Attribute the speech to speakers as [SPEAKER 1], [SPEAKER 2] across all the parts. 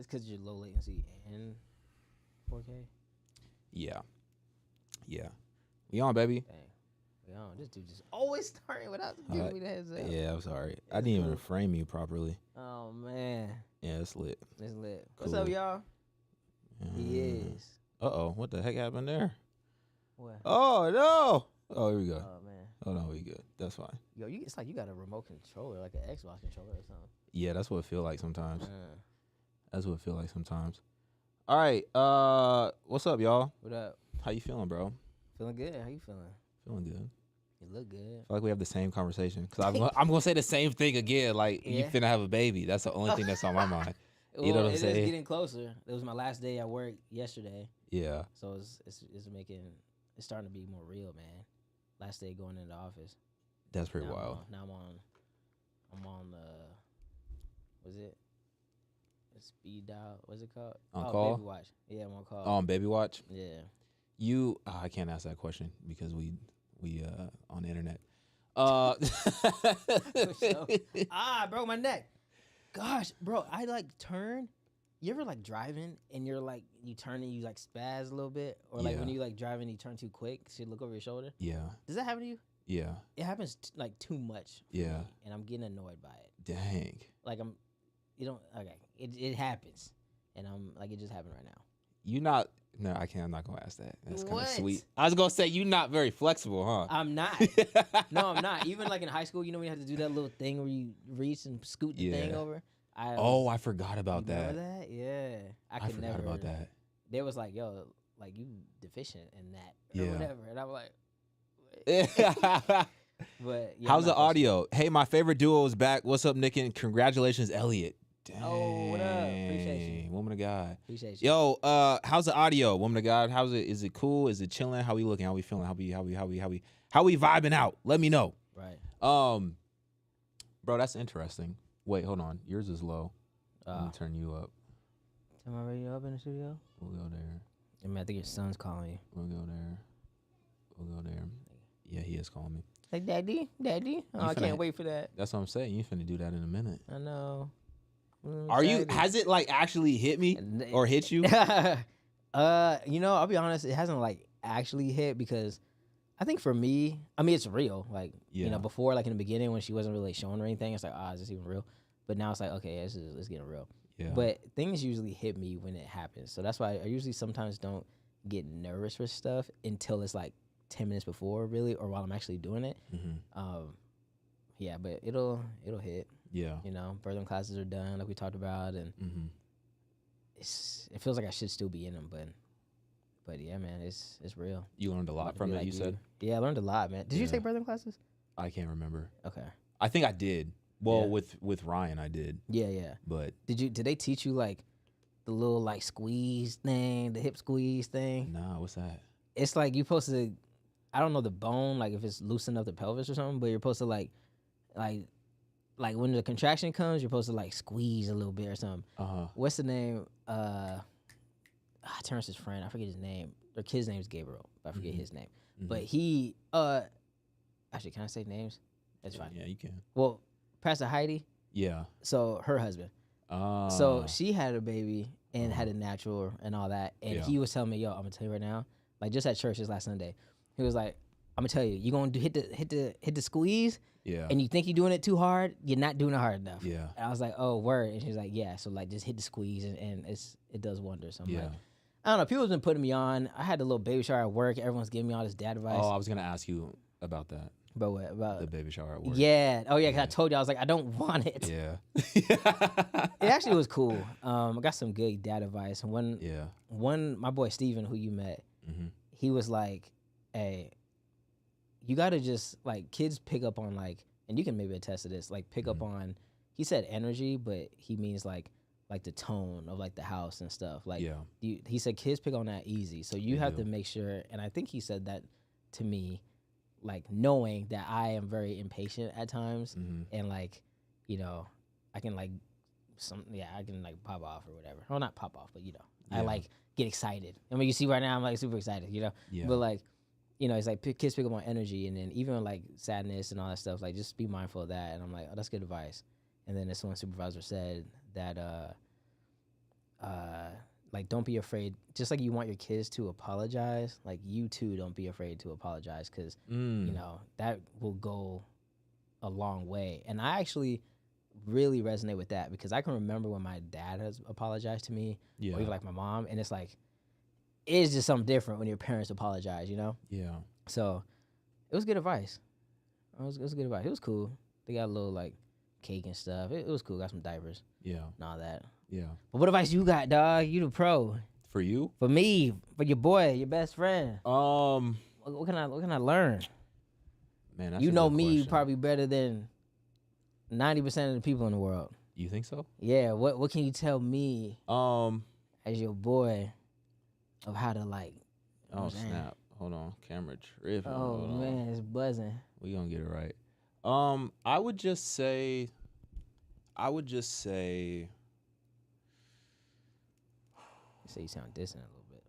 [SPEAKER 1] It's because you're low latency and 4K.
[SPEAKER 2] Yeah. We on, baby.
[SPEAKER 1] Dang. Yo, this dude just always starting without giving me the heads up.
[SPEAKER 2] Yeah, I'm sorry. I didn't even frame you properly.
[SPEAKER 1] Oh man.
[SPEAKER 2] Yeah, it's lit.
[SPEAKER 1] It's lit.
[SPEAKER 2] Cool.
[SPEAKER 1] What's up, y'all? He is.
[SPEAKER 2] What the heck happened there?
[SPEAKER 1] What?
[SPEAKER 2] Oh no! Oh, here we go.
[SPEAKER 1] Oh man.
[SPEAKER 2] Oh no, we good. That's fine.
[SPEAKER 1] Yo, it's like you got a remote controller, like an Xbox controller or something.
[SPEAKER 2] Yeah, that's what it feel like sometimes.
[SPEAKER 1] Yeah.
[SPEAKER 2] That's what it feel like sometimes. All right. What's up, y'all?
[SPEAKER 1] What up?
[SPEAKER 2] How you feeling, bro?
[SPEAKER 1] Feeling good? How you feeling?
[SPEAKER 2] Feeling good.
[SPEAKER 1] You look good.
[SPEAKER 2] I feel like we have the same conversation because I'm gonna say the same thing again. Like you finna have a baby. That's the only thing that's on my mind. You know what I'm saying?
[SPEAKER 1] It's getting closer. It was my last day at work yesterday.
[SPEAKER 2] Yeah.
[SPEAKER 1] So it's starting to be more real, man. Last day going into the office.
[SPEAKER 2] That's pretty wild.
[SPEAKER 1] Now I'm on was it? Speed dial. What's it called?
[SPEAKER 2] Call?
[SPEAKER 1] Baby watch. Yeah, I'm on call.
[SPEAKER 2] On baby watch.
[SPEAKER 1] Yeah.
[SPEAKER 2] I can't ask that question because we on the internet.
[SPEAKER 1] I broke my neck. Gosh, bro, I like turn. You ever like driving and you're like you turn and you like spaz a little bit, or like when you like driving and you turn too quick, so you look over your shoulder.
[SPEAKER 2] Yeah.
[SPEAKER 1] Does that happen to you?
[SPEAKER 2] Yeah.
[SPEAKER 1] It happens like too much.
[SPEAKER 2] Yeah.
[SPEAKER 1] Me, and I'm getting annoyed by it.
[SPEAKER 2] Dang.
[SPEAKER 1] Like okay. It happens, and I'm like it just happened right now.
[SPEAKER 2] No, I can't. I'm not gonna ask that. That's kind of
[SPEAKER 1] What?
[SPEAKER 2] sweet. I was gonna say you're not very flexible, huh?
[SPEAKER 1] I'm not. No, I'm not. Even like in high school, you know, when you have to do that little thing where you reach and scoot the thing over.
[SPEAKER 2] I forgot about that.
[SPEAKER 1] Remember that? Yeah. I
[SPEAKER 2] forgot about that.
[SPEAKER 1] They was like, yo, like you deficient in that or whatever, and I'm like, but yeah,
[SPEAKER 2] how's the audio? Hey, my favorite duo is back. What's up, Nick? And congratulations, Elliot. Dang.
[SPEAKER 1] Oh, what up? Appreciate you.
[SPEAKER 2] Woman of God.
[SPEAKER 1] Appreciate you.
[SPEAKER 2] Yo, how's the audio, woman of God? How's it? Is it cool? Is it chilling? How we looking? How we feeling? How we vibing out? Let me know.
[SPEAKER 1] Right.
[SPEAKER 2] Bro, that's interesting. Wait, hold on. Yours is low. Let me turn you up.
[SPEAKER 1] Am I radio up in the studio?
[SPEAKER 2] We'll go there.
[SPEAKER 1] I mean, I think your son's calling you.
[SPEAKER 2] We'll go there. Yeah, he is calling me.
[SPEAKER 1] Like, Daddy? Oh, I can't wait for that.
[SPEAKER 2] That's what I'm saying. You finna do that in a minute.
[SPEAKER 1] I know.
[SPEAKER 2] Are you? Has it like actually hit me or hit you?
[SPEAKER 1] You know, I'll be honest. It hasn't like actually hit because I think for me, I mean, it's real. Like, you know, before, like in the beginning when she wasn't really showing or anything, it's like, is this even real? But now it's like, okay, it's getting real.
[SPEAKER 2] Yeah.
[SPEAKER 1] But things usually hit me when it happens. So that's why I usually sometimes don't get nervous for stuff until it's like 10 minutes before, really, or while I'm actually doing it.
[SPEAKER 2] Mm-hmm.
[SPEAKER 1] Yeah, but it'll hit.
[SPEAKER 2] Yeah.
[SPEAKER 1] You know, birthing classes are done, like we talked about, and it feels like I should still be in them, but yeah, man, it's real.
[SPEAKER 2] You learned a lot from it, like you said?
[SPEAKER 1] Yeah, I learned a lot, man. Did you take birthing classes?
[SPEAKER 2] I can't remember.
[SPEAKER 1] Okay.
[SPEAKER 2] I think I did. Well, with Ryan, I did.
[SPEAKER 1] Yeah.
[SPEAKER 2] But
[SPEAKER 1] did they teach you like the little like squeeze thing, the hip squeeze thing?
[SPEAKER 2] Nah, what's that?
[SPEAKER 1] It's like you're supposed to, I don't know the bone, like if it's loosened up the pelvis or something, but you're supposed to like when the contraction comes, you're supposed to like squeeze a little bit or something. What's the name? Terrence's friend, I forget his name. Their kid's name is Gabriel, but I forget his name. But he, actually, can I say names? That's fine.
[SPEAKER 2] Yeah, you can.
[SPEAKER 1] Well, Pastor Heidi.
[SPEAKER 2] Yeah.
[SPEAKER 1] So her husband. So she had a baby and had a natural and all that. And he was telling me, yo, I'm gonna tell you right now, like just at church this last Sunday, he was like, I'm gonna tell you, you're gonna hit the squeeze.
[SPEAKER 2] Yeah.
[SPEAKER 1] And you think you're doing it too hard, you're not doing it hard enough.
[SPEAKER 2] Yeah.
[SPEAKER 1] And I was like, oh, word. And she was like, yeah. So like just hit the squeeze and it does wonders. So I'm like, I don't know. People's been putting me on. I had a little baby shower at work. Everyone's giving me all this dad advice.
[SPEAKER 2] Oh, I was gonna ask you about that.
[SPEAKER 1] But what about
[SPEAKER 2] the baby shower at work?
[SPEAKER 1] Yeah. Oh yeah. Cause I told you I was like, I don't want it.
[SPEAKER 2] Yeah.
[SPEAKER 1] It actually was cool. I got some good dad advice. And one my boy Steven, who you met, he was like, hey, you gotta just like kids pick up on like, and you can maybe attest to this, like pick up on. He said energy, but he means like the tone of like the house and stuff. Like he said kids pick on that easy, so you have to make sure. And I think he said that to me, like knowing that I am very impatient at times, and like, you know, I can like I can like pop off or whatever. Well, not pop off, but you know, I like get excited. I mean, you see right now I'm like super excited, you know. Yeah. But like, you know, it's like kids pick up on energy, and then even like sadness and all that stuff. Like, just be mindful of that. And I'm like, oh, that's good advice. And then this one supervisor said that like don't be afraid. Just like you want your kids to apologize, like you too don't be afraid to apologize, because you know that will go a long way. And I actually really resonate with that, because I can remember when my dad has apologized to me, or even like my mom, and it's like it's just something different when your parents apologize, you know?
[SPEAKER 2] Yeah.
[SPEAKER 1] So it was good advice. It was good advice. It was cool. They got a little like cake and stuff. It was cool. Got some diapers.
[SPEAKER 2] Yeah.
[SPEAKER 1] And all that.
[SPEAKER 2] Yeah.
[SPEAKER 1] But what advice you got, dog? You the pro.
[SPEAKER 2] For you?
[SPEAKER 1] For me, for your boy, your best friend. What can I learn?
[SPEAKER 2] Man, that's
[SPEAKER 1] you
[SPEAKER 2] a
[SPEAKER 1] know
[SPEAKER 2] good
[SPEAKER 1] me
[SPEAKER 2] question.
[SPEAKER 1] probably better than 90% of the people in the world.
[SPEAKER 2] You think so?
[SPEAKER 1] Yeah. What can you tell me as your boy of how to like?
[SPEAKER 2] Oh snap! Hold on, camera tripping.
[SPEAKER 1] Oh man, it's buzzing.
[SPEAKER 2] We gonna get it right. I would just say. You
[SPEAKER 1] say you sound distant a little bit.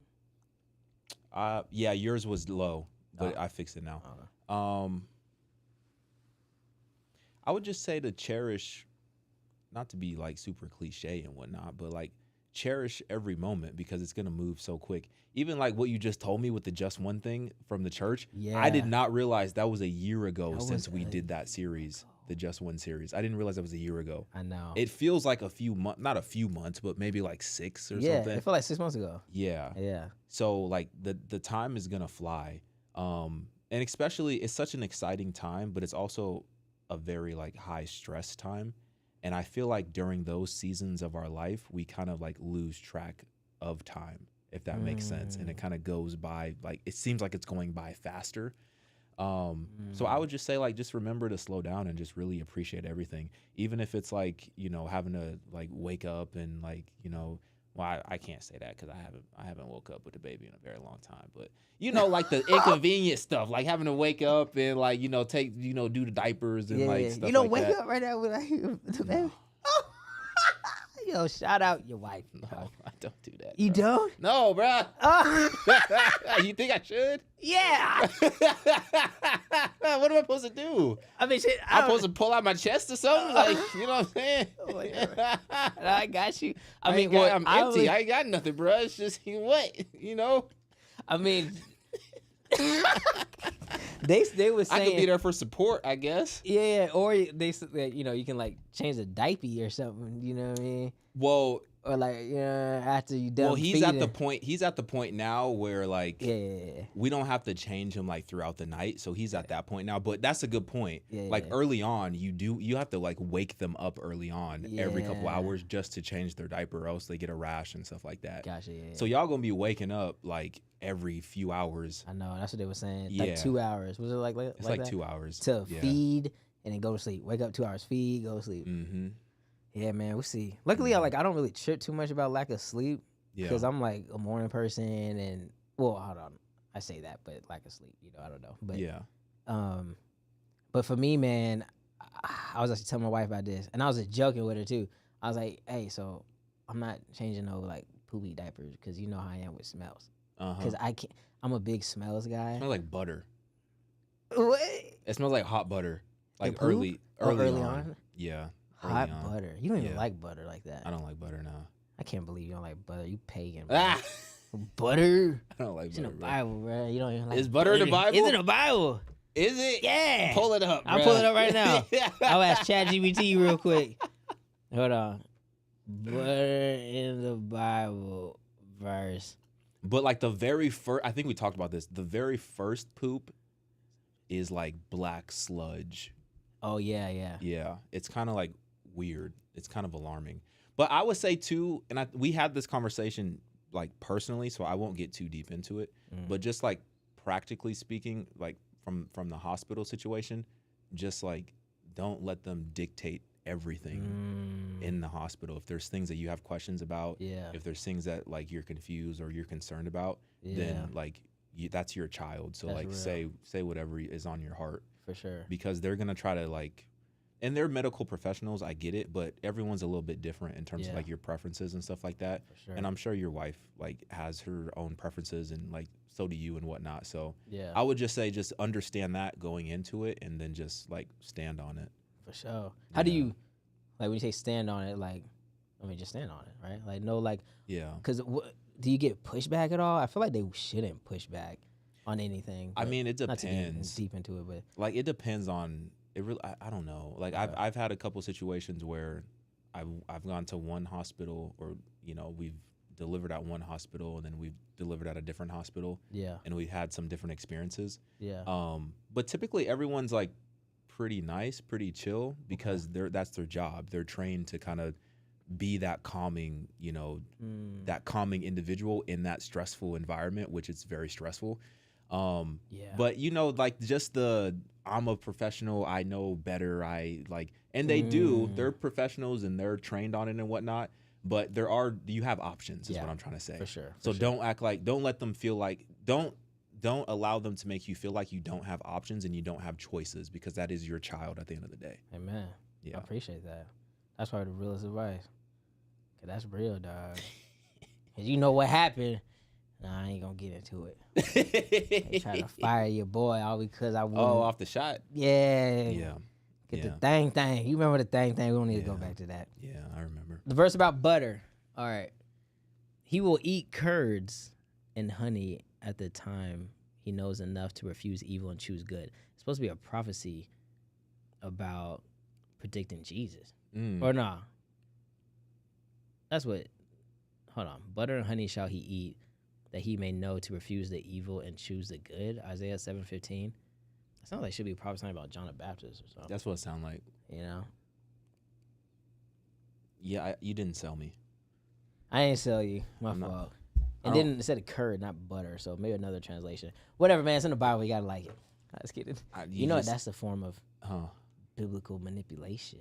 [SPEAKER 2] Yeah, yours was low, but I fixed it now.
[SPEAKER 1] Okay.
[SPEAKER 2] I would just say to cherish, not to be like super cliche and whatnot, but like cherish every moment, because it's gonna move so quick. Even like what you just told me with the just one thing from the church.
[SPEAKER 1] Yeah.
[SPEAKER 2] I did not realize that was a year ago since we did that series, the Just One series. I didn't realize that was a year ago.
[SPEAKER 1] I know.
[SPEAKER 2] It feels like a few months, not a few months, but maybe like 6 or something.
[SPEAKER 1] Yeah, it felt like 6 months ago.
[SPEAKER 2] Yeah.
[SPEAKER 1] Yeah.
[SPEAKER 2] So like the time is gonna fly. And especially it's such an exciting time, but it's also a very like high stress time. And I feel like during those seasons of our life, we kind of like lose track of time, if that makes sense. And it kind of goes by, like, it seems like it's going by faster. So I would just say, like, just remember to slow down and just really appreciate everything. Even if it's like, you know, having to like wake up and like, you know, well, I can't say that because I haven't woke up with a baby in a very long time. But you know, like the inconvenient stuff, like having to wake up and like, you know, do the diapers and like stuff.
[SPEAKER 1] You don't
[SPEAKER 2] like
[SPEAKER 1] wake
[SPEAKER 2] that.
[SPEAKER 1] up right now with like the baby. Oh. Yo, shout out your wife.
[SPEAKER 2] No, I don't do that.
[SPEAKER 1] You
[SPEAKER 2] bro.
[SPEAKER 1] don't?
[SPEAKER 2] No, bro.
[SPEAKER 1] Oh.
[SPEAKER 2] You think I should?
[SPEAKER 1] Yeah.
[SPEAKER 2] What am I supposed to do?
[SPEAKER 1] I mean, shit.
[SPEAKER 2] I'm supposed to pull out my chest or something? Like, you know what I'm saying?
[SPEAKER 1] I got you.
[SPEAKER 2] I'm empty. I ain't got nothing, bro. It's just what, you know?
[SPEAKER 1] I mean, they were saying
[SPEAKER 2] I could be there for support, I guess.
[SPEAKER 1] Yeah, or they, you know, you can like change the diaper or something. You know what I mean?
[SPEAKER 2] Well,
[SPEAKER 1] or like, after you done.
[SPEAKER 2] Well, he's
[SPEAKER 1] feeding.
[SPEAKER 2] at the point now where like
[SPEAKER 1] yeah.
[SPEAKER 2] we don't have to change him like throughout the night, so he's at that point now. But that's a good point.
[SPEAKER 1] Yeah,
[SPEAKER 2] like early on, you have to like wake them up early on every couple hours just to change their diaper, or else they get a rash and stuff like that.
[SPEAKER 1] Gotcha. Yeah.
[SPEAKER 2] So y'all gonna be waking up like every few hours.
[SPEAKER 1] I know, that's what they were saying.
[SPEAKER 2] Yeah.
[SPEAKER 1] Like 2 hours. Was it like
[SPEAKER 2] it's like 2 hours
[SPEAKER 1] to feed and then go to sleep. Wake up 2 hours, feed, go to sleep.
[SPEAKER 2] Mm-hmm.
[SPEAKER 1] Yeah, man, we'll see. Luckily, I don't really trip too much about lack of sleep because I'm like a morning person, and well, hold on, I say that, but lack of sleep, I don't know. But but for me, man, I was actually telling my wife about this, and I was just joking with her too. I was like, hey, so I'm not changing no like poopy diapers because you know how I am with smells. Because I can't. I'm a big smells guy.
[SPEAKER 2] It smells like butter.
[SPEAKER 1] What?
[SPEAKER 2] It smells like hot butter. Like early on. Yeah.
[SPEAKER 1] Hot butter. You don't even like butter like that.
[SPEAKER 2] I don't like butter now.
[SPEAKER 1] I can't believe you don't like butter. You pagan. Bro. Butter?
[SPEAKER 2] I don't like
[SPEAKER 1] it's
[SPEAKER 2] butter.
[SPEAKER 1] It's in the Bible, bro. You don't even like
[SPEAKER 2] Is butter in the Bible?
[SPEAKER 1] It's in the Bible.
[SPEAKER 2] Is it?
[SPEAKER 1] Yeah.
[SPEAKER 2] Pull it up, bro.
[SPEAKER 1] I'll pull it up right now. I'll ask ChatGPT real quick. Hold on. Butter in the Bible verse.
[SPEAKER 2] But like the very first, I think we talked about this. The very first poop is like black sludge.
[SPEAKER 1] Oh, yeah.
[SPEAKER 2] Yeah. It's kind of like weird. It's kind of alarming. But I would say too, and we had this conversation like personally, so I won't get too deep into it. But just like practically speaking, like from the hospital situation, just like don't let them dictate everything in the hospital. If there's things that you have questions about, if there's things that like you're confused or you're concerned about, then like that's your child. So that's like real. say whatever is on your heart.
[SPEAKER 1] For sure.
[SPEAKER 2] Because they're gonna try to like, and they're medical professionals, I get it, but everyone's a little bit different in terms of like your preferences and stuff like that.
[SPEAKER 1] For sure.
[SPEAKER 2] And I'm sure your wife like has her own preferences, and like so do you and whatnot. So
[SPEAKER 1] yeah,
[SPEAKER 2] I would just say just understand that going into it, and then just like stand on it.
[SPEAKER 1] For sure. How do you, like when you say stand on it, like I mean, just stand on it, right? Like, no, like,
[SPEAKER 2] Yeah.
[SPEAKER 1] because do you get pushback at all? I feel like they shouldn't push back on anything.
[SPEAKER 2] I mean, it
[SPEAKER 1] Not to get
[SPEAKER 2] depends.
[SPEAKER 1] deep into it, but
[SPEAKER 2] Like, it depends on it. Really, I don't know. Like,
[SPEAKER 1] Okay.
[SPEAKER 2] I've had a couple situations where I've gone to one hospital, or we've delivered at one hospital, and then we've delivered at a different hospital,
[SPEAKER 1] yeah,
[SPEAKER 2] and we had some different experiences.
[SPEAKER 1] yeah,
[SPEAKER 2] But typically everyone's like pretty nice, pretty chill, because that's their job. They're trained to kind of be that calming, that calming individual in that stressful environment, which is very stressful.
[SPEAKER 1] yeah.
[SPEAKER 2] But like, just I'm a professional, I know better, and they do. They're professionals and they're trained on it and whatnot. But you have options, is what I'm trying to say.
[SPEAKER 1] For sure.
[SPEAKER 2] So don't let them feel like, don't allow them to make you feel like you don't have options and you don't have choices, because that is your child at the end of the day.
[SPEAKER 1] Amen.
[SPEAKER 2] Yeah.
[SPEAKER 1] I appreciate that. That's probably the realest advice. Cause that's real, dog. Cause you know what happened. Nah, I ain't gonna get into it. They try to fire your boy all because I won.
[SPEAKER 2] Oh, off the shot.
[SPEAKER 1] Yeah.
[SPEAKER 2] Yeah.
[SPEAKER 1] Get the thing. You remember the thing? We don't need to go back to that.
[SPEAKER 2] Yeah, I remember.
[SPEAKER 1] The verse about butter. All right. He will eat curds and honey at the time he knows enough to refuse evil and choose good. It's supposed to be a prophecy about predicting Jesus. Or nah. That's what. Hold on. Butter and honey shall he eat, that he may know to refuse the evil and choose the good. Isaiah 7:15. It sounds like it should be prophesying about John the Baptist or something.
[SPEAKER 2] That's what it sounds like. Yeah, you didn't sell me.
[SPEAKER 1] I ain't sell you. My fault. And then it said curd, not butter. So maybe another translation. Whatever, man. It's in the Bible. You gotta like it. I was kidding. That's a form of biblical manipulation.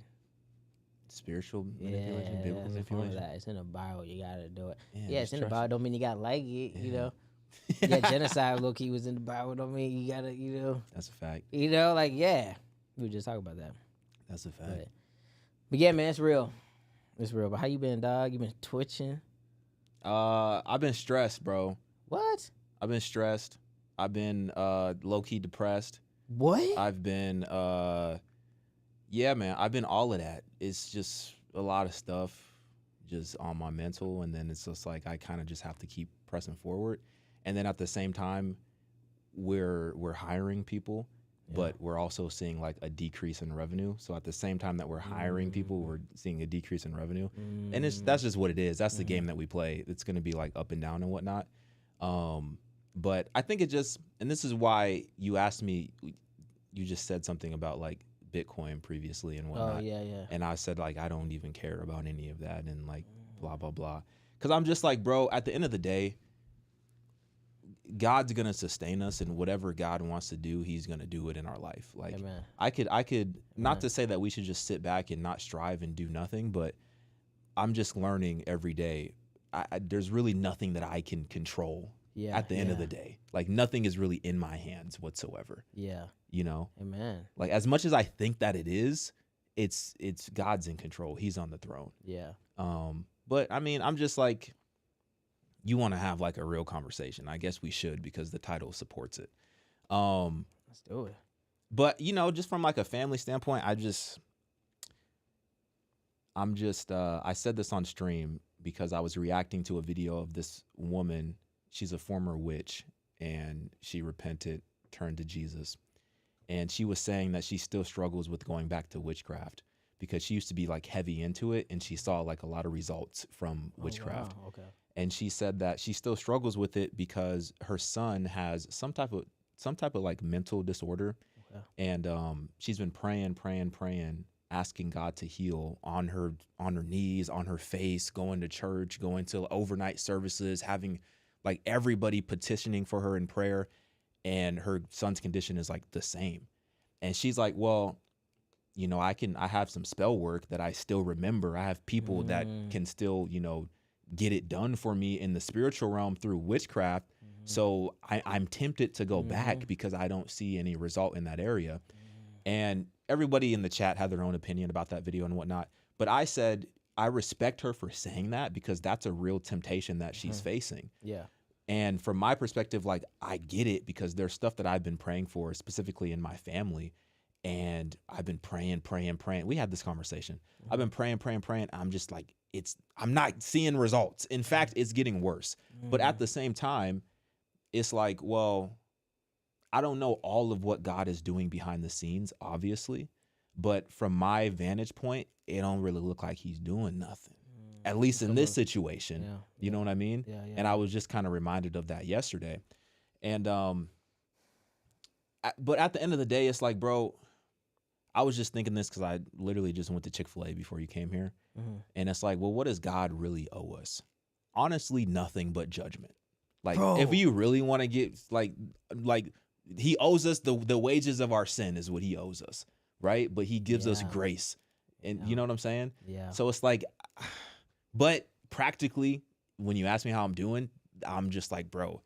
[SPEAKER 2] Spiritual manipulation, biblical manipulation.
[SPEAKER 1] That. It's in the Bible. You gotta do it.
[SPEAKER 2] Yeah,
[SPEAKER 1] it's in the Bible. Don't mean you gotta like it. Yeah, genocide low key was in the Bible. Don't mean you gotta.
[SPEAKER 2] That's a fact.
[SPEAKER 1] We were just talking about that.
[SPEAKER 2] That's a fact.
[SPEAKER 1] But yeah, man, it's real. It's real. But how you been, dog? You been twitching?
[SPEAKER 2] I've been stressed, bro.
[SPEAKER 1] What?
[SPEAKER 2] I've been stressed. I've been low key depressed.
[SPEAKER 1] What?
[SPEAKER 2] I've been yeah, man. I've been all of that. It's just a lot of stuff just on my mental, and then it's just like I kind of just have to keep pressing forward. And then at the same time, we're hiring people, but we're also seeing like a decrease in revenue. So at the same time that we're hiring people, we're seeing a decrease in revenue. And that's just what it is. That's the game that we play. It's going to be like up and down and whatnot. But I think and this is why you asked me, you just said something about like Bitcoin previously and whatnot.
[SPEAKER 1] Oh, yeah.
[SPEAKER 2] And I said like, I don't even care about any of that and like blah, blah, blah. Cause I'm just like, bro, at the end of the day, God's gonna sustain us, and whatever God wants to do, He's gonna do it in our life. Like,
[SPEAKER 1] Amen.
[SPEAKER 2] I could not to say that we should just sit back and not strive and do nothing, but I'm just learning every day. There's really nothing that I can control. At the end of the day, like nothing is really in my hands whatsoever.
[SPEAKER 1] Yeah.
[SPEAKER 2] Amen. Like as much as I think that it is, it's God's in control. He's on the throne.
[SPEAKER 1] Yeah.
[SPEAKER 2] But I mean, I'm just like, you want to have like a real conversation. I guess we should, because the title supports it.
[SPEAKER 1] Let's do it.
[SPEAKER 2] But just from like a family standpoint, I said this on stream because I was reacting to a video of this woman. She's a former witch, and she repented, turned to Jesus. And she was saying that she still struggles with going back to witchcraft because she used to be like heavy into it, and she saw like a lot of results from witchcraft.
[SPEAKER 1] Wow. Okay.
[SPEAKER 2] And she said that she still struggles with it because her son has some type of like mental disorder. Okay. And she's been praying, asking God to heal on her knees, on her face, going to church, going to overnight services, having like everybody petitioning for her in prayer, and her son's condition is like the same. And she's like, well, I have some spell work that I still remember. I have people that can still, get it done for me in the spiritual realm through witchcraft. So I'm tempted to go back because I don't see any result in that area. And everybody in the chat had their own opinion about that video and whatnot. But I said, I respect her for saying that, because that's a real temptation that she's facing.
[SPEAKER 1] Yeah.
[SPEAKER 2] And from my perspective, like, I get it, because there's stuff that I've been praying for specifically in my family. And I've been praying. We had this conversation. I've been praying. I'm just like, I'm not seeing results. In fact, it's getting worse. But at the same time, it's like, well, I don't know all of what God is doing behind the scenes, obviously. But from my vantage point, it don't really look like he's doing nothing. At least in this situation.
[SPEAKER 1] Yeah,
[SPEAKER 2] you know what I mean?
[SPEAKER 1] Yeah.
[SPEAKER 2] And I was just kind of reminded of that yesterday. And but at the end of the day, it's like, bro, I was just thinking this because I literally just went to Chick-fil-A before you came here. And it's like, well, what does God really owe us? Honestly, nothing but judgment. Like, if you really want to get, like he owes us the wages of our sin is what he owes us, right? But he gives us grace. And you know what I'm saying?
[SPEAKER 1] Yeah.
[SPEAKER 2] So it's like, but practically, when you ask me how I'm doing, I'm just like, bro,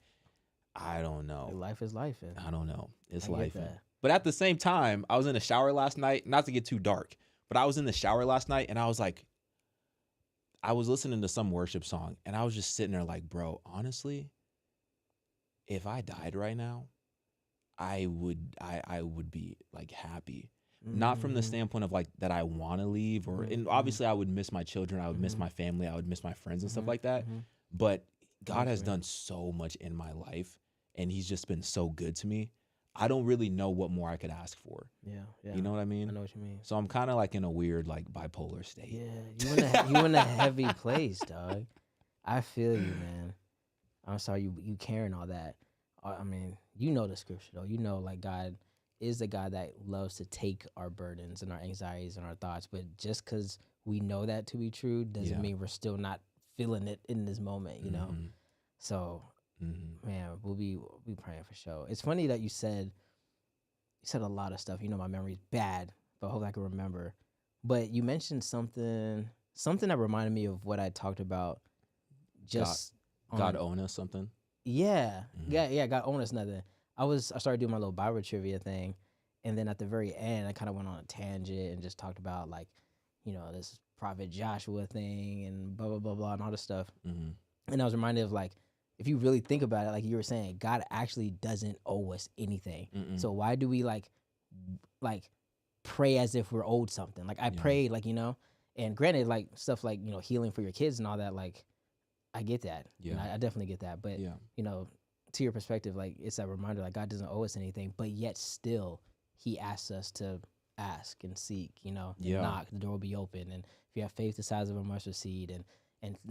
[SPEAKER 2] I don't know.
[SPEAKER 1] Life is life.
[SPEAKER 2] I don't know. It's life. But at the same time, I was in the shower last night, not to get too dark, but I was in the shower last night and I was like, I was listening to some worship song and I was just sitting there like, bro, honestly, if I died right now, I would be like happy. Not from the standpoint of like that I want to leave and obviously I would miss my children. I would miss my family. I would miss my friends and stuff like that. But God has done so much in my life and he's just been so good to me. I don't really know what more I could ask for.
[SPEAKER 1] Yeah.
[SPEAKER 2] You know what I mean?
[SPEAKER 1] I know what you mean.
[SPEAKER 2] So I'm kind of like in a weird like bipolar state.
[SPEAKER 1] Yeah, you in a heavy place, dog. I feel you, man. I'm sorry you carrying all that. I mean, you know the scripture though. You know, like God is the God that loves to take our burdens and our anxieties and our thoughts. But just because we know that to be true doesn't mean we're still not feeling it in this moment, you know? So, man, we'll be praying for sure. It's funny that you said a lot of stuff. You know, my memory's bad, but I hope I can remember. But you mentioned something that reminded me of what I talked about. Just
[SPEAKER 2] God own us something.
[SPEAKER 1] Yeah. God own us nothing. I started doing my little Bible trivia thing, and then at the very end, I kind of went on a tangent and just talked about like, you know, this prophet Joshua thing and blah blah blah blah and all this stuff. And I was reminded of like, if you really think about it, like you were saying, God actually doesn't owe us anything. So why do we like pray as if we're owed something? Like I prayed, like, you know, and granted, like stuff like, you know, healing for your kids and all that, like I get that. Yeah, you know, I definitely get that. But you know, to your perspective, like it's that reminder, like God doesn't owe us anything, but yet still He asks us to ask and seek, you know, and knock, the door will be open. And if you have faith the size of a mustard seed, and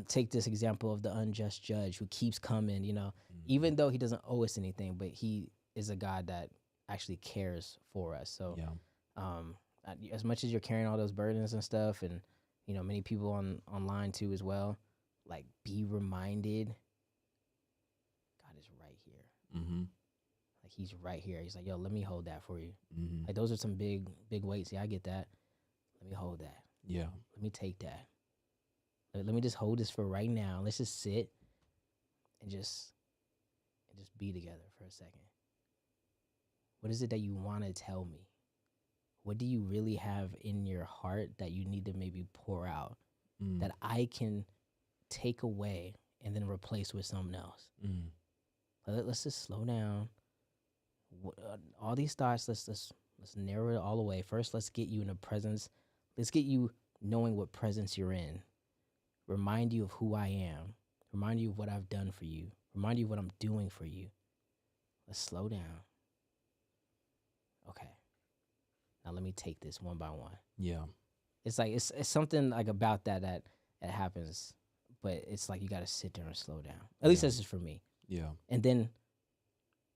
[SPEAKER 1] take this example of the unjust judge who keeps coming, you know, even though he doesn't owe us anything, but he is a God that actually cares for us. So, as much as you're carrying all those burdens and stuff, and you know, many people online too as well, like be reminded, God is right here. Like He's right here. He's like, yo, let me hold that for you. Like those are some big weights. Yeah, I get that. Let me hold that. Yeah. Let me take that. Let me just hold this for right now. Let's just sit and just be together for a second. What is it that you want to tell me? What do you really have in your heart that you need to maybe pour out that I can take away and then replace with something else? Let's just slow down. All these thoughts, let's narrow it all away. First, let's get you in a presence. Let's get you knowing what presence you're in. Remind you of who I am. Remind you of what I've done for you. Remind you of what I'm doing for you. Let's slow down. Okay. Now let me take this one by one. Yeah. It's like it's something like about that happens, but it's like you got to sit there and slow down. At least this is for me. Yeah. And then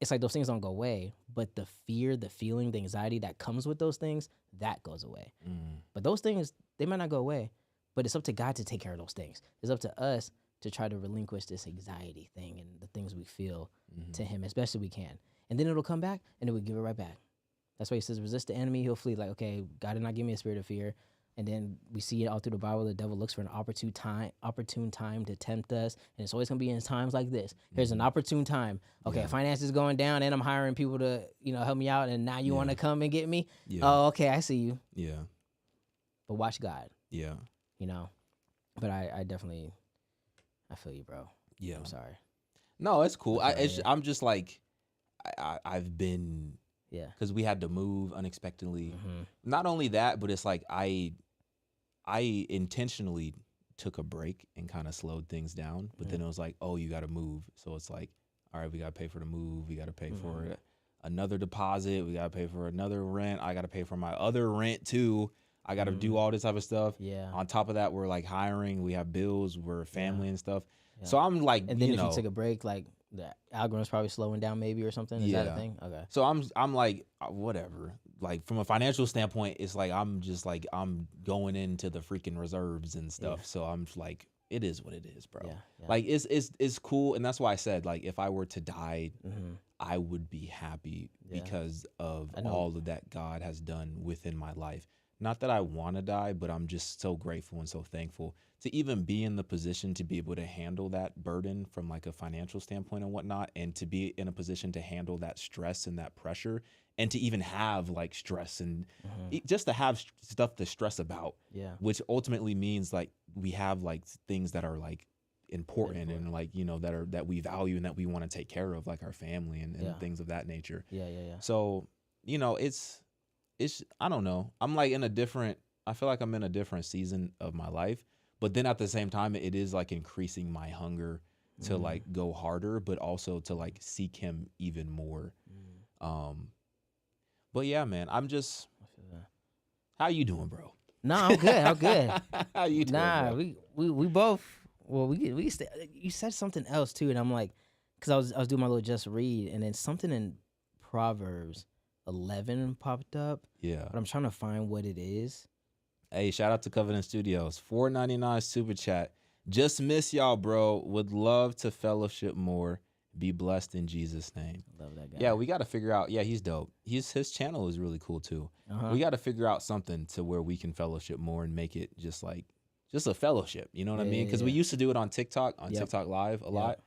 [SPEAKER 1] it's like those things don't go away, but the fear, the feeling, the anxiety that comes with those things, that goes away. But those things, they might not go away, but it's up to God to take care of those things. It's up to us to try to relinquish this anxiety thing and the things we feel to Him as best as we can. And then it'll come back and then we'll give it right back. That's why He says, resist the enemy, he'll flee. Like, okay, God did not give me a spirit of fear. And then we see it all through the Bible. The devil looks for an opportune time to tempt us. And it's always going to be in times like this. Here's an opportune time. Okay, finances going down and I'm hiring people to, you know, help me out. And now you want to come and get me? Yeah. Oh, okay, I see you. Yeah. But watch God. Yeah. You know? But I definitely, I feel you, bro. Yeah. I'm sorry.
[SPEAKER 2] No, it's cool. I'm just like, I've been
[SPEAKER 1] Yeah.
[SPEAKER 2] Because we had to move unexpectedly. Not only that, but it's like I intentionally took a break and kind of slowed things down. But then it was like, oh, you got to move. So it's like, all right, we got to pay for the move. We got to pay for another deposit. We got to pay for another rent. I got to pay for my other rent too. I got to do all this type of stuff.
[SPEAKER 1] Yeah.
[SPEAKER 2] On top of that, we're like hiring. We have bills. We're family and stuff. Yeah. So I'm like,
[SPEAKER 1] and then if you took a break, like the algorithm's probably slowing down maybe or something. Is that a thing? Okay.
[SPEAKER 2] So I'm like, whatever. Like from a financial standpoint, it's like I'm just like I'm going into the freaking reserves and stuff. So I'm like, it is what it is, bro. Like it's cool, and that's why I said like if I were to die, I would be happy because of all of that God has done within my life. Not that I want to die, but I'm just so grateful and so thankful to even be in the position to be able to handle that burden from like a financial standpoint and whatnot, and to be in a position to handle that stress and that pressure, and to even have like stress and just to have stuff to stress about, which ultimately means like we have like things that are like important and like, you know, that we value and that we want to take care of, like our family and things of that nature. So, you know, it's I don't know. I'm like I feel like I'm in a different season of my life, but then at the same time, it is like increasing my hunger to like go harder, but also to like seek him even more. But yeah, man, I'm just, how you doing, bro?
[SPEAKER 1] Nah, I'm good. I'm good.
[SPEAKER 2] How you doing,
[SPEAKER 1] nah,
[SPEAKER 2] bro?
[SPEAKER 1] we both, well, you said something else too. And I'm like, cause I was doing my little just read, and then something in Proverbs 11 popped up.
[SPEAKER 2] Yeah.
[SPEAKER 1] But I'm trying to find what it is.
[SPEAKER 2] Hey, shout out to Covenant Studios. $4.99 super chat. Just miss y'all, bro. Would love to fellowship more. Be blessed in Jesus' name.
[SPEAKER 1] Love that guy.
[SPEAKER 2] Yeah, we got to figure out. Yeah, he's dope. His channel is really cool too. We got to figure out something to where we can fellowship more and make it just a fellowship. You know what I mean? Because we used to do it on TikTok, TikTok Live a lot.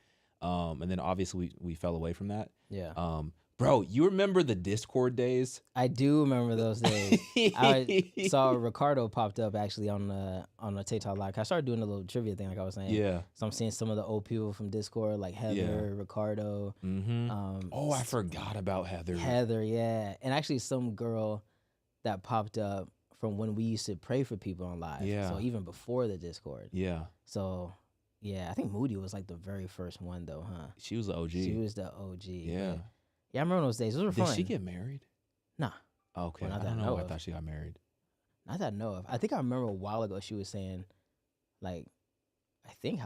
[SPEAKER 2] And then obviously we fell away from that.
[SPEAKER 1] Yeah.
[SPEAKER 2] Bro, you remember the Discord days?
[SPEAKER 1] I do remember those days. I saw Ricardo popped up actually on the TikTok Live. I started doing a little trivia thing, like I was saying.
[SPEAKER 2] Yeah.
[SPEAKER 1] So I'm seeing some of the old people from Discord, like Heather, Ricardo.
[SPEAKER 2] I forgot about Heather.
[SPEAKER 1] Heather, yeah. And actually some girl that popped up from when we used to pray for people on live.
[SPEAKER 2] Yeah.
[SPEAKER 1] So even before the Discord.
[SPEAKER 2] Yeah.
[SPEAKER 1] So, yeah, I think Moody was like the very first one though, huh?
[SPEAKER 2] She was the OG.
[SPEAKER 1] She was the OG.
[SPEAKER 2] Yeah.
[SPEAKER 1] Yeah, I remember those days. Those were fun.
[SPEAKER 2] Did she get married?
[SPEAKER 1] Nah.
[SPEAKER 2] Okay.
[SPEAKER 1] Well,
[SPEAKER 2] I don't know. I thought she got married.
[SPEAKER 1] Not that I know of. I think I remember a while ago she was saying, like, I think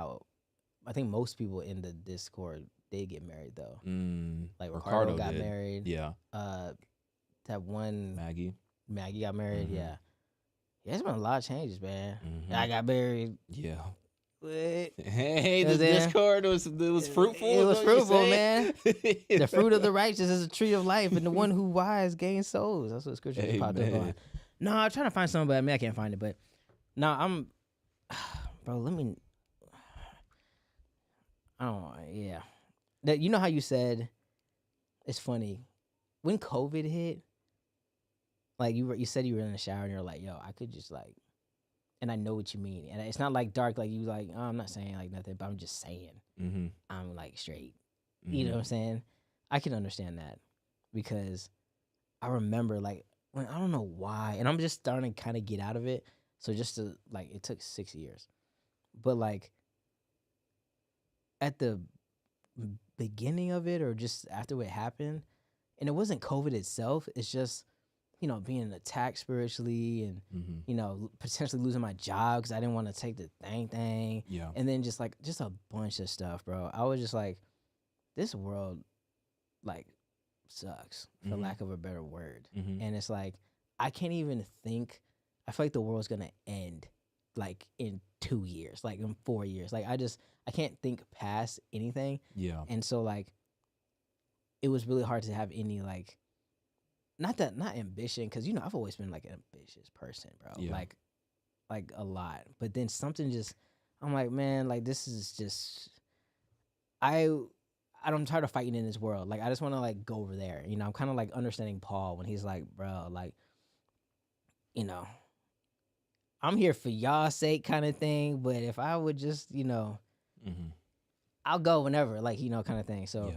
[SPEAKER 1] most people in the Discord did get married though. Like Ricardo got married.
[SPEAKER 2] Yeah.
[SPEAKER 1] That one
[SPEAKER 2] Maggie
[SPEAKER 1] got married. Yeah. Yeah, there's been a lot of changes, man. I got married.
[SPEAKER 2] Yeah.
[SPEAKER 1] Hey,
[SPEAKER 2] the Discord was fruitful.
[SPEAKER 1] It was fruitful, man. The fruit of the righteous is a tree of life, and the one who wise gains souls. That's what scripture just popped up on. No, I'm trying to find something, but I can't find it. But no, bro. I don't know. Yeah, that, you know how you said, it's funny when COVID hit. Like you said you were in the shower and you're like, yo, I could just like. And I know what you mean. And it's not like dark, like you like, oh, I'm not saying like nothing, but I'm just saying I'm like straight. You know what I'm saying? I can understand that because I remember like when, I don't know why, and I'm just starting to kind of get out of it. So just to like, it took 6 years. But like at the beginning of it or just after it happened, and it wasn't COVID itself, it's just, you know, being attacked spiritually and, you know, potentially losing my job because I didn't want to take the thing.
[SPEAKER 2] Yeah.
[SPEAKER 1] And then just a bunch of stuff, bro. I was just like, this world, like, sucks, for lack of a better word. And it's like, I can't even think, I feel like the world's going to end, like, in 2 years, like, in 4 years. Like, I can't think past anything.
[SPEAKER 2] Yeah.
[SPEAKER 1] And so, like, it was really hard to have any, like, not ambition, because, you know, I've always been like an ambitious person, bro.
[SPEAKER 2] Yeah.
[SPEAKER 1] Like a lot. But then something just, I'm like, man, like this is just, I'm tired of fighting in this world. Like I just want to like go over there. You know, I'm kind of like understanding Paul when he's like, bro, like, you know, I'm here for y'all's sake kind of thing. But if I would just, you know, I'll go whenever, like, you know, kind of thing. So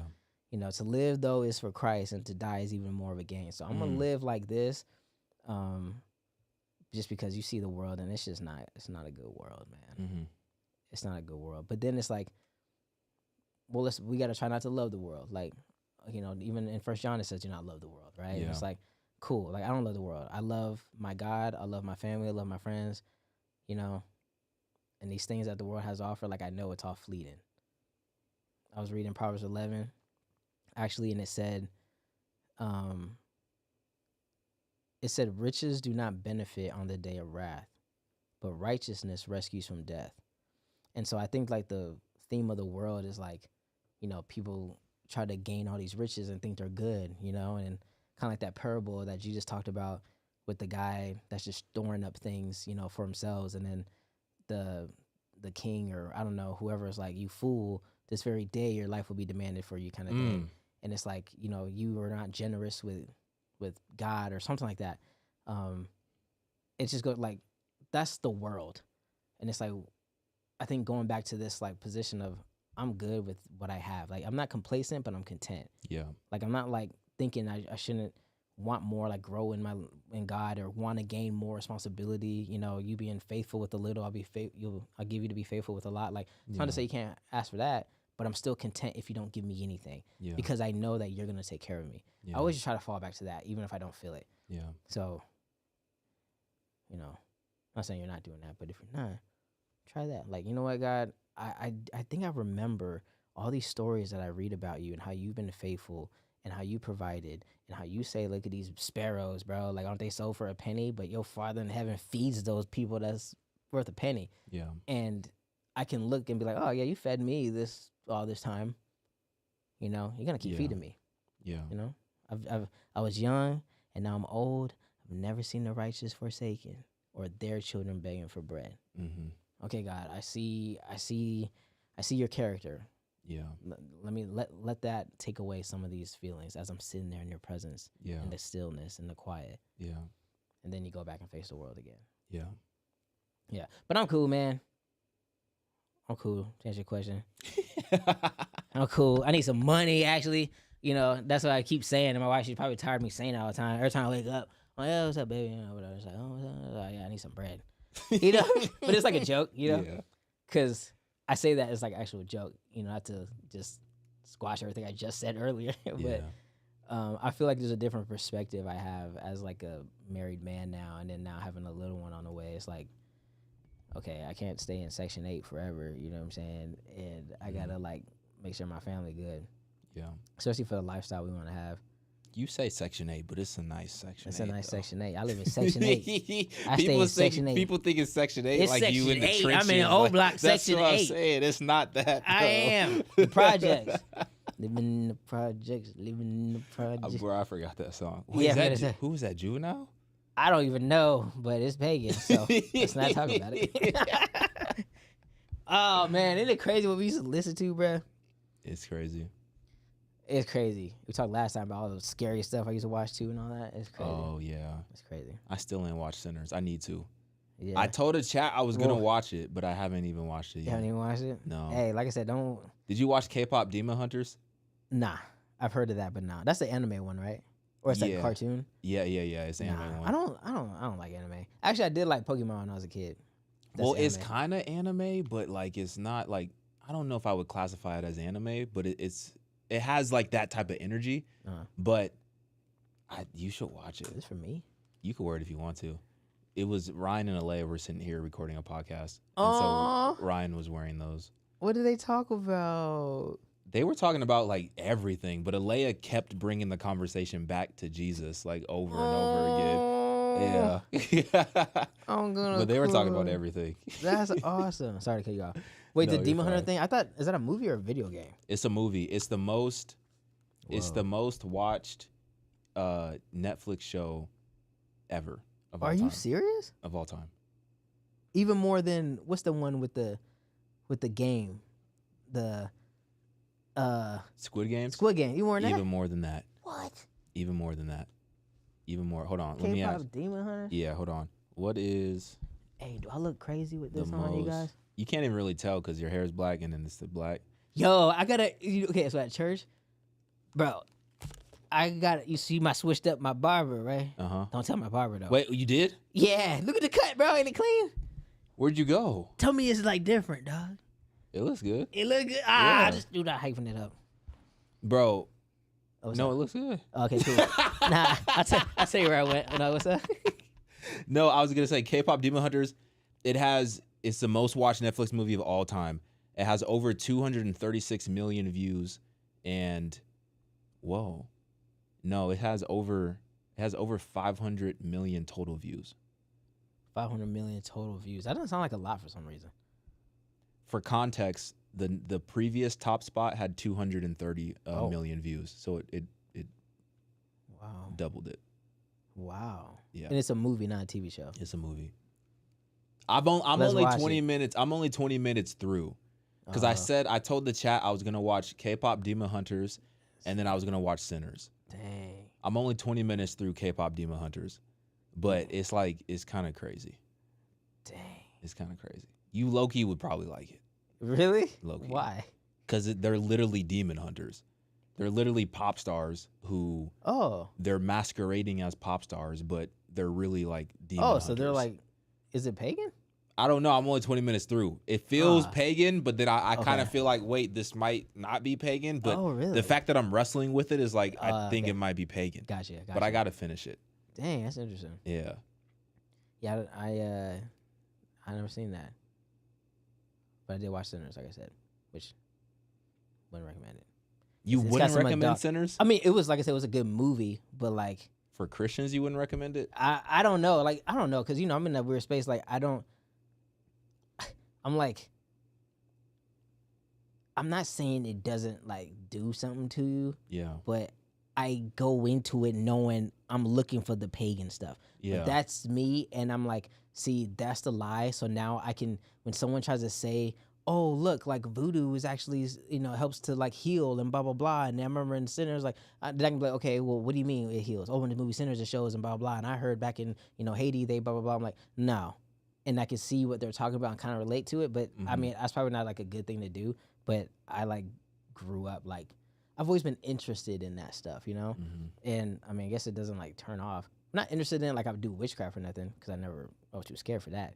[SPEAKER 1] You know, to live though is for Christ, and to die is even more of a gain. So I'm gonna live like this, just because you see the world, and it's not a good world, man. It's not a good world. But then it's like, well, we got to try not to love the world. Like, you know, even in 1 John it says do not love the world, right? Yeah. It's like, cool. Like, I don't love the world. I love my God. I love my family. I love my friends, you know. And these things that the world has to offer, like, I know it's all fleeting. I was reading Proverbs 11, actually, and it said, riches do not benefit on the day of wrath, but righteousness rescues from death. And so I think, like, the theme of the world is, like, you know, people try to gain all these riches and think they're good, you know, and kind of like that parable that Jesus talked about with the guy that's just storing up things, you know, for themselves, and then the king, or I don't know, whoever is like, you fool, this very day your life will be demanded for you, kind of thing. And it's like, you know, you are not generous with God or something like that. It's just like, that's the world. And it's like, I think going back to this like position of, I'm good with what I have. Like, I'm not complacent, but I'm content. Yeah. Like, I'm not like thinking I shouldn't want more, like grow in God, or want to gain more responsibility. You know, you being faithful with a little, I'll give you to be faithful with a lot. Like, it's not to say you can't ask for that, but I'm still content if you don't give me anything, because I know that you're going to take care of me. I always just try to fall back to that, even if I don't feel it. Yeah. So, you know, I'm not saying you're not doing that, but if you're not, try that. Like, you know what, God, I think I remember all these stories that I read about you, and how you've been faithful, and how you provided, and how you say, look at these sparrows, bro. Like, aren't they sold for a penny? But your Father in heaven feeds those people that's worth a penny. Yeah. And I can look and be like, oh yeah, you fed me all this time. You know, you're gonna keep feeding me. Yeah. You know, I was young, and now I'm old. I've never seen the righteous forsaken, or their children begging for bread. Mm-hmm. Okay, God, I see your character. Yeah. Let that take away some of these feelings as I'm sitting there in your presence. Yeah. In the stillness and the quiet. Yeah. And then you go back and face the world again. Yeah. Yeah. But I'm cool, man. I'm cool. To answer your question. I'm cool. I need some money, actually. You know, that's what I keep saying. And my wife, she's probably tired of me saying it all the time. Every time I wake up, I'm like, oh, what's up, baby? You know, whatever. It's like, oh, yeah, I need some bread. You know? But it's like a joke, you know? Yeah. Because I say that as like actual joke, you know, not to just squash everything I just said earlier. But I feel like there's a different perspective I have as like a married man now, and then now having a little one on the way. It's like, okay, I can't stay in Section 8 forever, you know what I'm saying? And I got to like make sure my family good. Yeah. Especially for the lifestyle we want to have.
[SPEAKER 2] You say Section 8, but it's a nice Section 8.
[SPEAKER 1] It's a nice Section 8. I live in Section 8. I stay in Section 8.
[SPEAKER 2] People think it's Section 8
[SPEAKER 1] it's
[SPEAKER 2] like
[SPEAKER 1] Section
[SPEAKER 2] you in the
[SPEAKER 1] 8.
[SPEAKER 2] trenches.
[SPEAKER 1] I'm in old block Section 8.
[SPEAKER 2] That's what I'm saying. It's not that.
[SPEAKER 1] I am. The projects. Living in the projects. Living in the projects.
[SPEAKER 2] Bro, I forgot that song. Who was that, Juvenile?
[SPEAKER 1] I don't even know, but it's pagan, so let's not talk about it. Oh, man. Isn't it crazy what we used to listen to, bro?
[SPEAKER 2] It's crazy.
[SPEAKER 1] It's crazy. We talked last time about all the scary stuff I used to watch too and all that. It's crazy.
[SPEAKER 2] Oh, yeah.
[SPEAKER 1] It's crazy.
[SPEAKER 2] I still ain't watched Sinners. I need to. Yeah. I told the chat I was going to watch it, but I haven't even watched it yet.
[SPEAKER 1] You haven't even watched it?
[SPEAKER 2] No.
[SPEAKER 1] Hey, like I said, don't.
[SPEAKER 2] Did you watch K-pop Demon Hunters?
[SPEAKER 1] Nah. I've heard of that, but nah. That's the anime one, right? Or it's like a cartoon?
[SPEAKER 2] Yeah. It's the anime one.
[SPEAKER 1] I don't like anime. Actually, I did like Pokemon when I was a kid.
[SPEAKER 2] It's kind of anime, but like it's not like, I don't know if I would classify it as anime, but it has like that type of energy, but you should watch it.
[SPEAKER 1] Is this for me?
[SPEAKER 2] You can wear it if you want to. It was Ryan and Alea were sitting here recording a podcast, and so Ryan was wearing those.
[SPEAKER 1] What did they talk about?
[SPEAKER 2] They were talking about like everything, but Alea kept bringing the conversation back to Jesus like over and over again. Yeah.
[SPEAKER 1] I'm gonna.
[SPEAKER 2] But they were talking about everything.
[SPEAKER 1] That's awesome. Sorry to cut you off. Wait, the Demon Hunter thing? I thought, is that a movie or a video game?
[SPEAKER 2] It's a movie. It's the most watched Netflix show ever of all time.
[SPEAKER 1] Are you serious?
[SPEAKER 2] Of all time.
[SPEAKER 1] Even more than, what's the one with the game? The
[SPEAKER 2] Squid Game?
[SPEAKER 1] Squid Game. Even more than that?
[SPEAKER 2] Even more than that.
[SPEAKER 1] What?
[SPEAKER 2] Even more than that. Even more. Hold on. Let me ask.
[SPEAKER 1] Demon Hunter?
[SPEAKER 2] Yeah, hold on. What is...
[SPEAKER 1] Hey, do I look crazy with this on, you guys?
[SPEAKER 2] You can't even really tell because your hair is black and then it's the black.
[SPEAKER 1] Yo, I gotta... Okay, so at church, Bro, you see my switched up my barber, right? Don't tell my barber though.
[SPEAKER 2] Wait, you did?
[SPEAKER 1] Yeah, look at the cut, bro. Ain't it clean?
[SPEAKER 2] Where'd you go?
[SPEAKER 1] Tell me it's like different, dog.
[SPEAKER 2] It looks good.
[SPEAKER 1] It look good. Yeah. Just do not hyping it up.
[SPEAKER 2] Bro.
[SPEAKER 1] Oh,
[SPEAKER 2] no, it looks good.
[SPEAKER 1] Okay, cool. Nah, I'll tell you where I went. No, what's up?
[SPEAKER 2] No, I was going to say K-Pop Demon Hunters, it's the most watched Netflix movie of all time. It has over 236 million views and it has over 500 million total views.
[SPEAKER 1] 500 million total views. That doesn't sound like a lot for some reason.
[SPEAKER 2] For context, the previous top spot had 230 million views, so it doubled it.
[SPEAKER 1] Wow.
[SPEAKER 2] Yeah.
[SPEAKER 1] And it's a movie, not a TV show.
[SPEAKER 2] It's a movie. I'm only 20 minutes. I'm only 20 minutes through, because I told the chat I was gonna watch K-Pop Demon Hunters, and then I was gonna watch Sinners.
[SPEAKER 1] Dang.
[SPEAKER 2] I'm only 20 minutes through K-Pop Demon Hunters, but it's kind of crazy.
[SPEAKER 1] Dang.
[SPEAKER 2] It's kind of crazy. You low-key would probably like it.
[SPEAKER 1] Really?
[SPEAKER 2] Low-key.
[SPEAKER 1] Why?
[SPEAKER 2] Because they're literally demon hunters. They're literally pop stars who they're masquerading as pop stars, but they're really like demon hunters.
[SPEAKER 1] So they're like, is it pagan?
[SPEAKER 2] I don't know. I'm only 20 minutes through. It feels pagan, but then I kind of feel like, wait, this might not be pagan. But
[SPEAKER 1] really?
[SPEAKER 2] The fact that I'm wrestling with it is like, I think it might be pagan.
[SPEAKER 1] Gotcha.
[SPEAKER 2] But I got to finish it.
[SPEAKER 1] Dang, that's interesting.
[SPEAKER 2] Yeah.
[SPEAKER 1] Yeah, I never seen that. But I did watch Sinners, like I said, which wouldn't recommend it.
[SPEAKER 2] You wouldn't recommend Sinners?
[SPEAKER 1] I mean, it was, like I said, it was a good movie, but like...
[SPEAKER 2] For Christians, you wouldn't recommend it?
[SPEAKER 1] I don't know. Like, I don't know, because, I'm in that weird space. Like, I'm not saying it doesn't, like, do something to you.
[SPEAKER 2] Yeah.
[SPEAKER 1] But I go into it knowing I'm looking for the pagan stuff.
[SPEAKER 2] Yeah.
[SPEAKER 1] But that's me, and I'm like, see, that's the lie. So now I can, when someone tries to say, oh, look, like voodoo is actually, helps to like heal and blah, blah, blah. And I remember in Sinners, like, I can be like, okay, well, what do you mean it heals? Oh, in the movie Sinners, it shows and blah, blah, blah. And I heard back in, Haiti, they blah, blah, blah. I'm like, no. And I can see what they're talking about and kind of relate to it. But I mean, that's probably not like a good thing to do. But I like grew up, like, I've always been interested in that stuff, And I mean, I guess it doesn't like turn off. I'm not interested in like I would do witchcraft or nothing because I was too scared for that.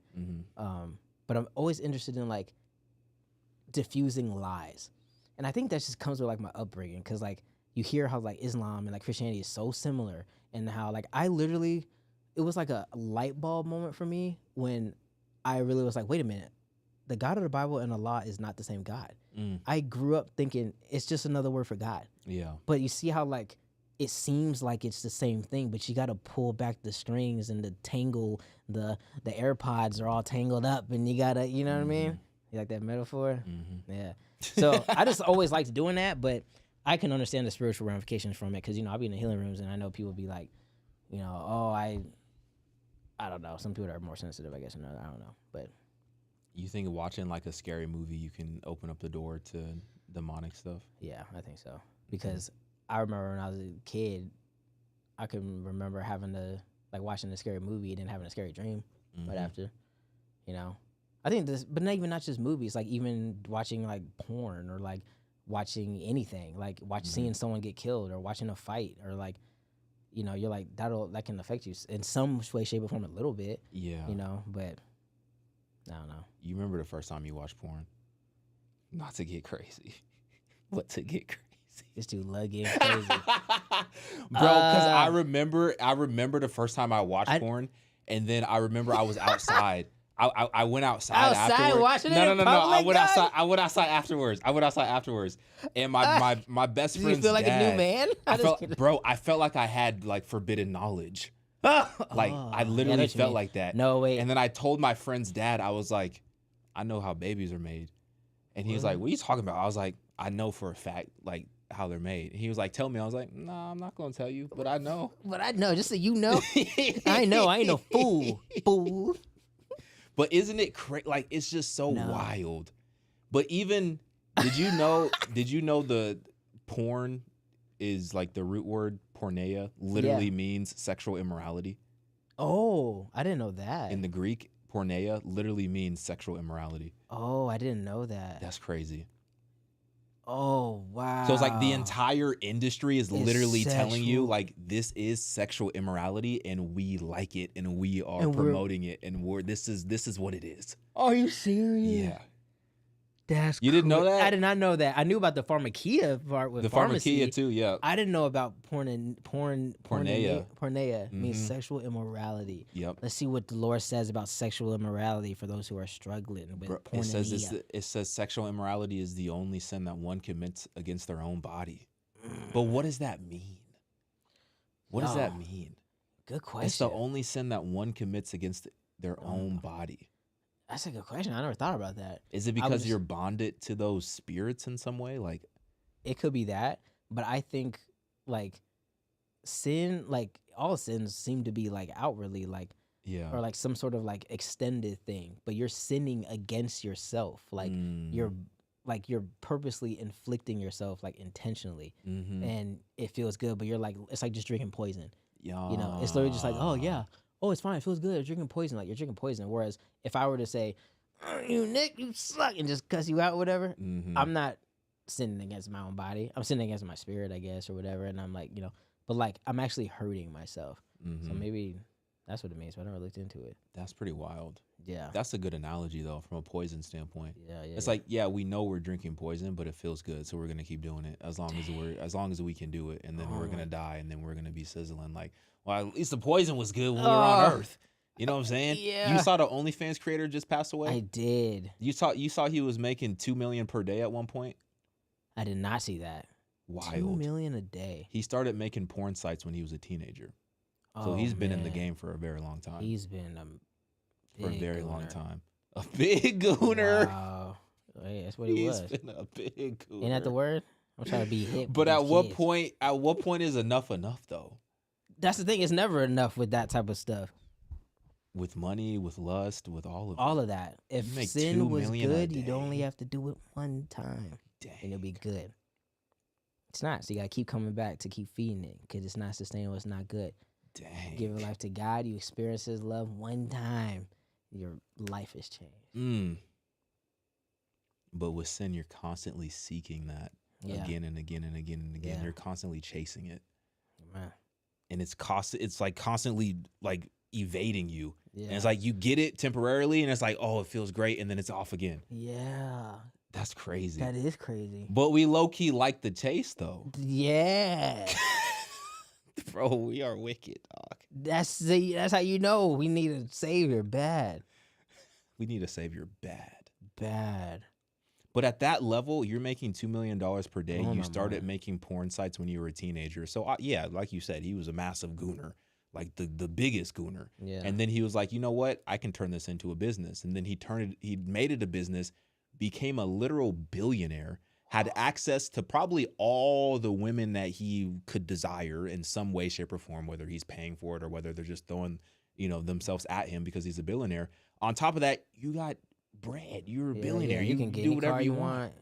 [SPEAKER 1] But I'm always interested in like diffusing lies. And I think that just comes with like my upbringing, because like you hear how like Islam and like Christianity is so similar, and how like it was like a light bulb moment for me when I really was like, wait a minute, the God of the Bible and Allah is not the same God. I grew up thinking it's just another word for God.
[SPEAKER 2] Yeah.
[SPEAKER 1] But you see how like it seems like it's the same thing, but you got to pull back the strings and the tangle, the AirPods are all tangled up, and you got to, you know what I mean? You like that metaphor? Yeah. So I just always liked doing that, but I can understand the spiritual ramifications from it, because, I'll be in the healing rooms and I know people be like, I don't know. Some people are more sensitive, I guess, or not. I don't know. But
[SPEAKER 2] you think watching like a scary movie, you can open up the door to demonic stuff?
[SPEAKER 1] Yeah, I think so. Because I remember when I was a kid, I can remember having to, like, watching a scary movie and then having a scary dream right after, I think this, but not just movies, like even watching like porn or like watching anything, like seeing someone get killed or watching a fight, or like, you're like, that can affect you in some way, shape, or form a little bit.
[SPEAKER 2] Yeah.
[SPEAKER 1] But I don't know.
[SPEAKER 2] You remember the first time you watched porn? Not to get crazy, but to get crazy.
[SPEAKER 1] This dude love getting crazy.
[SPEAKER 2] Bro, because I remember the first time I watched porn, and then I remember I was outside. I went outside afterwards.
[SPEAKER 1] Watching
[SPEAKER 2] no.
[SPEAKER 1] it.
[SPEAKER 2] I went outside. I went outside afterwards. And my best friend's
[SPEAKER 1] you feel like
[SPEAKER 2] dad,
[SPEAKER 1] a new man?
[SPEAKER 2] I felt like I had like forbidden knowledge. Like I literally felt like that.
[SPEAKER 1] No way.
[SPEAKER 2] And then I told my friend's dad, I was like, I know how babies are made. And he was like, what are you talking about? I was like, I know for a fact like how they're made. And he was like, tell me. I was like, no, I'm not gonna tell you, but I know.
[SPEAKER 1] Just so you know. I know. I ain't no fool.
[SPEAKER 2] But isn't it crazy? Like, it's just so wild. But even, did you know the porn is like the root word porneia literally means sexual immorality?
[SPEAKER 1] Oh, I didn't know that.
[SPEAKER 2] In the Greek, porneia literally means sexual immorality.
[SPEAKER 1] Oh, I didn't know that.
[SPEAKER 2] That's crazy.
[SPEAKER 1] Oh wow.
[SPEAKER 2] So it's like the entire industry is literally telling you
[SPEAKER 1] sexual.
[SPEAKER 2] like this is sexual immorality and we like it and we are
[SPEAKER 1] And
[SPEAKER 2] promoting it and this is what it is.
[SPEAKER 1] Are you serious?
[SPEAKER 2] Yeah.
[SPEAKER 1] That's
[SPEAKER 2] You didn't know that?
[SPEAKER 1] I did not know that. I knew about the pharmakia part with
[SPEAKER 2] The
[SPEAKER 1] pharmacy.
[SPEAKER 2] pharmakia too, yeah.
[SPEAKER 1] I didn't know about porneia.
[SPEAKER 2] Mhm.
[SPEAKER 1] Means sexual immorality.
[SPEAKER 2] Yep.
[SPEAKER 1] Let's see what the Lord says about sexual immorality for those who are struggling with porneia.
[SPEAKER 2] It says sexual immorality is the only sin that one commits against their own body. But what does that mean? What does that mean?
[SPEAKER 1] Good question.
[SPEAKER 2] It's the only sin that one commits against their own body.
[SPEAKER 1] That's a good question. I never thought about that.
[SPEAKER 2] Is it because you're bonded to those spirits in some way? Like,
[SPEAKER 1] it could be that, but I think like sin, like all sins seem to be like outwardly like, or like some sort of like extended thing, but you're sinning against yourself. Like you're purposely inflicting yourself like intentionally, and it feels good, but you're like, it's like just drinking poison. You know, it's literally just like, oh yeah, oh it's fine, it feels good. You're drinking poison, like you're drinking poison. Whereas if I were to say, you Nick, you suck, and just cuss you out, or whatever, I'm not sinning against my own body. I'm sinning against my spirit, I guess, or whatever. And I'm like, you know, but like I'm actually hurting myself. So maybe that's what it means. But I never looked into it.
[SPEAKER 2] That's pretty wild.
[SPEAKER 1] Yeah,
[SPEAKER 2] that's a good analogy though, from a poison standpoint.
[SPEAKER 1] Yeah.
[SPEAKER 2] It's like, yeah, we know we're drinking poison, but it feels good, so we're gonna keep doing it as long as we can do it, and then we're gonna die, and then we're gonna be sizzling. Like, well, at least the poison was good when we were on Earth. You know what I'm saying?
[SPEAKER 1] Yeah.
[SPEAKER 2] You saw the OnlyFans creator just pass away?
[SPEAKER 1] I did.
[SPEAKER 2] You saw he was making $2 million per day at one point?
[SPEAKER 1] I did not see that.
[SPEAKER 2] Wild.
[SPEAKER 1] $2 million a day.
[SPEAKER 2] He started making porn sites when he was a teenager. So he's been in the game for a very long time.
[SPEAKER 1] He's been
[SPEAKER 2] for a very long time. A big gooner.
[SPEAKER 1] Wow. Hey, that's what he was.
[SPEAKER 2] He's been a big gooner.
[SPEAKER 1] Ain't that the word? I'm trying to be hip.
[SPEAKER 2] But at what point is enough though?
[SPEAKER 1] That's the thing. It's never enough with that type of stuff.
[SPEAKER 2] With money, with lust, with all of
[SPEAKER 1] all of that. If sin was good, you'd only have to do it one time.
[SPEAKER 2] Dang.
[SPEAKER 1] And it'll be good. It's not. So you got to keep coming back to keep feeding it because it's not sustainable. It's not good.
[SPEAKER 2] Dang.
[SPEAKER 1] Give your life to God. You experience His love one time. Your life has changed.
[SPEAKER 2] But with sin, you're constantly seeking that again and again and again and again. You're constantly chasing it.
[SPEAKER 1] Man.
[SPEAKER 2] And it's like constantly like evading you.
[SPEAKER 1] Yeah.
[SPEAKER 2] And it's like you get it temporarily and it's like, oh, it feels great, and then it's off again.
[SPEAKER 1] Yeah.
[SPEAKER 2] That's crazy.
[SPEAKER 1] That is crazy.
[SPEAKER 2] But we low-key like the chase though.
[SPEAKER 1] Yeah.
[SPEAKER 2] Bro, we are wicked, dog.
[SPEAKER 1] That's how you know we need a savior bad.
[SPEAKER 2] We need a savior bad.
[SPEAKER 1] Bad.
[SPEAKER 2] But at that level, you're making $2 million per day. You started making porn sites when you were a teenager. So yeah, like you said, he was a massive gooner, like the biggest gooner.
[SPEAKER 1] Yeah.
[SPEAKER 2] And then he was like, you know what? I can turn this into a business. And then he made it a business, became a literal billionaire, had access to probably all the women that he could desire in some way, shape, or form, whether he's paying for it or whether they're just throwing, themselves at him because he's a billionaire. On top of that, you got bread. You're a billionaire.
[SPEAKER 1] You can get
[SPEAKER 2] do whatever you
[SPEAKER 1] want.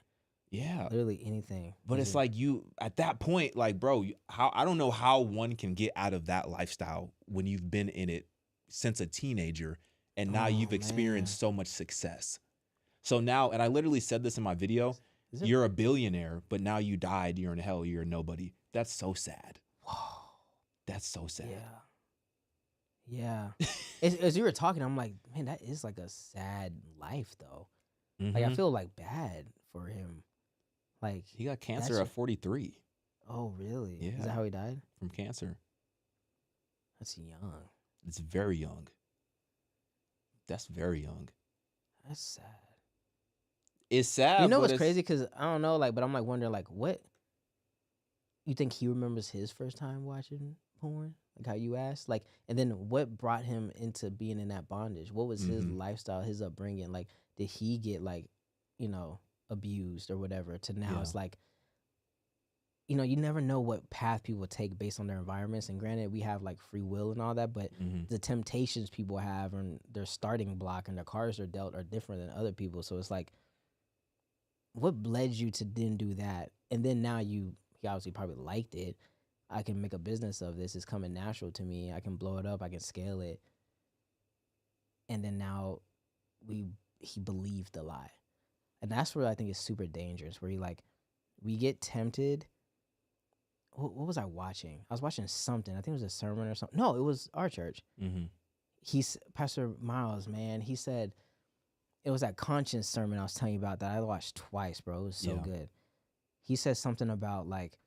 [SPEAKER 2] Yeah.
[SPEAKER 1] Literally anything.
[SPEAKER 2] But it's like at that point, like, bro, I don't know how one can get out of that lifestyle when you've been in it since a teenager and now you've experienced so much success. So now, and I literally said this in my video, you're a billionaire, but now you died, you're in hell, you're a nobody. That's so sad.
[SPEAKER 1] Whoa.
[SPEAKER 2] That's so sad.
[SPEAKER 1] Yeah. As you were talking, I'm like, man, that is like a sad life though. Like I feel like bad for him. Like
[SPEAKER 2] he got cancer at 43.
[SPEAKER 1] Oh, really?
[SPEAKER 2] Yeah.
[SPEAKER 1] Is that how he died?
[SPEAKER 2] From cancer.
[SPEAKER 1] That's young.
[SPEAKER 2] It's very young. That's very young.
[SPEAKER 1] That's sad.
[SPEAKER 2] It's sad.
[SPEAKER 1] You know what's crazy? Because I don't know, like, but I'm like wondering, like, what you think he remembers his first time watching porn? Like how you asked, like, and then what brought him into being in that bondage? What was his lifestyle, his upbringing? Like, did he get like, abused or whatever? To now, it's like, you never know what path people take based on their environments. And granted, we have like free will and all that, but the temptations people have and their starting block and their cards are dealt are different than other people. So it's like, what led you to then do that? And then now he obviously probably liked it. I can make a business of this. It's coming natural to me. I can blow it up. I can scale it. And then now he believed the lie. And that's where I think it's super dangerous, where he like we get tempted. What was I watching? I was watching something. I think it was a sermon or something. No, it was our church. He's Pastor Miles, man. He said it was that conscience sermon I was telling you about that I watched twice, bro. It was so good. He said something about like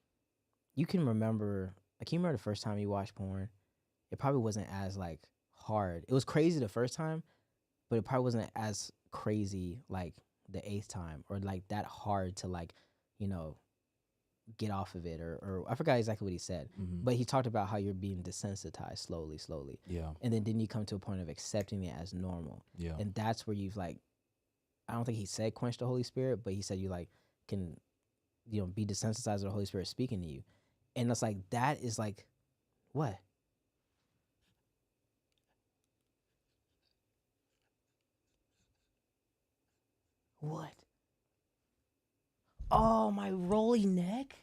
[SPEAKER 1] you can remember the first time you watched porn. It probably wasn't as like hard. It was crazy the first time, but it probably wasn't as crazy like the 8th time or like that hard to like, you know, get off of it or I forgot exactly what he said, but he talked about how you're being desensitized slowly. Yeah. And then you come to a point of accepting it as normal. Yeah. And that's where you've like, I don't think he said quench the Holy Spirit, but he said you like can, you know, be desensitized to the Holy Spirit speaking to you. And it's like, that is like, what? What? Oh, my rolly neck?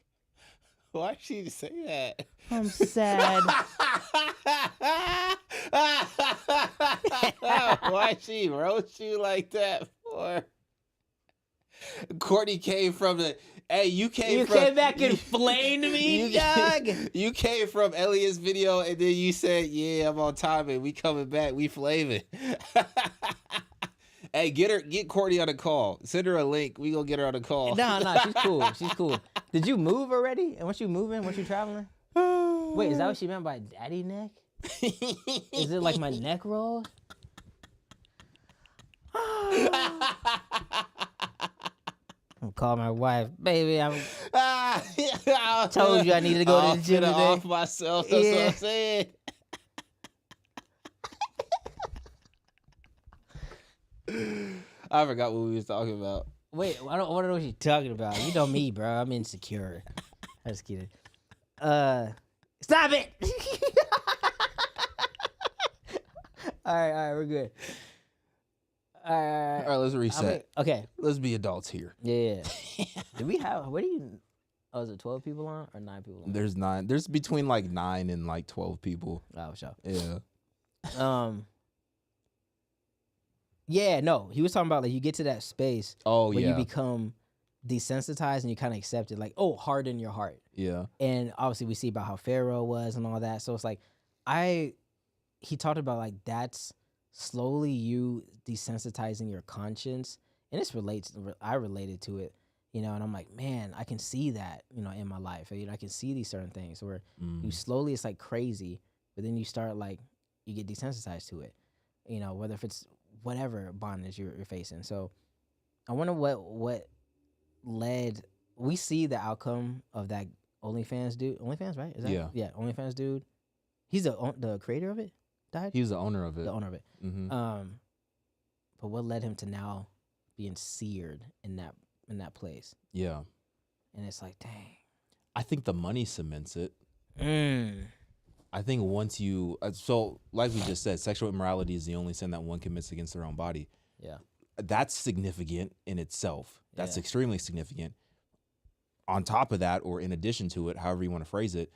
[SPEAKER 2] Why'd she say that?
[SPEAKER 1] I'm sad.
[SPEAKER 2] Why'd she roast you like that for? Courtney came from the... Hey, you came
[SPEAKER 1] back and flamed me, dog.
[SPEAKER 2] You came from Elliot's video, and then you said, yeah, I'm on time, and we coming back. We flaming. Hey, get Courtney on a call. Send her a link. We gonna get her on a call.
[SPEAKER 1] No, she's cool. Did you move already? And once you traveling? Wait, is that what she meant by daddy neck? Is it like my neck roll? I'm calling my wife, baby. I told you I needed to go to the gym today.
[SPEAKER 2] Off myself. That's what I'm saying. I forgot what we was talking about.
[SPEAKER 1] Wait, I don't want to know what you're talking about. You know me, bro. I'm insecure. I'm just kidding. Stop it! All right, we're good. All right,
[SPEAKER 2] let's reset.
[SPEAKER 1] Okay.
[SPEAKER 2] Let's be adults here.
[SPEAKER 1] Yeah. Do we have, is it 12 people on or 9 people on?
[SPEAKER 2] There's 9. There's between like 9 and like 12 people.
[SPEAKER 1] Oh, sure.
[SPEAKER 2] Yeah.
[SPEAKER 1] Yeah, no, he was talking about like you get to that space where you become desensitized and you kind of accept it, like, oh, harden your heart.
[SPEAKER 2] Yeah.
[SPEAKER 1] And obviously we see about how Pharaoh was and all that. So it's like, he talked about like that's slowly you desensitizing your conscience. And I related to it, you know, and I'm like, man, I can see that, you know, in my life. You know, I can see these certain things where you slowly, it's like crazy, but then you start like, you get desensitized to it, you know, whether if it's whatever bondage you're facing. So I wonder what led. We see the outcome of that OnlyFans dude. OnlyFans, right? Is that, yeah. OnlyFans dude. He's the creator of it. Died.
[SPEAKER 2] He was the owner of it.
[SPEAKER 1] The owner of it.
[SPEAKER 2] Mm-hmm.
[SPEAKER 1] But what led him to now being seared in that place?
[SPEAKER 2] Yeah.
[SPEAKER 1] And it's like, dang.
[SPEAKER 2] I think the money cements it. I think once you, so like we just said, sexual immorality is the only sin that one commits against their own body.
[SPEAKER 1] Yeah.
[SPEAKER 2] That's significant in itself. That's extremely significant. On top of that, or in addition to it, however you want to phrase it,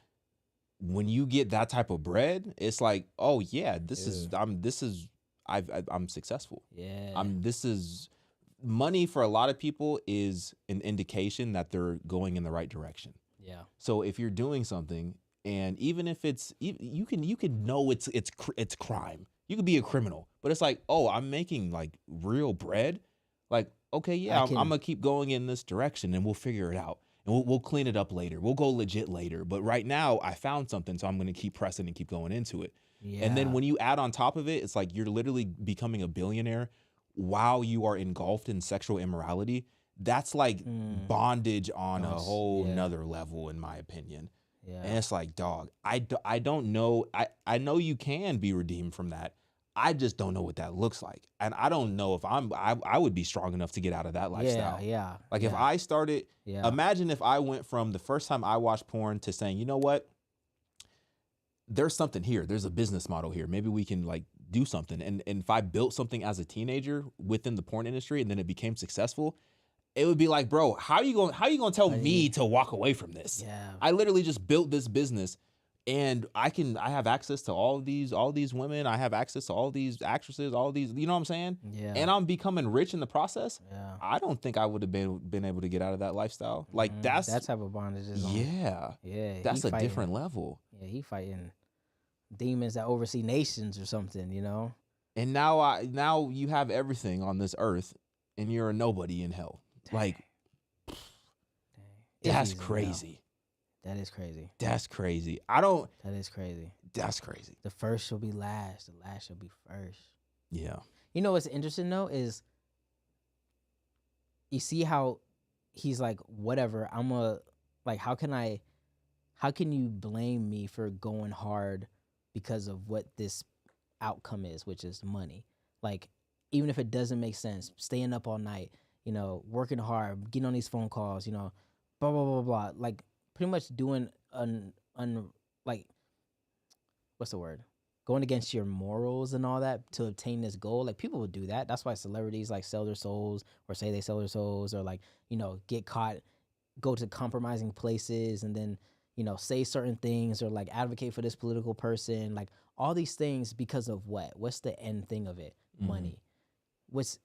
[SPEAKER 2] when you get that type of bread, it's like, oh yeah, I'm successful.
[SPEAKER 1] Yeah.
[SPEAKER 2] This is money for a lot of people is an indication that they're going in the right direction.
[SPEAKER 1] Yeah.
[SPEAKER 2] So if you're doing something, and even if you can know it's crime. You could be a criminal, but it's like, oh, I'm making like real bread. Like, okay, yeah, I'm gonna keep going in this direction, and we'll figure it out, and we'll clean it up later. We'll go legit later, but right now I found something, so I'm gonna keep pressing and keep going into it. Yeah. And then when you add on top of it, it's like you're literally becoming a billionaire while you are engulfed in sexual immorality. That's like bondage on a whole nother level, in my opinion.
[SPEAKER 1] Yeah.
[SPEAKER 2] And it's like, dog, I don't know. I know you can be redeemed from that. I just don't know what that looks like. And I don't know if I would be strong enough to get out of that lifestyle.
[SPEAKER 1] Yeah.
[SPEAKER 2] Like if I started, imagine if I went from the first time I watched porn to saying, you know what? There's something here. There's a business model here. Maybe we can like do something. And if I built something as a teenager within the porn industry and then it became successful, it would be like, bro, how you gonna tell me to walk away from this?
[SPEAKER 1] Yeah.
[SPEAKER 2] I literally just built this business and I have access to all these women. I have access to all these actresses, all these, you know what I'm saying?
[SPEAKER 1] Yeah.
[SPEAKER 2] And I'm becoming rich in the process.
[SPEAKER 1] Yeah.
[SPEAKER 2] I don't think I would have been able to get out of that lifestyle. Like
[SPEAKER 1] that type of bondage is on. Yeah.
[SPEAKER 2] That's a different level.
[SPEAKER 1] Yeah, he fighting demons that oversee nations or something, you know?
[SPEAKER 2] And now you have everything on this earth and you're a nobody in hell. Dang. Like that's crazy.
[SPEAKER 1] That is crazy.
[SPEAKER 2] That's crazy.
[SPEAKER 1] That is crazy.
[SPEAKER 2] That's crazy.
[SPEAKER 1] The first shall be last. The last shall be first.
[SPEAKER 2] Yeah.
[SPEAKER 1] You know what's interesting though is you see how he's like, whatever, how can you blame me for going hard because of what this outcome is, which is money? Like, even if it doesn't make sense, staying up all night, you know, working hard, getting on these phone calls, you know, blah, blah, blah, blah. Like, pretty much doing what's the word? Going against your morals and all that to obtain this goal. Like, people would do that. That's why celebrities like sell their souls or say they sell their souls or like, you know, get caught, go to compromising places and then, you know, say certain things or like advocate for this political person. Like all these things because of what? What's the end thing of it? Mm-hmm. Money. What's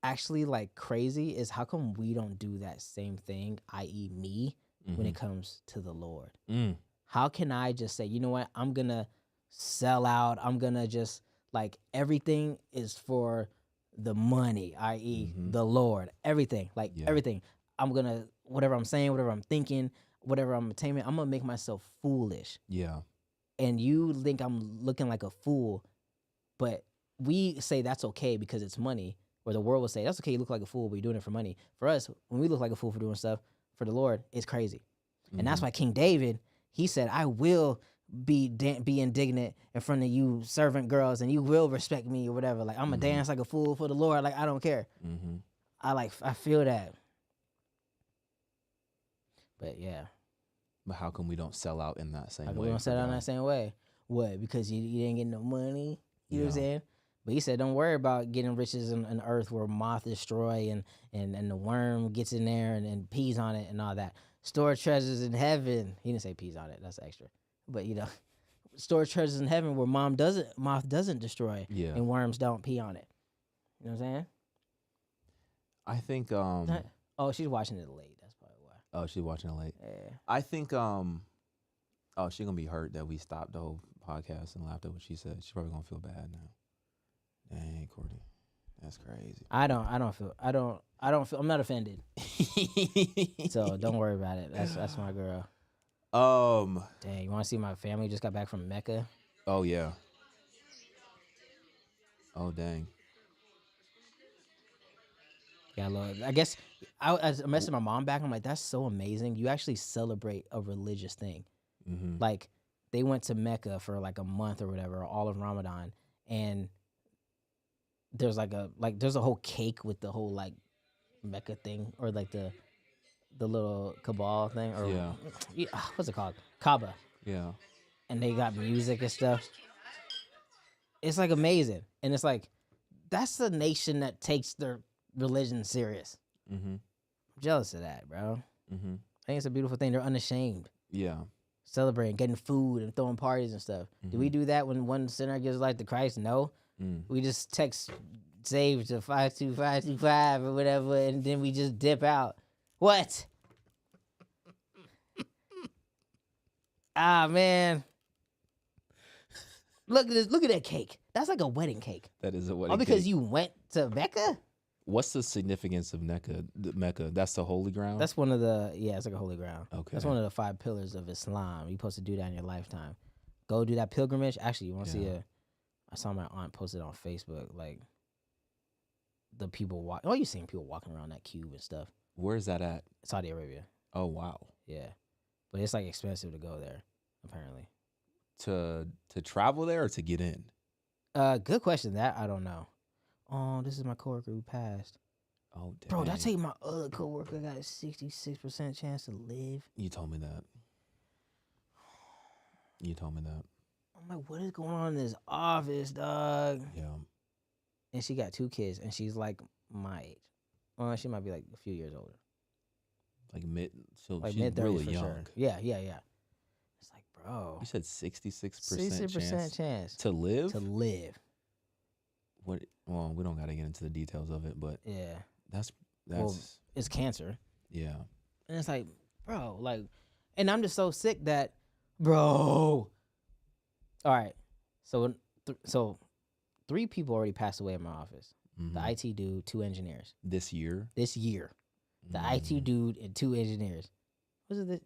[SPEAKER 1] actually like crazy is how come we don't do that same thing, i.e. me, when it comes to the Lord? How can I just say, you know what, I'm gonna sell out, I'm gonna just like everything is for the money, i.e. the Lord, everything, like everything. I'm gonna, whatever I'm saying, whatever I'm thinking, whatever I'm attaining, I'm gonna make myself foolish. Yeah. And you think I'm looking like a fool, but we say that's okay because it's money, or the world will say that's okay, you look like a fool, but you're doing it for money. For us, when we look like a fool for doing stuff for the Lord, it's crazy. And that's why King David, he said, I will be indignant in front of you servant girls and you will respect me or whatever. Like, I'm going to dance like a fool for the Lord. Like, I don't care. I feel that. But yeah.
[SPEAKER 2] But how come we don't sell out in that same way?
[SPEAKER 1] How come we don't sell out in that same way? What? Because you didn't get no money? You know what I'm saying? But he said, don't worry about getting riches in earth where moth destroy and the worm gets in there and pees on it and all that. Store treasures in heaven. He didn't say peas on it. That's extra. But, you know, store treasures in heaven where moth doesn't destroy and worms don't pee on it. You know what I'm saying?
[SPEAKER 2] I think...
[SPEAKER 1] Oh, she's watching it late. That's probably why.
[SPEAKER 2] Oh, she's watching it late.
[SPEAKER 1] Yeah.
[SPEAKER 2] I think... Oh, she's going to be hurt that we stopped the whole podcast and laughed at what she said. She's probably going to feel bad now. Dang, Courtney. That's crazy.
[SPEAKER 1] I'm not offended. So don't worry about it. That's my girl. Dang, you want to see my family just got back from Mecca?
[SPEAKER 2] Oh yeah. Oh dang.
[SPEAKER 1] Yeah, Lord. I guess I messaged my mom back. I'm like, that's so amazing. You actually celebrate a religious thing. Like, they went to Mecca for like a month or whatever, all of Ramadan, and there's there's a whole cake with the whole like Mecca thing, or like the little cabal thing, or what's it called? Kaaba. Yeah. And they got music and stuff. It's like amazing. And it's like, that's a nation that takes their religion serious. I'm jealous of that, bro. I think it's a beautiful thing. They're unashamed. Yeah. Celebrating, getting food and throwing parties and stuff. Do we do that when one sinner gives life to Christ? No. We just text save to 52525 or whatever, and then we just dip out. What? Ah, man. Look at that cake. That's like a wedding cake.
[SPEAKER 2] That is a wedding cake.
[SPEAKER 1] Oh, because you went to Mecca?
[SPEAKER 2] What's the significance of Mecca? That's the holy ground?
[SPEAKER 1] That's one of the, it's like a holy ground. Okay. That's one of the 5 pillars of Islam. You're supposed to do that in your lifetime. Go do that pilgrimage. Actually, you want to see I saw my aunt posted on Facebook, like, the people walking. Oh, you seen people walking around that cube and stuff.
[SPEAKER 2] Where is that at?
[SPEAKER 1] Saudi Arabia.
[SPEAKER 2] Oh, wow.
[SPEAKER 1] Yeah. But it's like expensive to go there, apparently.
[SPEAKER 2] To travel there or to get in?
[SPEAKER 1] Good question. That I don't know. Oh, this is my coworker who passed.
[SPEAKER 2] Oh, dang.
[SPEAKER 1] Bro, did I tell you my other coworker got a 66% chance to live?
[SPEAKER 2] You told me that.
[SPEAKER 1] I'm like, what is going on in this office, dog? Yeah. And she got 2 kids, and she's like my age. Well, she might be like a few years older.
[SPEAKER 2] Like mid, so
[SPEAKER 1] like
[SPEAKER 2] she's
[SPEAKER 1] mid-30s
[SPEAKER 2] really
[SPEAKER 1] for
[SPEAKER 2] young.
[SPEAKER 1] Sure. Yeah. It's like, bro, bro.
[SPEAKER 2] You said 66%
[SPEAKER 1] 60% chance
[SPEAKER 2] to live?
[SPEAKER 1] To live.
[SPEAKER 2] What? Well, we don't got to get into the details of it, but
[SPEAKER 1] yeah,
[SPEAKER 2] that's
[SPEAKER 1] well, it's cancer.
[SPEAKER 2] Yeah.
[SPEAKER 1] And it's like, bro, like, and I'm just so sick that, bro. All right, so so 3 people already passed away in my office.
[SPEAKER 2] Mm-hmm.
[SPEAKER 1] The IT dude, 2 engineers.
[SPEAKER 2] This year.
[SPEAKER 1] The IT dude and 2 engineers. Was it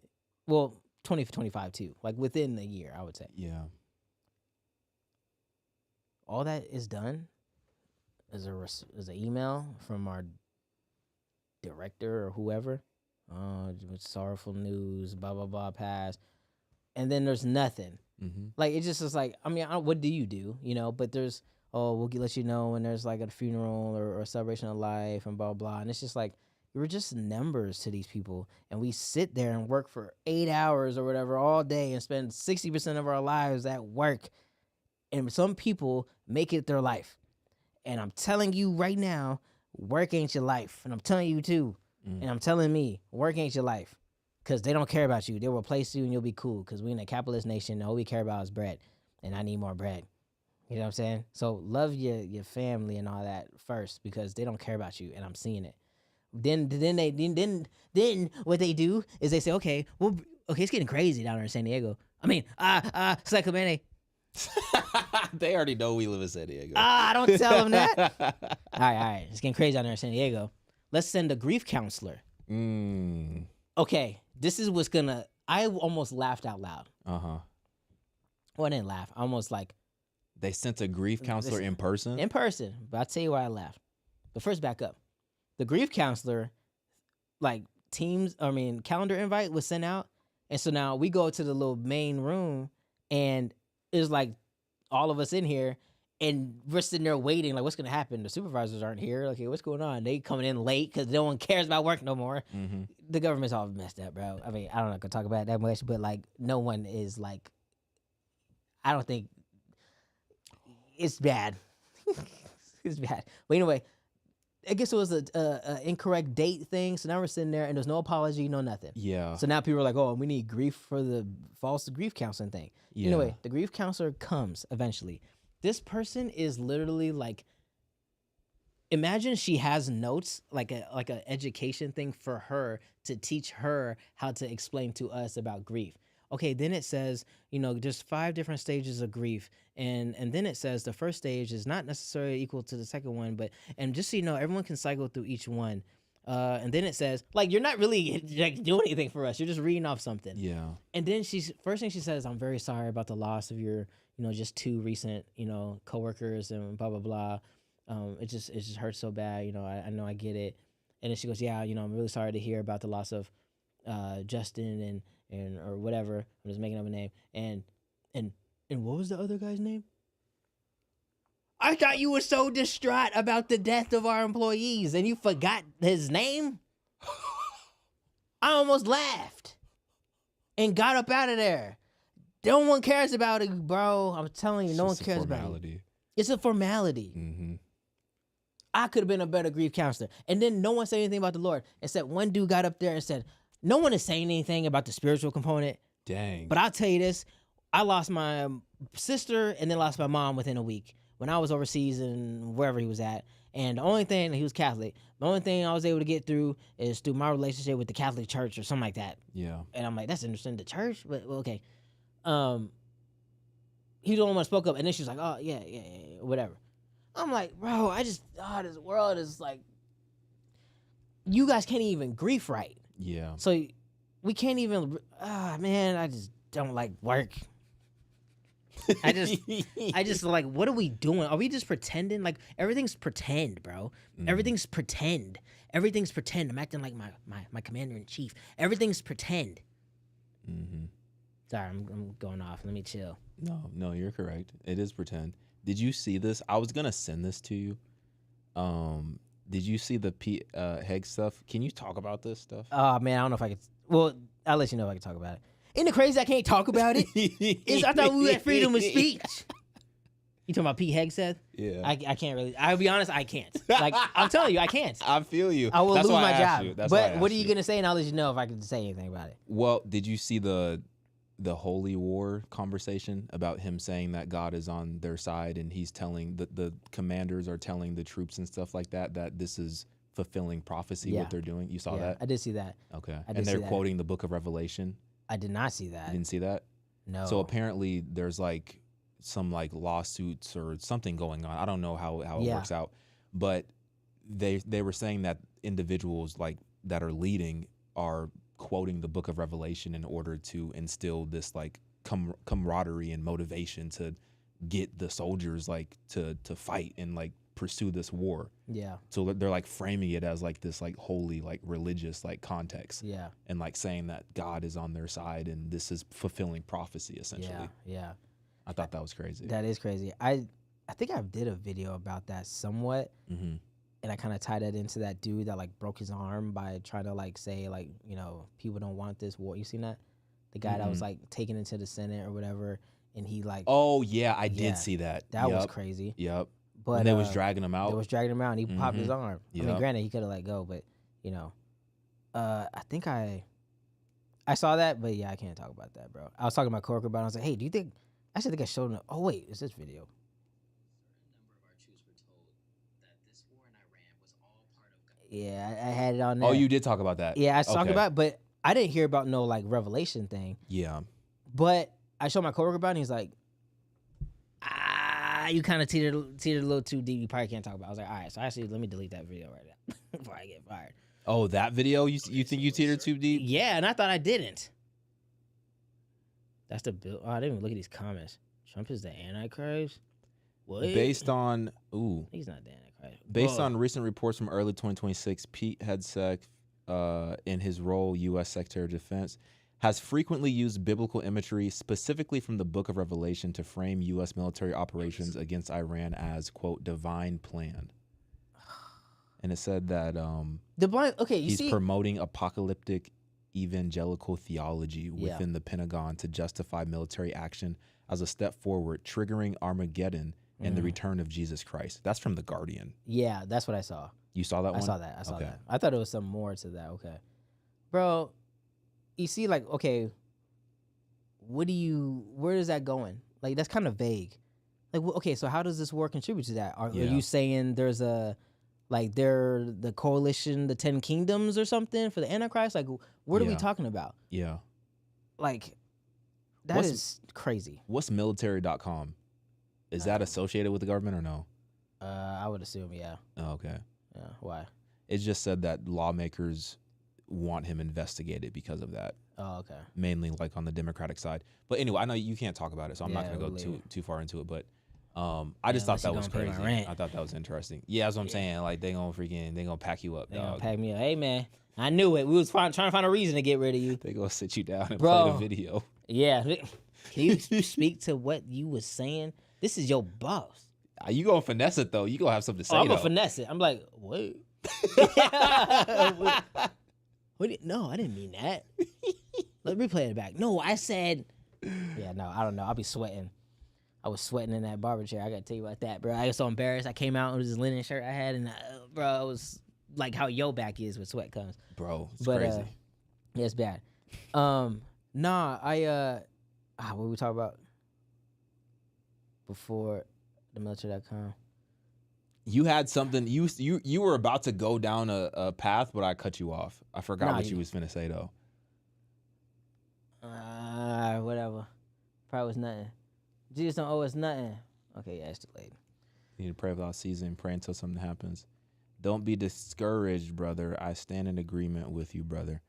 [SPEAKER 1] well, 2025 too. Like within a year, I would say.
[SPEAKER 2] Yeah.
[SPEAKER 1] All that is done is an email from our director or whoever. With sorrowful news, blah blah blah, pass, and then there's nothing.
[SPEAKER 2] Mm-hmm.
[SPEAKER 1] Like it just is like, I mean, what do you do? You know, but there's we'll let you know when there's like a funeral or a celebration of life and blah blah, and it's just like we're just numbers to these people, and we sit there and work for 8 hours or whatever all day and spend 60% of our lives at work, and some people make it their life, and I'm telling you right now, work ain't your life, and I'm telling you too. And I'm telling me, work ain't your life, because they don't care about you. They'll replace you and you'll be cool, because we in a capitalist nation. All we care about is bread, and I need more bread. You know what I'm saying? So love your family and all that first, because they don't care about you, and I'm seeing it. Then what they do is they say, okay, well, okay, it's getting crazy down there in San Diego. I mean, Sacramento.
[SPEAKER 2] They already know we live in San Diego.
[SPEAKER 1] Don't tell them that. All right, it's getting crazy down there in San Diego. Let's send a grief counselor. Okay, this is what's gonna. I almost laughed out loud. Well, I didn't laugh. I almost like.
[SPEAKER 2] They sent a grief counselor in person?
[SPEAKER 1] In person, but I'll tell you why I laughed. But first, back up. The grief counselor, like calendar invite was sent out, and so now we go to the little main room, and it's like all of us in here. And we're sitting there waiting, like, what's going to happen? The supervisors aren't here. Like, okay, what's going on? They coming in late because no one cares about work no more. Mm-hmm. The government's all messed up, bro. I mean, I don't know if I can talk about it that much, but, like, no one is, like, I don't think it's bad. It's bad. But anyway, I guess it was a incorrect date thing. So now we're sitting there, and there's no apology, no nothing.
[SPEAKER 2] Yeah.
[SPEAKER 1] So now people are like, oh, we need grief for the false grief counseling thing. Yeah. Anyway, the grief counselor comes eventually. This person is literally like, imagine she has notes, like a education thing for her to teach her how to explain to us about grief. Okay, then it says, there's 5 different stages of grief. And then it says the first stage is not necessarily equal to the second one, and just so you know, everyone can cycle through each one. And then it says, like, you're not really like doing anything for us. You're just reading off something. Yeah. And then first thing she says, I'm very sorry about the loss of your, just 2 recent, coworkers and blah, blah, blah. It just hurts so bad. I know I get it. And then she goes, yeah, I'm really sorry to hear about the loss of Justin and or whatever. I'm just making up a name. And what was the other guy's name? I thought you were so distraught about the death of our employees and you forgot his name. I almost laughed and got up out of there. No one cares about it, bro. I'm telling you, no one cares about it. It's a formality. Mm-hmm. I could have been a better grief counselor. And then no one said anything about the Lord, except one dude got up there and said, no one is saying anything about the spiritual component. Dang. But I'll tell you this. I lost my sister and then lost my mom within a week when I was overseas and wherever he was at. And the only thing, he was Catholic, the only thing I was able to get through is through my relationship with the Catholic Church or something like that. Yeah. And I'm like, that's interesting, the church? But okay. He the only one spoke up, and then she was like, oh, yeah, whatever. I'm like, bro, this world is like, you guys can't even grief right. Yeah. So we can't even, man, I just don't like work. I just like, what are we doing? Are we just pretending? Like, everything's pretend, bro. Everything's pretend. Everything's pretend. I'm acting like my commander-in-chief. Everything's pretend. Mm-hmm. Sorry, I'm going off. Let me chill.
[SPEAKER 2] No, you're correct. It is pretend. Did you see this? I was gonna send this to you. Did you see the Pete Hegg stuff? Can you talk about this stuff?
[SPEAKER 1] Oh man, I don't know if I could. Well, I'll let you know if I can talk about it. Isn't it crazy I can't talk about it? I thought we had freedom of speech. You talking about Pete Hegg said? Yeah. I can't really. I'll be honest, I can't. Like, I'm telling you, I can't.
[SPEAKER 2] I feel you.
[SPEAKER 1] I will lose my job. But what are you gonna say? And I'll let you know if I can say anything about it.
[SPEAKER 2] Well, did you see the the holy war conversation about him saying that God is on their side, and he's telling the commanders are telling the troops and stuff like that this is fulfilling prophecy, what they're doing. You saw that?
[SPEAKER 1] I did see that.
[SPEAKER 2] Okay. And they're quoting the book of Revelation.
[SPEAKER 1] I did not see that.
[SPEAKER 2] You didn't see that?
[SPEAKER 1] No.
[SPEAKER 2] So apparently there's like some like lawsuits or something going on. I don't know how it works out, but they were saying that individuals like that are leading are quoting the book of Revelation in order to instill this like camaraderie and motivation to get the soldiers like to fight and like pursue this war.
[SPEAKER 1] Yeah.
[SPEAKER 2] So they're like framing it as like this like holy like religious like context.
[SPEAKER 1] Yeah.
[SPEAKER 2] And like saying that God is on their side and this is fulfilling prophecy essentially.
[SPEAKER 1] Yeah.
[SPEAKER 2] I thought that was crazy.
[SPEAKER 1] That is crazy. I think I did a video about that somewhat.
[SPEAKER 2] Mm-hmm.
[SPEAKER 1] And I kind of tied that into that dude that like broke his arm by trying to like say like, you know, people don't want this war. You seen that? The guy that was like taken into the Senate or whatever, and he like.
[SPEAKER 2] Oh yeah, I did see that.
[SPEAKER 1] That was crazy.
[SPEAKER 2] Yep.
[SPEAKER 1] But
[SPEAKER 2] and they was dragging him out.
[SPEAKER 1] They was dragging him out, and he popped his arm.
[SPEAKER 2] Yep.
[SPEAKER 1] I mean, granted, he could have let go, but you know, I think I saw that, but yeah, I can't talk about that, bro. I was talking to my coworker about it. I was like, hey, do you think? I should think I showed him. Oh wait, is this video? Yeah, I had it on there.
[SPEAKER 2] Oh, you did talk about that.
[SPEAKER 1] Yeah, I was talking about it, but I didn't hear about no like revelation thing.
[SPEAKER 2] Yeah.
[SPEAKER 1] But I showed my coworker about it, and he's like, you kind of teetered a little too deep. You probably can't talk about it. I was like, all right, so actually, let me delete that video right now before I get fired.
[SPEAKER 2] Oh, that video? You think you teetered too deep?
[SPEAKER 1] Yeah, and I thought I didn't. That's the bill. Oh, I didn't even look at these comments. Trump is the Antichrist? What?
[SPEAKER 2] Based on,
[SPEAKER 1] he's not the Antichrist.
[SPEAKER 2] Based on recent reports from early 2026, Pete Hegseth, in his role U.S. Secretary of Defense, has frequently used biblical imagery, specifically from the Book of Revelation, to frame U.S. military operations against Iran as, quote, divine plan. And it said that he's promoting apocalyptic evangelical theology within the Pentagon to justify military action as a step forward, triggering Armageddon and the return of Jesus Christ. That's from The Guardian.
[SPEAKER 1] Yeah, that's what I saw.
[SPEAKER 2] You saw that one?
[SPEAKER 1] I saw that. I thought it was some more to that. Okay. Bro, you see, like, okay, where is that going? Like, that's kind of vague. Like, okay, so how does this war contribute to that? Are you saying there's the coalition, the 10 kingdoms or something for the Antichrist? Like, what are we talking about?
[SPEAKER 2] Yeah.
[SPEAKER 1] Like, that is crazy.
[SPEAKER 2] What's military.com? Is that associated with the government or no?
[SPEAKER 1] I would assume, yeah.
[SPEAKER 2] Oh, okay.
[SPEAKER 1] Yeah, why?
[SPEAKER 2] It just said that lawmakers want him investigated because of that.
[SPEAKER 1] Oh, okay.
[SPEAKER 2] Mainly like on the Democratic side. But anyway, I know you can't talk about it, so I'm not going to go too far into it. But I just thought that was crazy. I thought that was interesting. Yeah, that's what I'm saying. Like, they going to pack you up,
[SPEAKER 1] They
[SPEAKER 2] dog.
[SPEAKER 1] going to pack me up. Hey, man, I knew it. We was trying to find a reason to get rid of you.
[SPEAKER 2] They going to sit you down and play the video.
[SPEAKER 1] Yeah. Can you speak to what you was saying? This is your boss.
[SPEAKER 2] You going to finesse it, though. You going to have something to say,
[SPEAKER 1] I'm going to finesse it. I'm like, what? No, I didn't mean that. Let me play it back. No, I said... Yeah, no, I don't know. I'll be sweating. I was sweating in that barber chair. I got to tell you about that, bro. I was so embarrassed. I came out with this linen shirt I had, and bro, it was like how your back is when sweat comes.
[SPEAKER 2] Bro, it's crazy.
[SPEAKER 1] Yeah, it's bad. What we talk about before the military.com?
[SPEAKER 2] You had something. You were about to go down a path, but I cut you off. I forgot what you was finna say though.
[SPEAKER 1] Whatever. Probably was nothing. Jesus don't owe us nothing. Okay, yeah, it's too late.
[SPEAKER 2] You need to pray without ceasing. Pray until something happens. Don't be discouraged, brother. I stand in agreement with you, brother.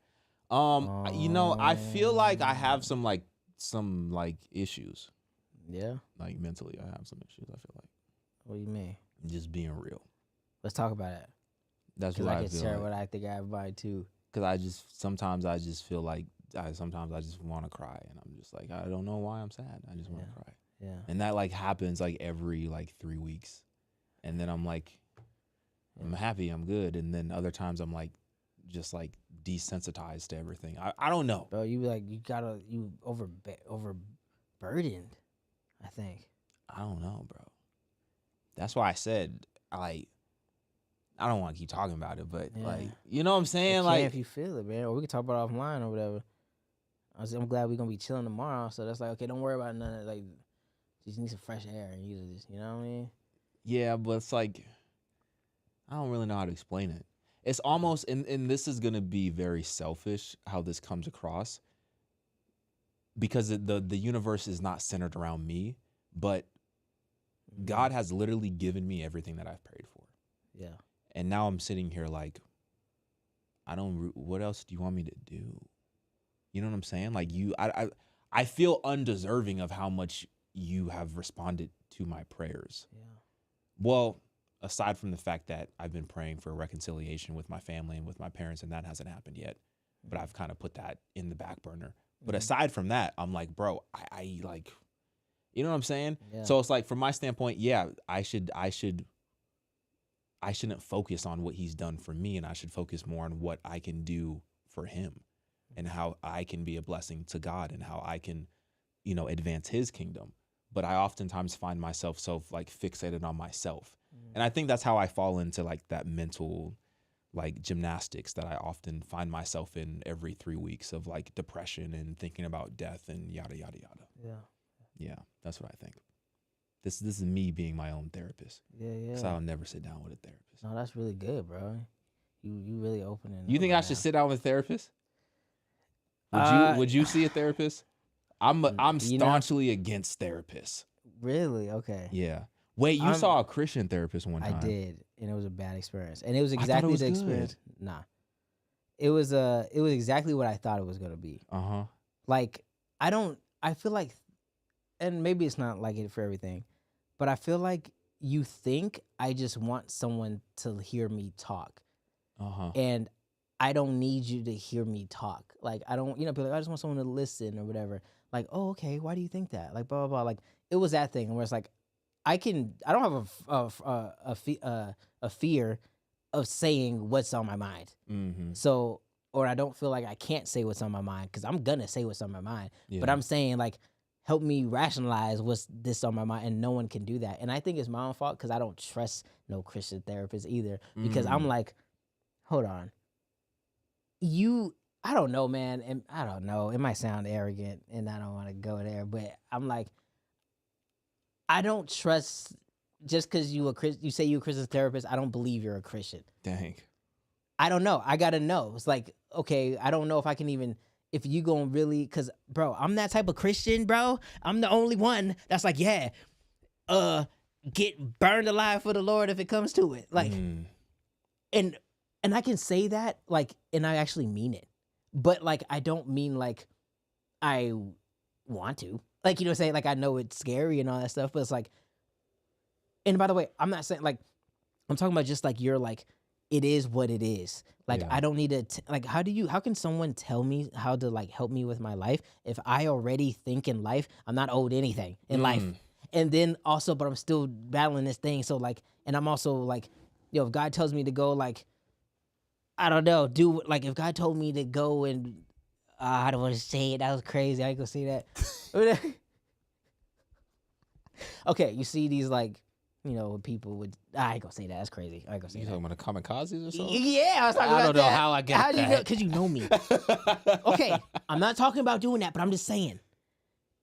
[SPEAKER 2] I feel like I have some issues.
[SPEAKER 1] Yeah.
[SPEAKER 2] Like mentally, I have some issues. I feel like.
[SPEAKER 1] What do you mean?
[SPEAKER 2] Just being real.
[SPEAKER 1] Let's talk about it.
[SPEAKER 2] That's what I feel.
[SPEAKER 1] Because I can share what I think I have by too.
[SPEAKER 2] Because sometimes I just feel like sometimes I just want to cry, and I'm just like, I don't know why I'm sad. I just want to cry.
[SPEAKER 1] Yeah.
[SPEAKER 2] And that like happens like every like 3 weeks, and then I'm like, I'm happy, I'm good, and then other times I'm like, just like desensitized to everything. I don't know,
[SPEAKER 1] bro. You overburdened. I think.
[SPEAKER 2] I don't know, bro. That's why I said I don't want to keep talking about it, but like, you know what I'm saying? Like,
[SPEAKER 1] if you feel it, man, or we can talk about it offline or whatever. I'm glad we're gonna be chilling tomorrow. So that's like, okay, don't worry about none of like, just need some fresh air and you just, you know what I mean?
[SPEAKER 2] Yeah, but it's like, I don't really know how to explain it. It's almost, and this is gonna be very selfish how this comes across, because the universe is not centered around me, but God has literally given me everything that I've prayed for.
[SPEAKER 1] Yeah.
[SPEAKER 2] And now I'm sitting here like, what else do you want me to do? You know what I'm saying? Like I feel undeserving of how much you have responded to my prayers.
[SPEAKER 1] Yeah.
[SPEAKER 2] Well, aside from the fact that I've been praying for reconciliation with my family and with my parents, and that hasn't happened yet, but I've kind of put that in the back burner. But aside from that, I'm like, bro, I like, you know what I'm saying? Yeah. So it's like, from my standpoint, yeah, I shouldn't focus on what he's done for me, and I should focus more on what I can do for him and how I can be a blessing to God and how I can, advance his kingdom. But I oftentimes find myself so like fixated on myself. And I think that's how I fall into like that mental like gymnastics that I often find myself in every 3 weeks of like depression and thinking about death and yada, yada, yada.
[SPEAKER 1] Yeah.
[SPEAKER 2] Yeah, that's what I think. This is me being my own therapist.
[SPEAKER 1] Yeah.
[SPEAKER 2] Because I'll never sit down with a therapist.
[SPEAKER 1] No, that's really good, bro. You really opening.
[SPEAKER 2] You think I should sit down with a therapist? Would you see a therapist? I'm staunchly against therapists.
[SPEAKER 1] Really? Okay.
[SPEAKER 2] Yeah. Wait, you saw a Christian therapist one time.
[SPEAKER 1] I did, and it was a bad experience. And it was exactly the experience. Nah. It was exactly what I thought it was gonna be.
[SPEAKER 2] Uh-huh.
[SPEAKER 1] Like, I feel like, and maybe it's not like it for everything, but I feel like you think I just want someone to hear me talk.
[SPEAKER 2] Uh-huh.
[SPEAKER 1] And I don't need you to hear me talk. Like, I don't, people like, I just want someone to listen or whatever. Like, oh, okay, why do you think that? Like, blah, blah, blah. Like, it was that thing where it's like, I don't have a fear of saying what's on my mind.
[SPEAKER 2] Mm-hmm.
[SPEAKER 1] So, or I don't feel like I can't say what's on my mind, because I'm gonna say what's on my mind. Yeah. But I'm saying, like, help me rationalize what's this on my mind, and no one can do that. And I think it's my own fault, because I don't trust no Christian therapist either, because I'm like, hold on. I don't know, man, and I don't know. It might sound arrogant, and I don't want to go there, but I'm like, I don't trust, just because you say you're a Christian therapist, I don't believe you're a Christian.
[SPEAKER 2] Dang.
[SPEAKER 1] I don't know. I gotta know. It's like, okay, I don't know if I can even, if you gonna really, because, bro, I'm that type of Christian, bro. I'm the only one that's like, yeah, get burned alive for the Lord if it comes to it. Like, and I can say that, like, and I actually mean it. But, like, I don't mean, like, I want to. Like, you know what I'm saying? Like, I know it's scary and all that stuff, but it's like, and by the way, I'm not saying, like, I'm talking about just, like, you're, like, it is what it is. Like, I don't need to, like, how can someone tell me how to, like, help me with my life if I already think in life I'm not owed anything in life? And then also, but I'm still battling this thing. So, like, and I'm also, like, if God tells me to go, like, I don't know, like, if God told me to go and, I don't want to say it, that was crazy, I ain't gonna say that. Okay, you see these, like, people would, I ain't gonna say that, that's crazy, I ain't gonna say
[SPEAKER 2] you
[SPEAKER 1] that.
[SPEAKER 2] talking about the kamikazes or something?
[SPEAKER 1] Yeah, I was talking about that.
[SPEAKER 2] I don't know how I get that.
[SPEAKER 1] How do you know? Because you know me. Okay, I'm not talking about doing that, but I'm just saying,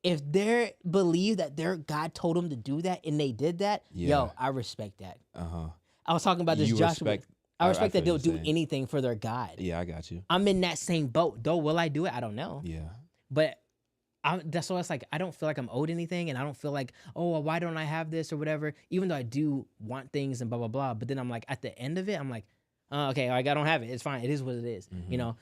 [SPEAKER 1] if they believe that their God told them to do that and they did that, yo, I respect that. I was talking about this Joshua. I respect that they'll do anything for their God.
[SPEAKER 2] Yeah, I got you.
[SPEAKER 1] I'm in that same boat. Though, will I do it? I don't know.
[SPEAKER 2] Yeah.
[SPEAKER 1] But that's why it's like, I don't feel like I'm owed anything, and I don't feel like, oh, well, why don't I have this or whatever, even though I do want things and blah, blah, blah. But then I'm like, at the end of it, I'm like, okay, I don't have it. It's fine. It is what it is.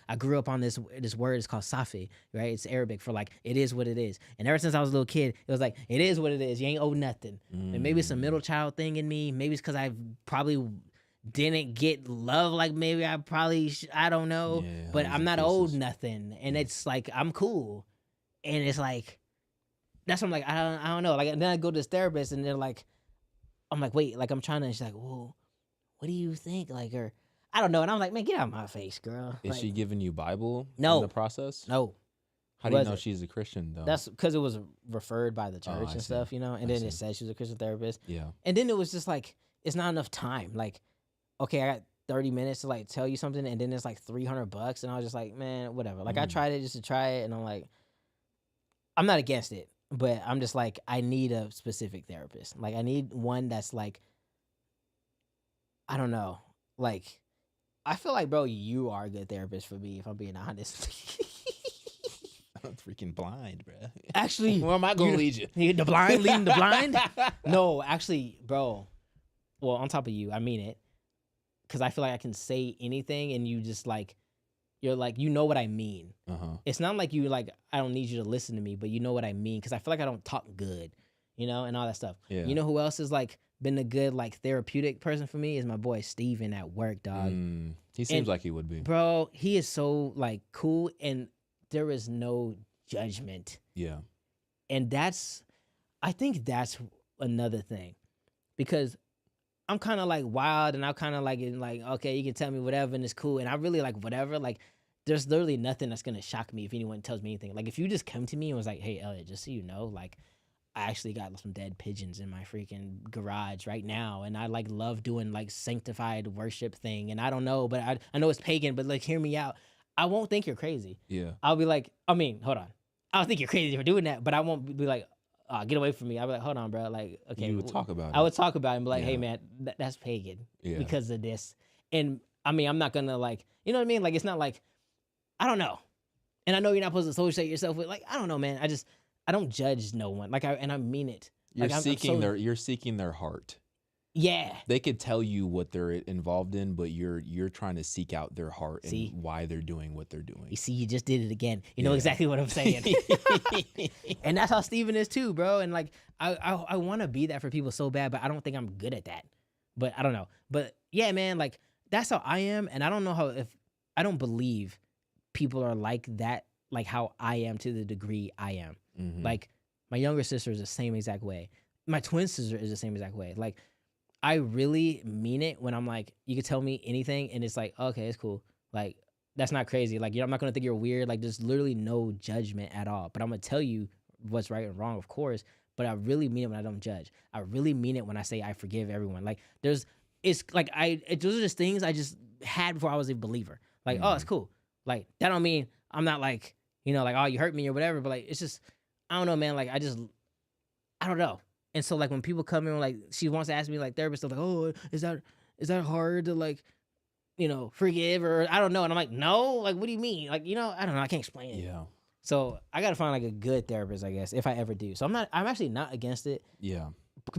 [SPEAKER 1] I grew up on this word. It's called safi, right? It's Arabic for, like, it is what it is. And ever since I was a little kid, it was like, it is what it is. You ain't owed nothing. And maybe it's a middle child thing in me. Maybe it's because I probably didn't get love like maybe I probably I don't know, but I'm not owed nothing, and it's like, I'm cool, and it's like, that's what I'm like, I don't know, like, and then I go to this therapist, and they're like, I'm like, wait, like, I'm trying to, and she's like, well, what do you think, like, or I don't know, and I'm like, man, get out of my face, girl.
[SPEAKER 2] Is she giving you Bible in the process?
[SPEAKER 1] No.
[SPEAKER 2] How do you know she's a Christian, though?
[SPEAKER 1] That's because it was referred by the church and stuff, and then it said she was a Christian therapist.
[SPEAKER 2] Yeah.
[SPEAKER 1] And then it was just like, it's not enough time, like, okay, 30 minutes to like tell you something, and then it's like $300, and I was just like, man, whatever. Like I tried it just to try it, and I'm like, I'm not against it, but I'm just like, I need a specific therapist. Like I need one that's like, I don't know, like I feel like, bro, you are a good therapist for me, if I'm being honest.
[SPEAKER 2] I'm freaking blind, bro.
[SPEAKER 1] Actually,
[SPEAKER 2] where am I gonna lead you?
[SPEAKER 1] The blind leading the blind? No, actually, bro. Well, on top of you, I mean it, because I feel like I can say anything, and you just like, you're like, you know what I mean. It's not like you like, I don't need you to listen to me, but you know what I mean, because I feel like I don't talk good, and all that stuff.
[SPEAKER 2] Yeah.
[SPEAKER 1] You know who else is like been a good like therapeutic person for me is my boy Steven at work, dog.
[SPEAKER 2] He seems like he would be.
[SPEAKER 1] Bro, he is so like cool, and there is no judgment.
[SPEAKER 2] Yeah.
[SPEAKER 1] And I think that's another thing, because I'm kind of like wild, and I'm kind of like, okay, you can tell me whatever, and it's cool. And I really like whatever. Like, there's literally nothing that's going to shock me if anyone tells me anything. Like, if you just come to me and was like, hey, Elliot, just so you know, like, I actually got some dead pigeons in my freaking garage right now, and I like love doing like sanctified worship thing. And I don't know, but I know it's pagan, but like, hear me out. I won't think you're crazy.
[SPEAKER 2] Yeah.
[SPEAKER 1] I'll be like, I mean, hold on. I don't think you're crazy for doing that, but I won't be like, get away from me. I'll be like, hold on, bro. Like, okay.
[SPEAKER 2] You would talk about it.
[SPEAKER 1] I would talk about it and be like, hey, man, that's pagan because of this. And I mean, I'm not going to like, you know what I mean? Like, it's not like, I don't know. And I know you're not supposed to associate yourself with, like, I don't know, man. I don't judge no one. Like, and I mean it.
[SPEAKER 2] You're
[SPEAKER 1] like,
[SPEAKER 2] you're seeking their heart.
[SPEAKER 1] Yeah.
[SPEAKER 2] They could tell you what they're involved in, but you're trying to seek out their heart and why they're doing what they're doing.
[SPEAKER 1] You see, you just did it again. You know exactly what I'm saying. And that's how Steven is too, bro. And like, I want to be that for people so bad, but I don't think I'm good at that. But I don't know. But yeah, man, like that's how I am. And I don't know I don't believe people are like that, like how I am to the degree I am. Mm-hmm. Like my younger sister is the same exact way. My twin sister is the same exact way. Like, I really mean it when I'm like, you can tell me anything and it's like, okay, it's cool. Like, that's not crazy. Like, I'm not going to think you're weird. Like, there's literally no judgment at all. But I'm going to tell you what's right and wrong, of course. But I really mean it when I don't judge. I really mean it when I say I forgive everyone. Like, those are just things I just had before I was a believer. Like, oh, it's cool. Like, that don't mean I'm not like, like, oh, you hurt me or whatever. But like, it's just, I don't know, man. Like, I don't know. And so, like, when people come in, like, she wants to ask me, like, therapist stuff, like, oh, is that hard to, like, forgive? Or I don't know. And I'm like, no. Like, what do you mean? Like, I don't know. I can't explain it.
[SPEAKER 2] Yeah.
[SPEAKER 1] So I got to find, like, a good therapist, I guess, if I ever do. So I'm actually not against it.
[SPEAKER 2] Yeah.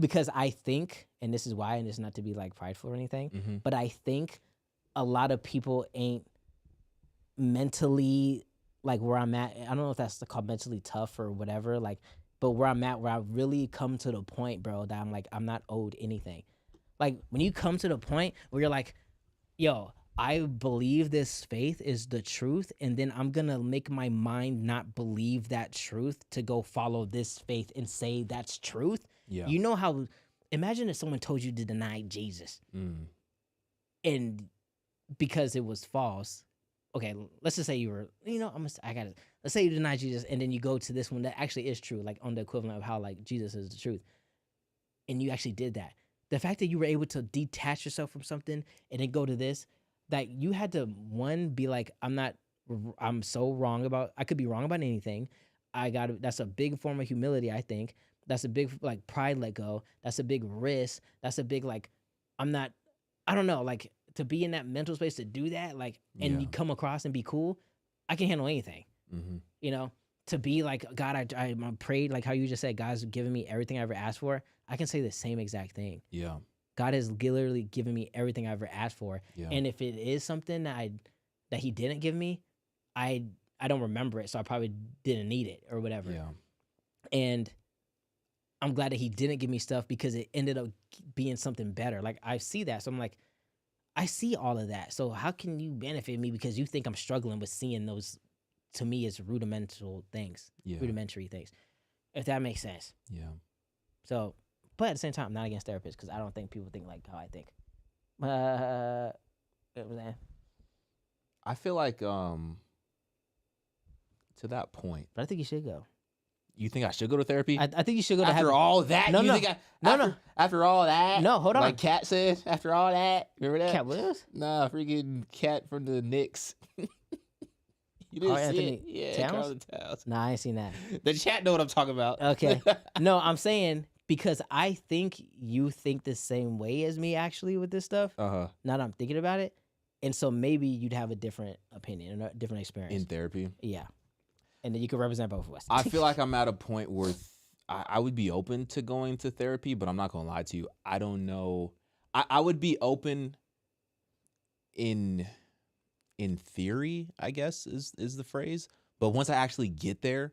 [SPEAKER 1] Because I think, and this is why, and it's not to be, like, prideful or anything, but I think a lot of people ain't mentally, like, where I'm at. I don't know if that's called mentally tough or whatever, like, but where I'm at, where I really come to the point, bro, that I'm like, I'm not owed anything. Like, when you come to the point where you're like, yo, I believe this faith is the truth, and then I'm going to make my mind not believe that truth to go follow this faith and say that's truth. Yeah. You know how, imagine if someone told you to deny Jesus. And because it was false, okay, let's just say you were, let's say you deny Jesus, and then you go to this one that actually is true, like on the equivalent of how like Jesus is the truth. And you actually did that. The fact that you were able to detach yourself from something and then go to this, that you had to, one, be like, I'm so wrong about, I could be wrong about anything. That's a big form of humility, I think. That's a big, like, pride let go. That's a big risk. That's a big, like, I don't know, like, to be in that mental space to do that, like, and you come across and be cool, I can handle anything. To be like, God, I prayed, like how you just said, God's given me everything I ever asked for. I can say the same exact thing. Yeah. God has literally given me everything I ever asked for. Yeah. And if it is something that he didn't give me, I don't remember it, so I probably didn't need it or whatever. Yeah. And I'm glad that he didn't give me stuff because it ended up being something better. Like, I see that. So I'm like, I see all of that. So how can you benefit me because you think I'm struggling with seeing those, to me, as rudimental things, rudimentary things, if that makes sense. Yeah. So, but at the same time, I'm not against therapists because I don't think people think like how I think.
[SPEAKER 2] I feel like to that point.
[SPEAKER 1] But I think you should go.
[SPEAKER 2] You think I should go to therapy?
[SPEAKER 1] I think you should go to
[SPEAKER 2] after all that.
[SPEAKER 1] No,
[SPEAKER 2] you
[SPEAKER 1] no,
[SPEAKER 2] think
[SPEAKER 1] no.
[SPEAKER 2] After all that.
[SPEAKER 1] No, hold on.
[SPEAKER 2] Like Cat said, after all that. Remember that?
[SPEAKER 1] Cat Williams?
[SPEAKER 2] Nah, freaking Cat from the Knicks. You didn't see it? Yeah,
[SPEAKER 1] Towns?
[SPEAKER 2] Towns.
[SPEAKER 1] Nah, I ain't seen that.
[SPEAKER 2] The chat know what I'm talking about.
[SPEAKER 1] Okay. No, I'm saying because I think you think the same way as me actually with this stuff. Now that I'm thinking about it. And so maybe you'd have a different opinion and a different experience.
[SPEAKER 2] In therapy?
[SPEAKER 1] Yeah. And then you could represent both of us.
[SPEAKER 2] I feel like I'm at a point where I would be open to going to therapy, but I'm not going to lie to you. I don't know. I would be open in theory, I guess is the phrase. But once I actually get there,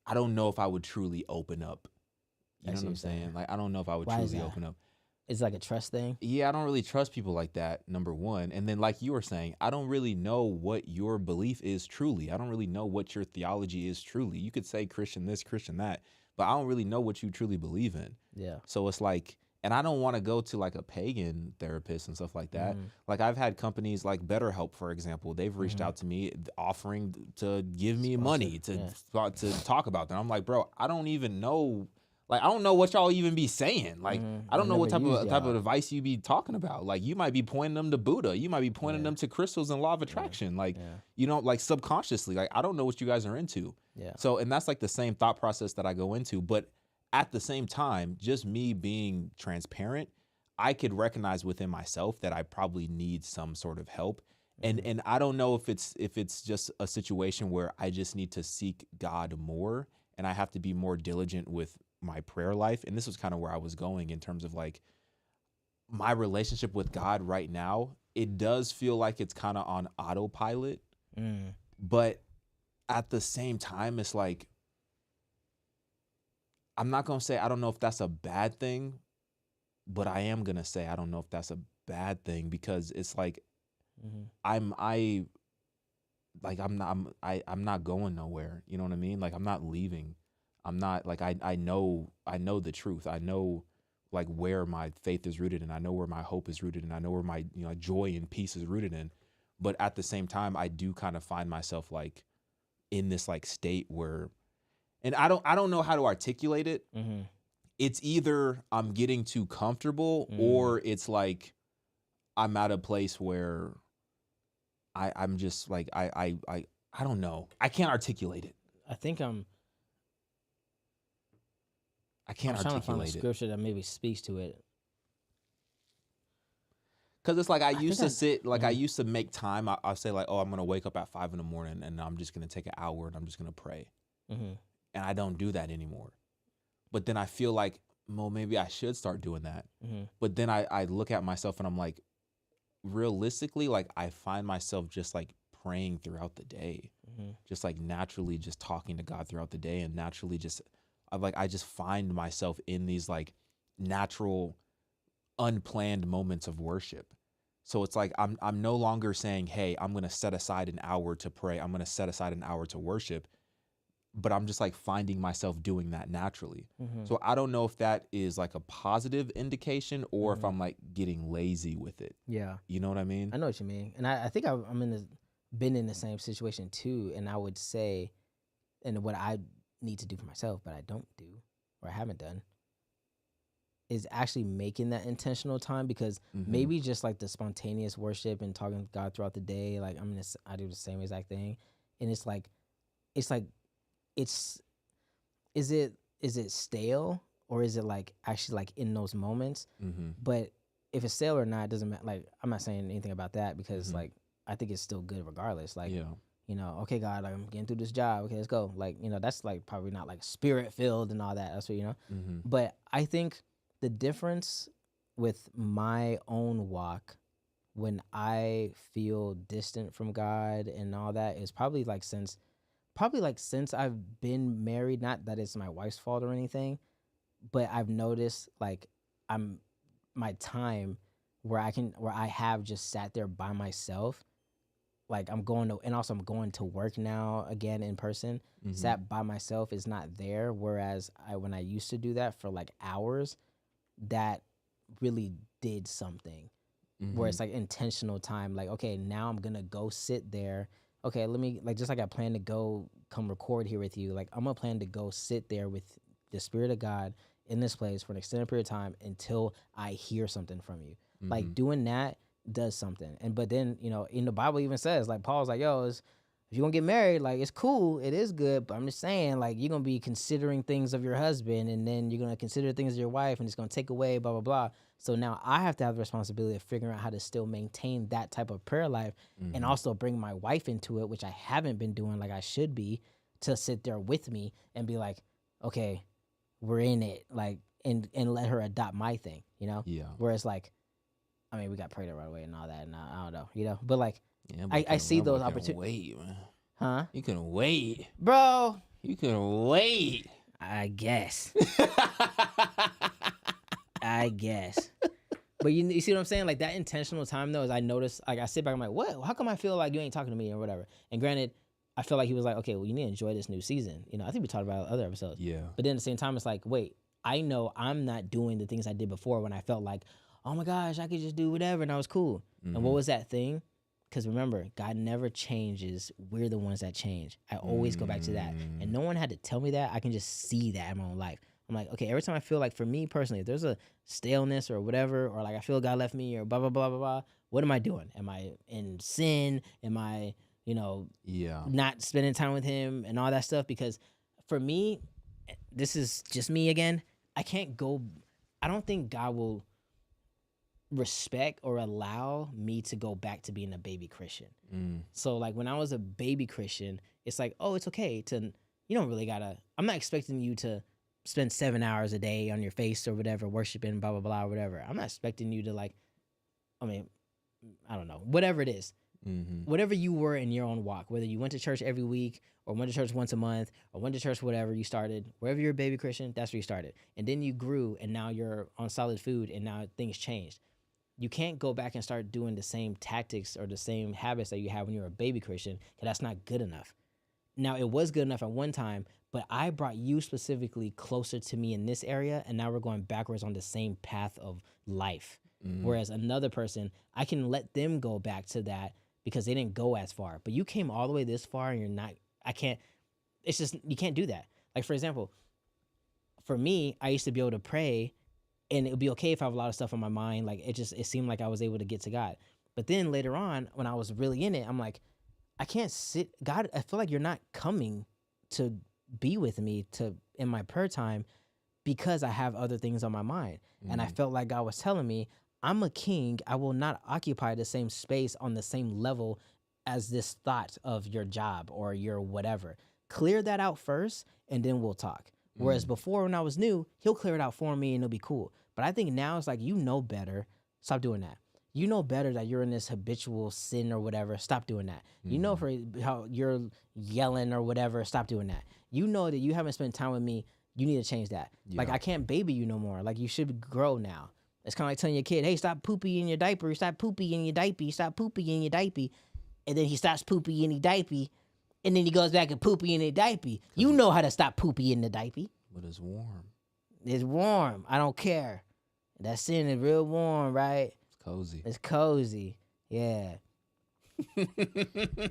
[SPEAKER 2] I don't know if I would truly open up. You know what I'm saying? Like, I don't know if I would truly open up.
[SPEAKER 1] It's like a trust thing?
[SPEAKER 2] Yeah, I don't really trust people like that, number one. And then like you were saying, I don't really know what your belief is truly. I don't really know what your theology is truly. You could say Christian this, Christian that, but I don't really know what you truly believe in.
[SPEAKER 1] Yeah.
[SPEAKER 2] So it's like, and I don't want to go to like a pagan therapist and stuff like that. Like I've had companies like BetterHelp, for example, they've reached out to me offering to give me money to talk about that. I'm like, bro, I don't even know. Like, I don't know what y'all even be saying. Like, I don't know what type of advice you be talking about. Like, you might be pointing them to Buddha. You might be pointing them to crystals and law of attraction. Like, you know, like subconsciously, like, I don't know what you guys are into.
[SPEAKER 1] Yeah.
[SPEAKER 2] So, and that's like the same thought process that I go into. But at the same time, just me being transparent, I could recognize within myself that I probably need some sort of help. And I don't know if it's just a situation where I just need to seek God more and I have to be more diligent with my prayer life. And this was kind of where I was going in terms of like my relationship with God right now. It does feel like it's kind of on autopilot, but at the same time, it's like, I'm not going to say, I don't know if that's a bad thing, but I am going to say, I don't know if that's a bad thing because it's like, I'm not going nowhere. You know what I mean? Like I'm not leaving. I'm not like, I know the truth. I know like where my faith is rooted and I know where my hope is rooted and I know where my, you know, joy and peace is rooted in. But at the same time, I do kind of find myself like in this like state where, and I don't know how to articulate it. It's either I'm getting too comfortable or it's like I'm at a place where I'm just like, I don't know. I can't articulate it.
[SPEAKER 1] I think
[SPEAKER 2] I can't
[SPEAKER 1] I'm trying to find a
[SPEAKER 2] articulate it.
[SPEAKER 1] scripture that maybe speaks to it.
[SPEAKER 2] Cause it's like I used to make time. I'll say like, oh, I'm gonna wake up at 5 a.m. and I'm just gonna take an hour and I'm just gonna pray. And I don't do that anymore. But then I feel like, well, maybe I should start doing that. But then I look at myself and I'm like, realistically, like I find myself just like praying throughout the day, just like naturally just talking to God throughout the day and naturally just, I just find myself in these like natural, unplanned moments of worship. So it's like I'm no longer saying, hey, I'm going to set aside an hour to pray. I'm going to set aside an hour to worship. But I'm just like finding myself doing that naturally. So I don't know if that is like a positive indication or if I'm like getting lazy with it. Yeah. You know what I mean?
[SPEAKER 1] I know what you mean. And I think I'm been in the same situation too. And I would say, and what I need to do for myself, but I don't do, or I haven't done, is actually making that intentional time because maybe just like the spontaneous worship and talking to God throughout the day, like I do the same exact thing. And is it stale or is it like actually like in those moments? But if it's stale or not, it doesn't matter. Like I'm not saying anything about that because like I think it's still good regardless. Like, you know, okay, God, like, I'm getting through this job. Okay, let's go. Like, you know, that's like probably not like spirit filled and all that. That's what, you know. But I think the difference with my own walk when I feel distant from God and all that is probably since I've been married. Not that it's my wife's fault or anything, but I've noticed like my time where I have just sat there by myself. Like I'm going to work now again in person. Sat by myself is not there. Whereas when I used to do that for like hours, that really did something. Where it's like intentional time. Like, okay, now I'm gonna go sit there. Okay, let me just like I plan to go come record here with you. Like, I'm gonna plan to go sit there with the Spirit of God in this place for an extended period of time until I hear something from you. Like, doing that does something. But then, you know, in the Bible even says, like, Paul's like, yo, if you're gonna get married, like, it's cool, it is good, but I'm just saying, like, you're gonna be considering things of your husband, and then you're gonna consider things of your wife, and it's gonna take away, blah, blah, blah. So now I have to have the responsibility of figuring out how to still maintain that type of prayer life and also bring my wife into it, which I haven't been doing like I should be, to sit there with me and be like, okay, we're in it, like, and let her adopt my thing, you know?
[SPEAKER 2] Yeah.
[SPEAKER 1] Whereas, like, I mean, we got pregnant right away and all that, and I don't know, you know? But, like, I see those opportunities.
[SPEAKER 2] Wait, man.
[SPEAKER 1] Huh?
[SPEAKER 2] You couldn't wait.
[SPEAKER 1] Bro.
[SPEAKER 2] You couldn't wait.
[SPEAKER 1] I guess. I guess. But you see what I'm saying? Like, that intentional time, though, is I notice, like, I sit back, I'm like, what? How come I feel like you ain't talking to me or whatever? And granted, I feel like he was like, okay, well, you need to enjoy this new season. You know, I think we talked about other episodes.
[SPEAKER 2] Yeah.
[SPEAKER 1] But then at the same time, it's like, wait, I know I'm not doing the things I did before when I felt like, oh my gosh, I could just do whatever and I was cool. And what was that thing? Because remember, God never changes. We're the ones that change. I always go back to that. And no one had to tell me that. I can just see that in my own life. I'm like, okay, every time I feel like, for me personally, if there's a staleness or whatever, or like I feel God left me or blah, blah, blah, blah, blah, what am I doing? Am I in sin? Am I, you know, not spending time with him and all that stuff? Because for me, this is just me again. I don't think God will respect or allow me to go back to being a baby Christian. So like when I was a baby Christian, it's like, oh, it's okay to, you don't really gotta, I'm not expecting you to spend 7 hours a day on your face or whatever, worshiping, blah, blah, blah, or whatever. I'm not expecting you to, like, I mean, I don't know, whatever it is. Whatever you were in your own walk, whether you went to church every week or went to church once a month or went to church whatever you started, wherever you're a baby Christian, that's where you started. And then you grew and now you're on solid food and now things changed. You can't go back and start doing the same tactics or the same habits that you had when you were a baby Christian, because that's not good enough. Now, it was good enough at one time, but I brought you specifically closer to me in this area, and now we're going backwards on the same path of life. Whereas another person, I can let them go back to that because they didn't go as far. But you came all the way this far, and you're not, I can't, it's just, you can't do that. Like, for example, for me, I used to be able to pray, and it would be okay if I have a lot of stuff on my mind. Like, it seemed like I was able to get to God. But then later on, when I was really in it, I'm like, I can't sit, God, I feel like you're not coming to be with me in my prayer time because I have other things on my mind. And I felt like God was telling me, I'm a king. I will not occupy the same space on the same level as this thought of your job or your whatever. Clear that out first, and then we'll talk. Whereas before, when I was new, he'll clear it out for me and it'll be cool. But I think now it's like, you know better. Stop doing that. You know better that you're in this habitual sin or whatever. Stop doing that. You know for how you're yelling or whatever. Stop doing that. You know that you haven't spent time with me. You need to change that. Like, I can't baby you no more. Like, you should grow now. It's kind of like telling your kid, hey, stop poopy in your diaper. Stop poopy in your diaper. Stop poopy in your diaper. And then he stops poopy in your diaper. And then he goes back and poopy in the diaper. You know how to stop poopy in the diaper.
[SPEAKER 2] But it's warm.
[SPEAKER 1] It's warm. I don't care. That sin is real warm, right?
[SPEAKER 2] It's cozy.
[SPEAKER 1] It's cozy. Yeah.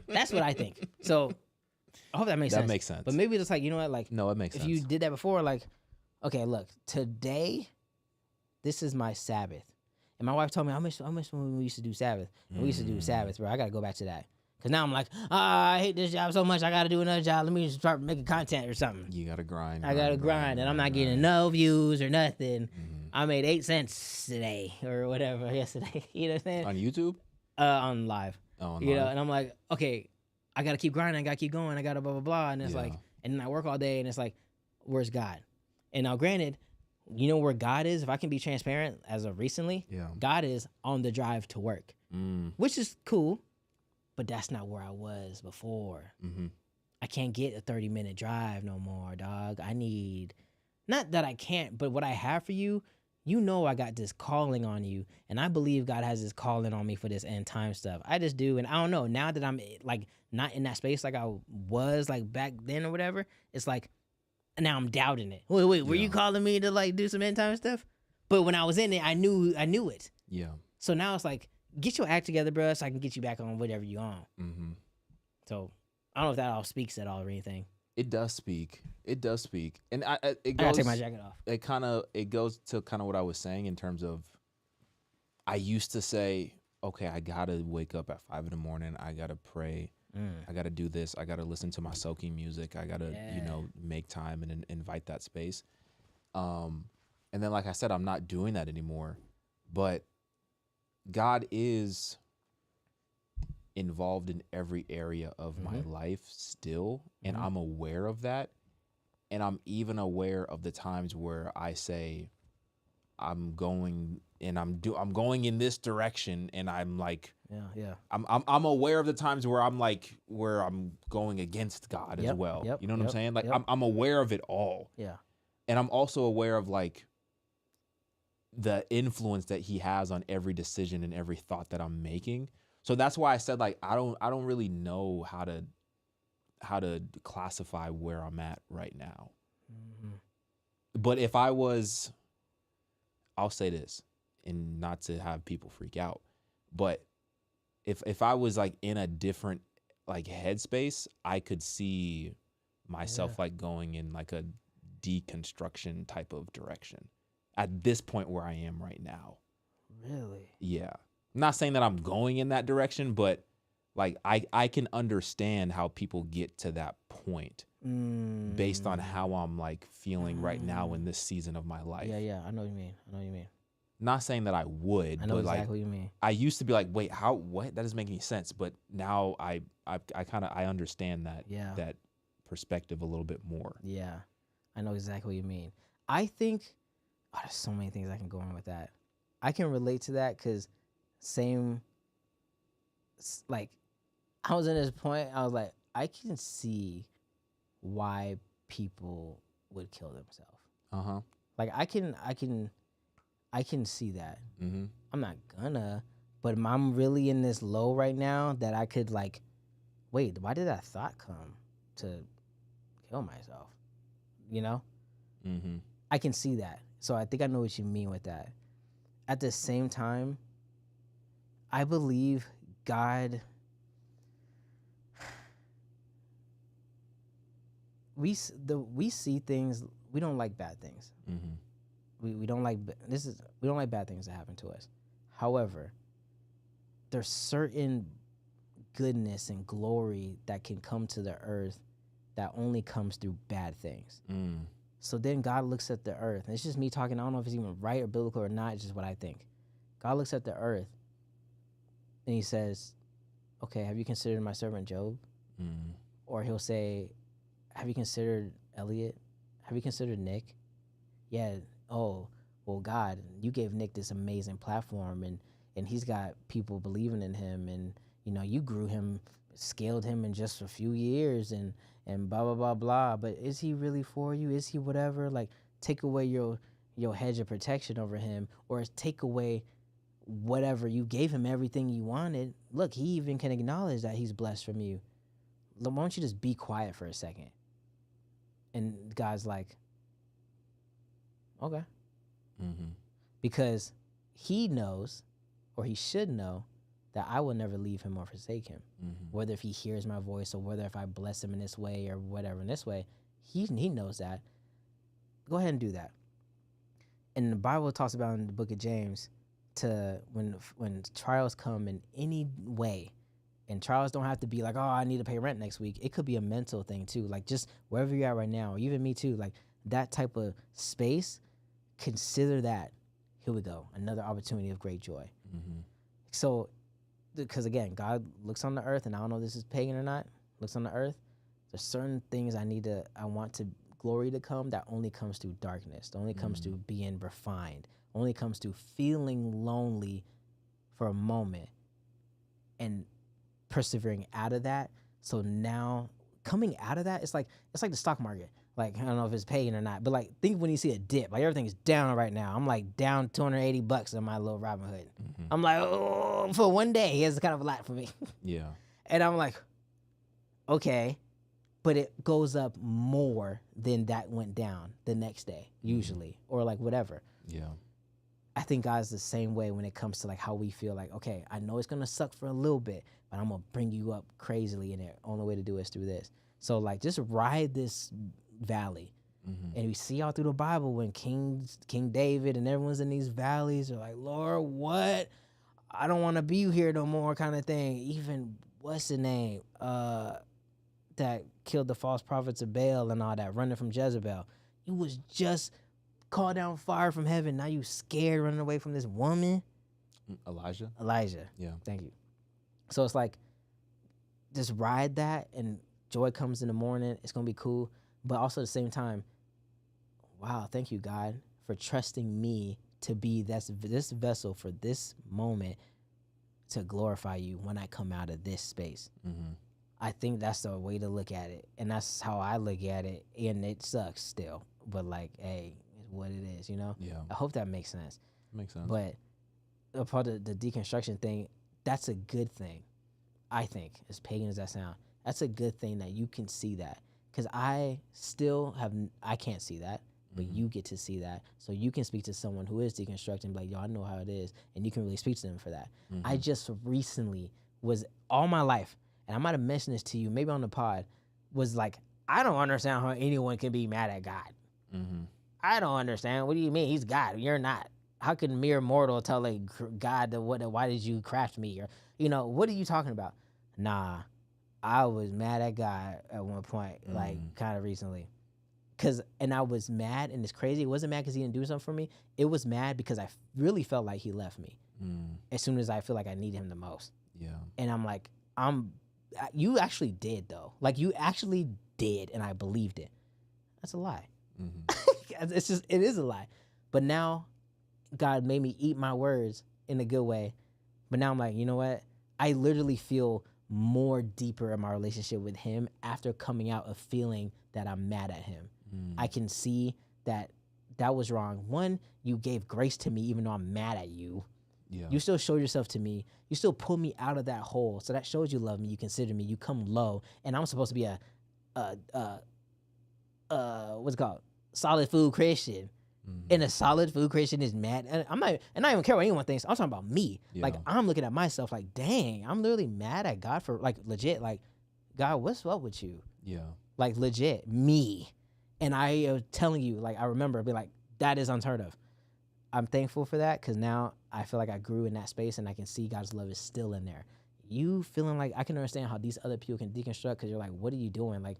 [SPEAKER 1] That's what I think. So I hope that makes sense.
[SPEAKER 2] That makes sense.
[SPEAKER 1] But maybe it's like, you know what? Like,
[SPEAKER 2] no, it makes sense.
[SPEAKER 1] If you did that before, like, okay, look, today, this is my Sabbath. And my wife told me, I miss when we used to do Sabbath. And we used to do Sabbath, bro. I got to go back to that. Because now I'm like, I hate this job so much. I got to do another job. Let me start making content or something.
[SPEAKER 2] You got to grind.
[SPEAKER 1] I got to grind. And I'm not getting no views or nothing. I made 8 cents today or whatever yesterday. You know what I'm saying?
[SPEAKER 2] On YouTube?
[SPEAKER 1] On live.
[SPEAKER 2] Oh, on
[SPEAKER 1] you
[SPEAKER 2] live.
[SPEAKER 1] know, and I'm like, okay, I got to keep grinding. I got to keep going. I got to blah, blah, blah. And it's like, and then I work all day and it's like, where's God? And now granted, you know where God is? If I can be transparent as of recently, God is on the drive to work, which is cool, but that's not where I was before. I can't get a 30-minute drive no more, dog. I need, not that I can't, but what I have for you, you know I got this calling on you, and I believe God has this calling on me for this end time stuff. I just do, and I don't know, now that I'm like not in that space like I was like back then or whatever, it's like, now I'm doubting it. Wait, were you calling me to like do some end time stuff? But when I was in it, I knew it.
[SPEAKER 2] Yeah.
[SPEAKER 1] So now it's like, get your act together, bro, so I can get you back on whatever you on. So I don't know if that all speaks at all or anything.
[SPEAKER 2] It does speak. It does speak, and it
[SPEAKER 1] I gotta take
[SPEAKER 2] goes.
[SPEAKER 1] my jacket off.
[SPEAKER 2] It goes to kind of what I was saying in terms of. I used to say, okay, I gotta wake up at 5 a.m. I gotta pray. I gotta do this. I gotta listen to my soaking music. I gotta, make time and invite that space. And then, like I said, I'm not doing that anymore. But God is involved in every area of my life still, and I'm aware of that. And I'm even aware of the times where I say, I'm going in this direction, and I'm like, I'm aware of the times where I'm going against God as well. You know what I'm saying? Like I'm aware of it all.
[SPEAKER 1] Yeah.
[SPEAKER 2] And I'm also aware of like the influence that he has on every decision and every thought that I'm making. So that's why I said like I don't really know how to classify where I'm at right now. But if I was, I'll say this, and not to have people freak out, but if I was like in a different like headspace, I could see myself like going in like a deconstruction type of direction at this point where I am right now.
[SPEAKER 1] Really?
[SPEAKER 2] Yeah. I'm not saying that I'm going in that direction, but like I can understand how people get to that point based on how I'm like feeling right now in this season of my life.
[SPEAKER 1] Yeah. I know what you mean.
[SPEAKER 2] Not saying that I would,
[SPEAKER 1] I know
[SPEAKER 2] but
[SPEAKER 1] exactly
[SPEAKER 2] like
[SPEAKER 1] what you mean.
[SPEAKER 2] I used to be like, wait, what? That doesn't make any sense. But now I understand that perspective a little bit more.
[SPEAKER 1] Yeah. I know exactly what you mean. I think there's so many things I can go on with that. I can relate to that because like I was in this point, I was like, I can see why people would kill themselves. Like I can see that. I'm not gonna, but I'm really in this low right now that I could like, wait, why did that thought come to kill myself? You know? I can see that. So I think I know what you mean with that. At the same time, I believe God, we see things, we don't like bad things. We don't like we don't like bad things that happen to us. However, there's certain goodness and glory that can come to the earth that only comes through bad things. So then God looks at the earth, and it's just me talking. I don't know if it's even right or biblical or not. It's just what I think. God looks at the earth, and he says, okay, have you considered my servant Job? Or he'll say, have you considered Elliot? Have you considered Nick? Yeah. Oh, well, God, you gave Nick this amazing platform, and he's got people believing in him, and you grew him, scaled him in just a few years, and blah blah blah blah. But is he really for you? Is he whatever? Like, take away your hedge of protection over him, or take away whatever you gave him, everything you wanted. Look, he even can acknowledge that he's blessed from you. Why don't you just be quiet for a second? And God's like, okay. Because he knows, or he should know, that I will never leave him or forsake him. Whether if he hears my voice, or whether if I bless him in this way or whatever in this way, he knows that. Go ahead and do that. And the Bible talks about in the book of James, to when trials come in any way, and trials don't have to be like, oh, I need to pay rent next week. It could be a mental thing too, like just wherever you're at right now, or even me too, like that type of space. Consider that, here we go, another opportunity of great joy. So, because again, God looks on the earth, and I don't know if this is pagan or not, looks on the earth, there's certain things I want to glory to come that only comes through darkness, only comes through being refined, only comes through feeling lonely for a moment and persevering out of that. So now coming out of that, it's like the stock market. Like, I don't know if it's paying or not, but like, think when you see a dip, like everything's down right now. I'm like down $280 on my little Robinhood. I'm like, oh, for one day, it's kind of a lot for me.
[SPEAKER 2] Yeah.
[SPEAKER 1] And I'm like, okay, but it goes up more than that went down the next day, usually, or like whatever.
[SPEAKER 2] Yeah.
[SPEAKER 1] I think God's the same way when it comes to like how we feel like, okay, I know it's gonna suck for a little bit, but I'm gonna bring you up crazily, and the only way to do it is through this. So like just ride this valley. And we see all through the Bible when King David and everyone's in these valleys, they're like, Lord, what? I don't want to be here no more, kind of thing. Even what's the name? That killed the false prophets of Baal and all that, running from Jezebel. You was just called down fire from heaven. Now you scared running away from this woman.
[SPEAKER 2] Elijah.
[SPEAKER 1] Yeah. Thank you. So it's like, just ride that, and joy comes in the morning. It's gonna be cool. But also at the same time, wow, thank you, God, for trusting me to be this vessel for this moment to glorify you when I come out of this space. I think that's the way to look at it. And that's how I look at it. And it sucks still. But like, hey, it's what it is, you know?
[SPEAKER 2] Yeah.
[SPEAKER 1] I hope that makes sense.
[SPEAKER 2] Makes sense.
[SPEAKER 1] But a part of the deconstruction thing, that's a good thing. I think, as pagan as that sounds, that's a good thing that you can see that. Because I can't see that, but you get to see that. So you can speak to someone who is deconstructing, like, yo, I know how it is. And you can really speak to them for that. I just recently was, all my life, and I might have mentioned this to you, maybe on the pod, was like, I don't understand how anyone can be mad at God. I don't understand. What do you mean? He's God. You're not. How can mere mortal tell like God why did you craft me? Or, you know, what are you talking about? Nah, I was mad at God at one point, like kind of recently. And I was mad, and it's crazy. It wasn't mad because he didn't do something for me. It was mad because I really felt like he left me as soon as I feel like I need him the most.
[SPEAKER 2] Yeah.
[SPEAKER 1] And I'm like, you actually did though. Like you actually did, and I believed it. That's a lie. It is a lie. But now God made me eat my words in a good way. But now I'm like, you know what? I literally feel more deeper in my relationship with him after coming out of feeling that I'm mad at him. I can see that was wrong. One, you gave grace to me even though I'm mad at you.
[SPEAKER 2] Yeah.
[SPEAKER 1] You still show yourself to me. You still pull me out of that hole. So that shows you love me. You consider me. You come low. And I'm supposed to be what's it called? Solid food Christian. And a solid food Christian is mad. And I don't even care what anyone thinks. I'm talking about me. Yeah. Like, I'm looking at myself like, dang, I'm literally mad at God for, like, legit, like, God, what's up with you?
[SPEAKER 2] Yeah.
[SPEAKER 1] Like, legit, me. And I am telling you, like, I remember being like, that is unheard of. I'm thankful for that because now I feel like I grew in that space and I can see God's love is still in there. You feeling like I can understand how these other people can deconstruct because you're like, what are you doing? Like,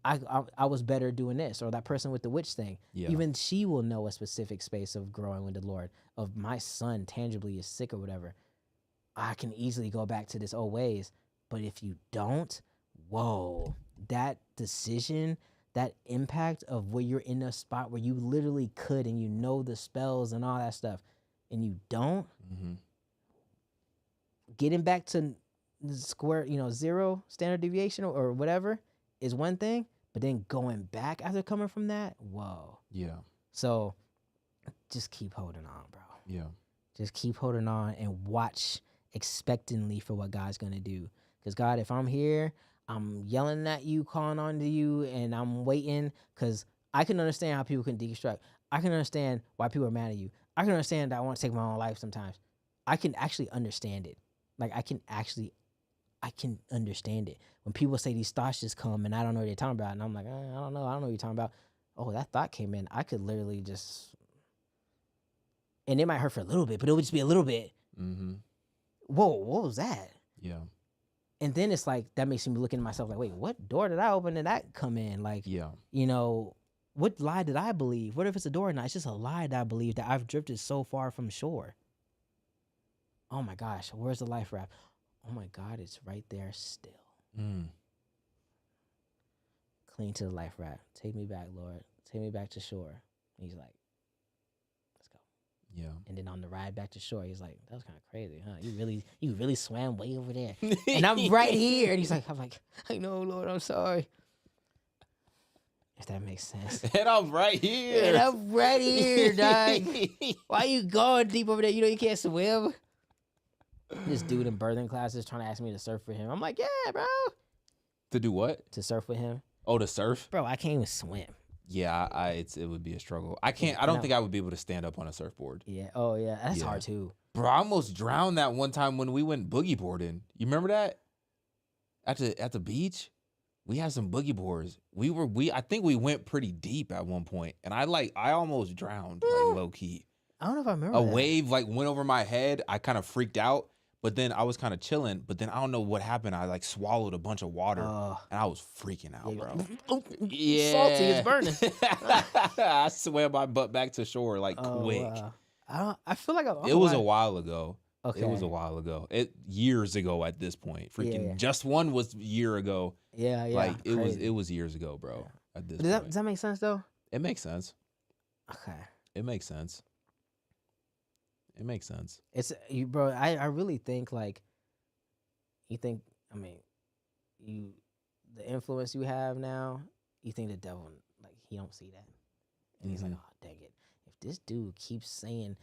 [SPEAKER 1] I was better doing this, or that person with the witch thing. Yeah. Even she will know a specific space of growing with the Lord, of my son tangibly is sick or whatever. I can easily go back to this old ways. But if you don't, whoa, that decision, that impact of where you're in a spot where you literally could and you know the spells and all that stuff, and you don't, getting back to square, zero standard deviation or whatever, is one thing, but then going back after coming from that, whoa.
[SPEAKER 2] Yeah.
[SPEAKER 1] So just keep holding on, bro.
[SPEAKER 2] Yeah.
[SPEAKER 1] Just keep holding on and watch expectantly for what God's going to do. Because, God, if I'm here, I'm yelling at you, calling on to you, and I'm waiting, because I can understand how people can deconstruct. I can understand why people are mad at you. I can understand that I want to take my own life sometimes. I can actually understand it. Like, I can understand it. When people say these thoughts just come and I don't know what they're talking about, and I'm like, I don't know what you're talking about. Oh, that thought came in. I could literally just, and it might hurt for a little bit, but it would just be a little bit. Whoa, what was that?
[SPEAKER 2] Yeah.
[SPEAKER 1] And then it's like, that makes me look into myself like, wait, what door did I open and that come in? Like, what lie did I believe? What if it's a door or not? It's just a lie that I believe that I've drifted so far from shore. Oh my gosh, where's the life raft? Oh my God, it's right there still. Cling to the life raft. Take me back, Lord. Take me back to shore. And he's like, let's go.
[SPEAKER 2] Yeah.
[SPEAKER 1] And then on the ride back to shore, he's like, that was kind of crazy, huh? You really swam way over there. And I'm right here. And I'm like, I know, Lord, I'm sorry. If that makes sense.
[SPEAKER 2] And I'm right here.
[SPEAKER 1] And I'm right here, dog. Why you going deep over there? You know you can't swim. This dude in birthing classes trying to ask me to surf with him. I'm like, yeah, bro.
[SPEAKER 2] To do what?
[SPEAKER 1] To surf with him.
[SPEAKER 2] Oh, to surf?
[SPEAKER 1] Bro, I can't even swim.
[SPEAKER 2] Yeah, it would be a struggle. I don't think I would be able to stand up on a surfboard.
[SPEAKER 1] Yeah. Oh yeah, that's hard too.
[SPEAKER 2] Bro, I almost drowned that one time when we went boogie boarding. You remember that? At the beach, we had some boogie boards. I think we went pretty deep at one point, and I almost drowned, like low key.
[SPEAKER 1] I don't know if I remember
[SPEAKER 2] A
[SPEAKER 1] that.
[SPEAKER 2] wave like went over my head. I kind of freaked out, but then I was kind of chilling. But then I don't know what happened. I like swallowed a bunch of water, and I was freaking out, bro.
[SPEAKER 1] Yeah, salty, it's burning.
[SPEAKER 2] I swam my butt back to shore like quick.
[SPEAKER 1] I feel like
[SPEAKER 2] it was a while ago.
[SPEAKER 1] Okay.
[SPEAKER 2] It was a while ago. Years ago at this point. Freaking just one was a year ago.
[SPEAKER 1] Yeah.
[SPEAKER 2] Like it was years ago, bro. At this point.
[SPEAKER 1] Does that make sense though?
[SPEAKER 2] It makes sense.
[SPEAKER 1] Okay.
[SPEAKER 2] It makes sense. It makes sense.
[SPEAKER 1] It's you, bro. I really think like you think. I mean, the influence you have now. You think the devil like he don't see that, and he's like, oh dang it! If this dude keeps saying,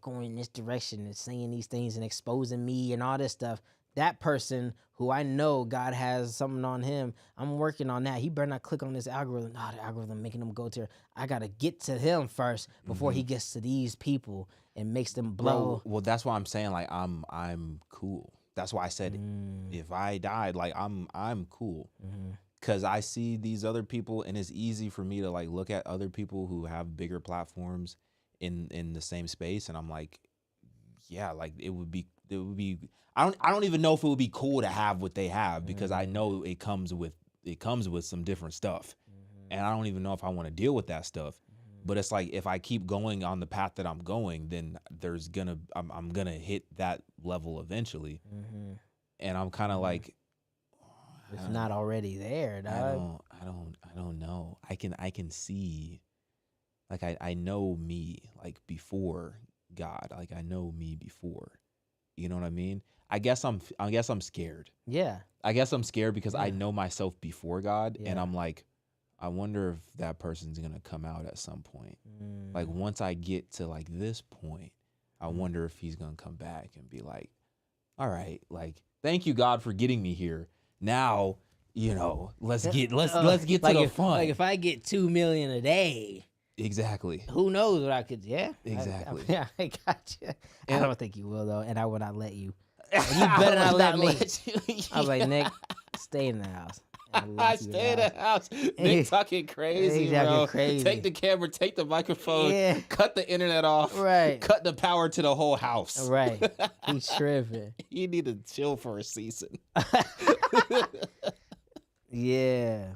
[SPEAKER 1] going in this direction and saying these things and exposing me and all this stuff, that person who I know God has something on him, I'm working on that. He better not click on this algorithm. No, the algorithm making him go to. I gotta get to him first before he gets to these people and makes them blow.
[SPEAKER 2] Bro, well, that's why I'm saying like I'm cool. That's why I said if I died, like I'm cool. Cause I see these other people, and it's easy for me to like look at other people who have bigger platforms in the same space, and I'm like, yeah, like it would be. I don't even know if it would be cool to have what they have, because I know it comes with some different stuff, and I don't even know if I want to deal with that stuff. But it's like if I keep going on the path that I'm going, then I'm gonna hit that level eventually, and I'm kind of like.
[SPEAKER 1] It's not already there, dog.
[SPEAKER 2] I don't know. I can see, like I know me like before God. Like I know me before. You know what I mean? I guess I'm scared.
[SPEAKER 1] Yeah.
[SPEAKER 2] I guess I'm scared because I know myself before God, and I'm like, I wonder if that person's gonna come out at some point. Like once I get to like this point, I wonder if he's gonna come back and be like, all right, like thank you God for getting me here. Now, let's get to the fun.
[SPEAKER 1] Like if I get 2 million a day,
[SPEAKER 2] exactly.
[SPEAKER 1] Who knows what I could? Yeah,
[SPEAKER 2] exactly.
[SPEAKER 1] I got you. I don't think you will though, and I will not let you. And you better not let me. I was like, Nick, stay in the house.
[SPEAKER 2] I stay in the house. Nick talking crazy, bro. Crazy. Take the camera, take the microphone, cut the internet off,
[SPEAKER 1] right?
[SPEAKER 2] Cut the power to the whole house,
[SPEAKER 1] right? He's tripping.
[SPEAKER 2] You need to chill for a season.
[SPEAKER 1] Yeah.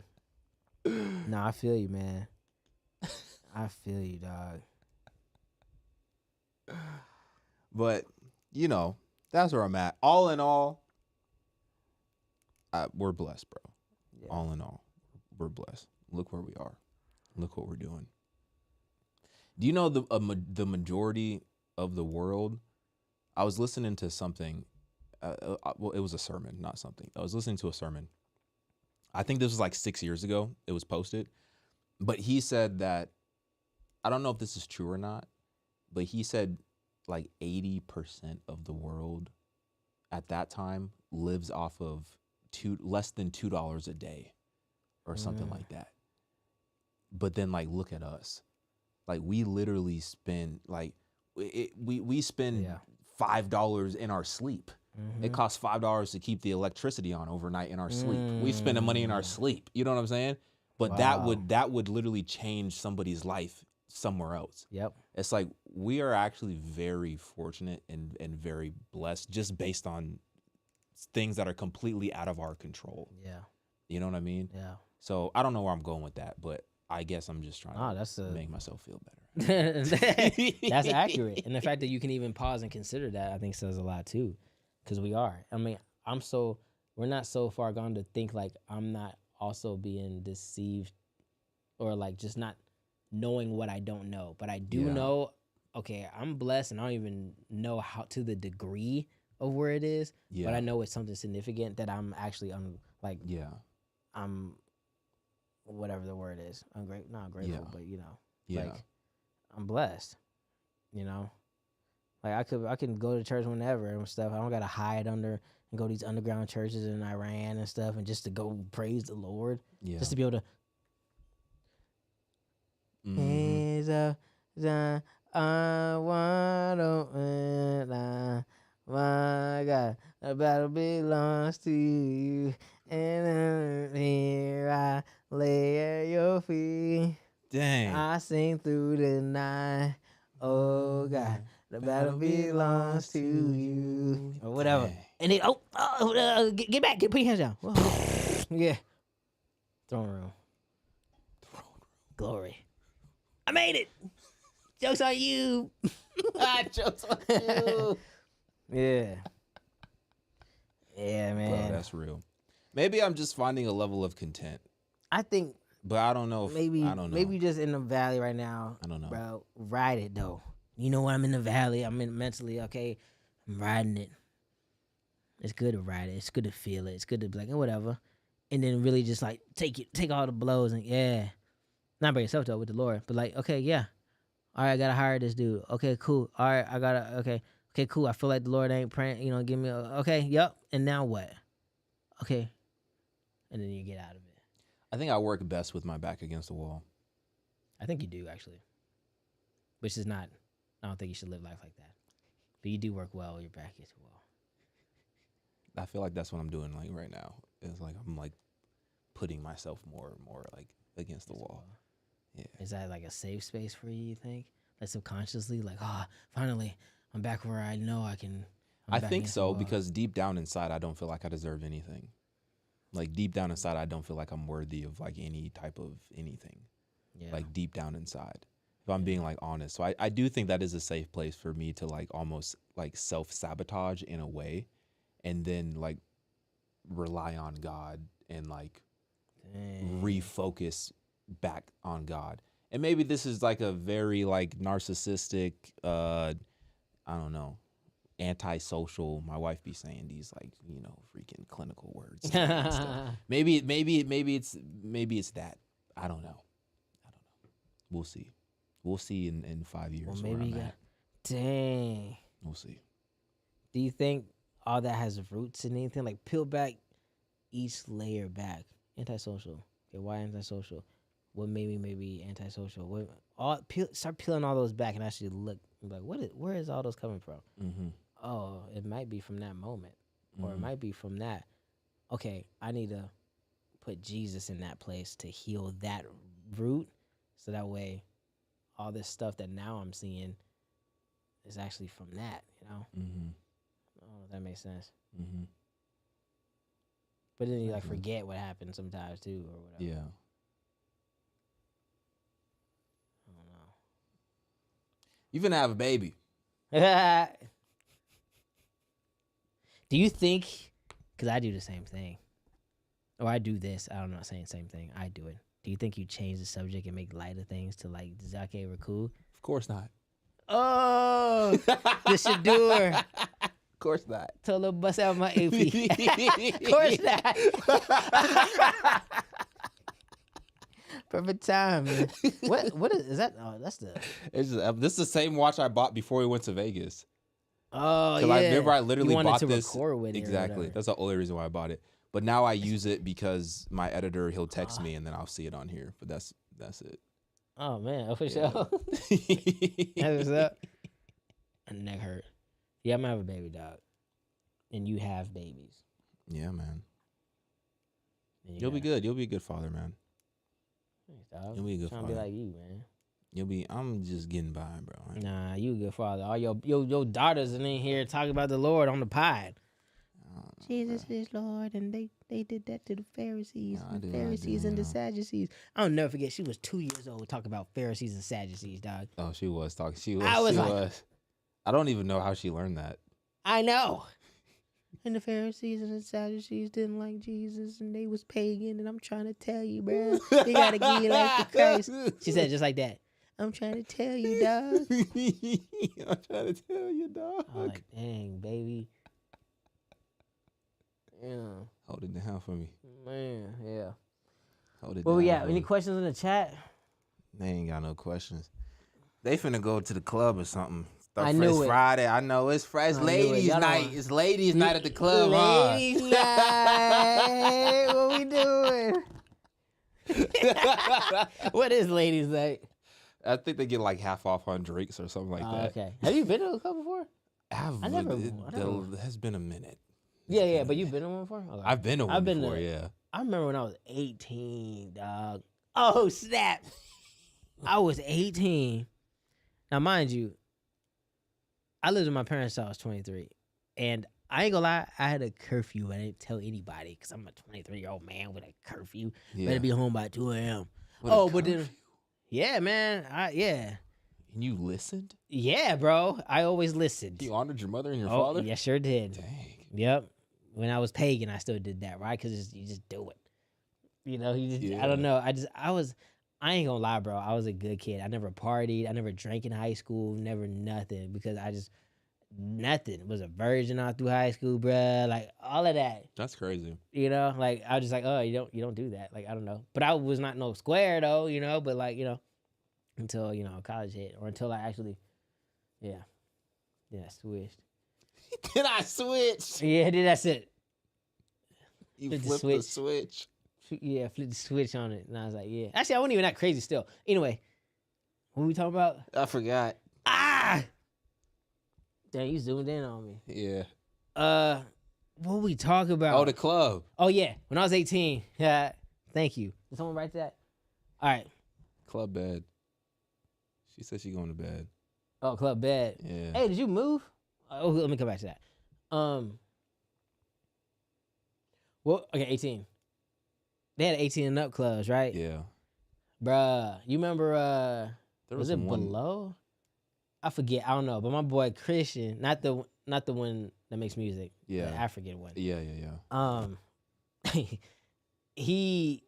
[SPEAKER 1] No, I feel you, man. I feel you, dog.
[SPEAKER 2] But that's where I'm at. All in all, we're blessed, bro. Yeah. All in all, we're blessed. Look where we are. Look what we're doing. Do you know the majority of the world? I was listening to something. Well, it was a sermon, not something. I was listening to a sermon. I think this was like 6 years ago. It was posted. But he said that, I don't know if this is true or not, but he said like 80% of the world at that time lives off of less than $2 a day or something like that. But then like look at us. Like we literally spend like we spend $5 in our sleep. It costs $5 to keep the electricity on overnight in our sleep. We spend the money in our sleep. You know what I'm saying? But that would literally change somebody's life somewhere else.
[SPEAKER 1] Yep.
[SPEAKER 2] It's like we are actually very fortunate and very blessed just based on things that are completely out of our control.
[SPEAKER 1] Yeah.
[SPEAKER 2] You know what I mean?
[SPEAKER 1] Yeah.
[SPEAKER 2] So I don't know where I'm going with that, but I guess I'm just trying to make myself feel
[SPEAKER 1] better. That's accurate. And the fact that you can even pause and consider that, I think says a lot too. Because we are. I mean, we're not so far gone to think like I'm not also being deceived or like just not knowing what I don't know. But I do know, okay, I'm blessed and I don't even know how to the degree of where it is. Yeah. But I know it's something significant that I'm actually I'm whatever the word is. Not grateful, but like I'm blessed. Like I can go to church whenever and stuff. I don't gotta hide under and go to these underground churches in Iran and stuff, and just to go praise the Lord. Yeah. Just to be able to myself. I want to win. My God, the battle belongs to you. And here I lay at your feet.
[SPEAKER 2] Dang.
[SPEAKER 1] I sing through the night. Oh God, the battle belongs to you. Or whatever.
[SPEAKER 2] Dang.
[SPEAKER 1] And then, get back. Put your hands down. Yeah. Throne room. Glory. I made it. Joke's on you.
[SPEAKER 2] Joke's on you.
[SPEAKER 1] Yeah. Yeah, man.
[SPEAKER 2] Bro, that's real. Maybe I'm just finding a level of content.
[SPEAKER 1] I think.
[SPEAKER 2] But I don't know. I don't know.
[SPEAKER 1] Maybe just in the valley right now.
[SPEAKER 2] I don't know.
[SPEAKER 1] Bro, ride it though. You know what? I'm in the valley. I'm in mentally, okay? I'm riding it. It's good to ride it. It's good to feel it. It's good to be like, whatever. And then really just like take all the blows and yeah. Not by yourself though, with the Lord. But like, okay, yeah. All right, I gotta hire this dude. Okay, cool. All right, okay, cool. I feel like the Lord ain't praying, give me okay, yep. And now what? Okay. And then you get out of it.
[SPEAKER 2] I think I work best with my back against the wall.
[SPEAKER 1] I think you do, actually. Which is not, I don't think you should live life like that. But you do work well with your back against the wall.
[SPEAKER 2] I feel like that's what I'm doing like right now. It's like I'm like putting myself more and more like against the wall. Yeah.
[SPEAKER 1] Is that like a safe space for you think? Like subconsciously, like, finally, I'm back where I know I can.
[SPEAKER 2] I think so, because deep down inside, I don't feel like I deserve anything. Like deep down inside, I don't feel like I'm worthy of like any type of anything. Yeah. Like deep down inside, if I'm being like honest. So I do think that is a safe place for me to like almost like self-sabotage in a way, and then like rely on God and like refocus back on God. And maybe this is like a very like narcissistic, I don't know, antisocial. My wife be saying these like, freaking clinical words. maybe it's that. I don't know. We'll see. We'll see in 5 years.
[SPEAKER 1] Well, maybe dang.
[SPEAKER 2] We'll see.
[SPEAKER 1] Do you think all that has roots in anything? Like peel back each layer back. Antisocial. Okay, why antisocial? What made me maybe antisocial? Start peeling all those back and actually look like where is all those coming from? Mm-hmm. Oh, it might be from that moment, or it might be from that. Okay, I need to put Jesus in that place to heal that root, so that way, all this stuff that now I'm seeing is actually from that. Mm-hmm. Oh, that makes sense. Mm-hmm. But then you like forget what happened sometimes too, or whatever.
[SPEAKER 2] Yeah.
[SPEAKER 1] I don't know.
[SPEAKER 2] You finna have a baby.
[SPEAKER 1] Do you think? Because I do the same thing, or I do this. I'm not saying the same thing. I do it. Do you think you change the subject and make light of things to like Zake or cool?
[SPEAKER 2] Of course not.
[SPEAKER 1] Oh, the Shadur.
[SPEAKER 2] Of course not.
[SPEAKER 1] Told her bust out my AP. Of course not. Perfect time, man. What is that? Oh, that's the.
[SPEAKER 2] This is the same watch I bought before we went to Vegas.
[SPEAKER 1] Oh yeah.
[SPEAKER 2] I remember I literally
[SPEAKER 1] bought
[SPEAKER 2] this.
[SPEAKER 1] Record with
[SPEAKER 2] exactly. That's the only reason why I bought it. But now I use it because my editor, he'll text me and then I'll see it on here. But that's it.
[SPEAKER 1] Oh man, for sure. That's what's up. My neck hurt. Yeah, I'm gonna have a baby, dog. And you have babies.
[SPEAKER 2] Yeah, man. You'll be good. You'll be a good father, man.
[SPEAKER 1] Thanks, dog.
[SPEAKER 2] You'll be a good
[SPEAKER 1] father.
[SPEAKER 2] Trying
[SPEAKER 1] to be like you, man.
[SPEAKER 2] I'm just getting by, bro.
[SPEAKER 1] Nah, you a good father. All your daughters in here talking about the Lord on the pod. Jesus is Lord, and they did that to the Pharisees, and the Sadducees. I'll never forget. She was 2 years old talking about Pharisees and Sadducees, dog.
[SPEAKER 2] Oh, she was talking. She was. I don't even know how she learned that.
[SPEAKER 1] I know. And the Pharisees and the Sadducees didn't like Jesus, and they was pagan. And I'm trying to tell you, bro, you gotta give your life to Christ. She said just like that. I'm trying to tell you, dog.
[SPEAKER 2] I'm trying to tell you, dog.
[SPEAKER 1] I'm like, dang, baby. Yeah.
[SPEAKER 2] Hold it down for me.
[SPEAKER 1] Man, yeah.
[SPEAKER 2] Hold it
[SPEAKER 1] down. Well, yeah. Any
[SPEAKER 2] me.
[SPEAKER 1] questions in the chat?
[SPEAKER 2] They ain't got no questions. They finna go to the club or something.
[SPEAKER 1] I knew it.
[SPEAKER 2] Friday. I know it's Friday. It's ladies' night. It's ladies' night at the club.
[SPEAKER 1] Ladies' night. What we doing? What is ladies' night?
[SPEAKER 2] I think they get like half off on drinks or something like that.
[SPEAKER 1] Okay. Have you been to a club before?
[SPEAKER 2] I never. It has been a minute.
[SPEAKER 1] Yeah, but you've been to one before? Okay.
[SPEAKER 2] I've been to one before, yeah.
[SPEAKER 1] I remember when I was 18, dog. Oh, snap. I was 18. Now, mind you, I lived with my parents till I was 23. And I ain't gonna lie, I had a curfew. I didn't tell anybody because I'm a 23-year-old man with a curfew. Yeah. Better be home by 2 a.m. But then, yeah, man. Yeah.
[SPEAKER 2] And you listened?
[SPEAKER 1] Yeah, bro. I always listened.
[SPEAKER 2] You honored your mother and your father?
[SPEAKER 1] Yeah, sure did.
[SPEAKER 2] Dang.
[SPEAKER 1] Yep. When I was pagan, I still did that, right? Because you just do it. You know, I don't know. I ain't gonna lie, bro. I was a good kid. I never partied. I never drank in high school. Never nothing. Because nothing. Was a virgin all through high school, bruh. Like, all of that.
[SPEAKER 2] That's crazy.
[SPEAKER 1] You know, like, I was just like, oh, you don't do that. Like, I don't know. But I was not no square, though, you know. But, like, you know, until, you know, college hit. Or until I actually, yeah, switched.
[SPEAKER 2] Then I switched.
[SPEAKER 1] Yeah, then that's it.
[SPEAKER 2] You flipped the switch.
[SPEAKER 1] Yeah, flipped the switch on it. And I was like, yeah. Actually, I wasn't even that crazy still. Anyway, what were we talking about?
[SPEAKER 2] I forgot.
[SPEAKER 1] Dang, you zoomed in on me.
[SPEAKER 2] Yeah.
[SPEAKER 1] What we talk about?
[SPEAKER 2] Oh, the club.
[SPEAKER 1] Oh, yeah. When I was 18. Yeah. Thank you. Did someone write that? All right.
[SPEAKER 2] Club bed. She said she going to bed.
[SPEAKER 1] Oh, club bed.
[SPEAKER 2] Yeah.
[SPEAKER 1] Hey, did you move? Oh, let me come back to that. Well, okay, 18. They had 18 and up clubs, right?
[SPEAKER 2] Yeah.
[SPEAKER 1] Bruh, you remember, was it
[SPEAKER 2] one...
[SPEAKER 1] Below? I forget. I don't know. But my boy Christian, not the one that makes music.
[SPEAKER 2] Yeah.
[SPEAKER 1] The African one.
[SPEAKER 2] Yeah.
[SPEAKER 1] He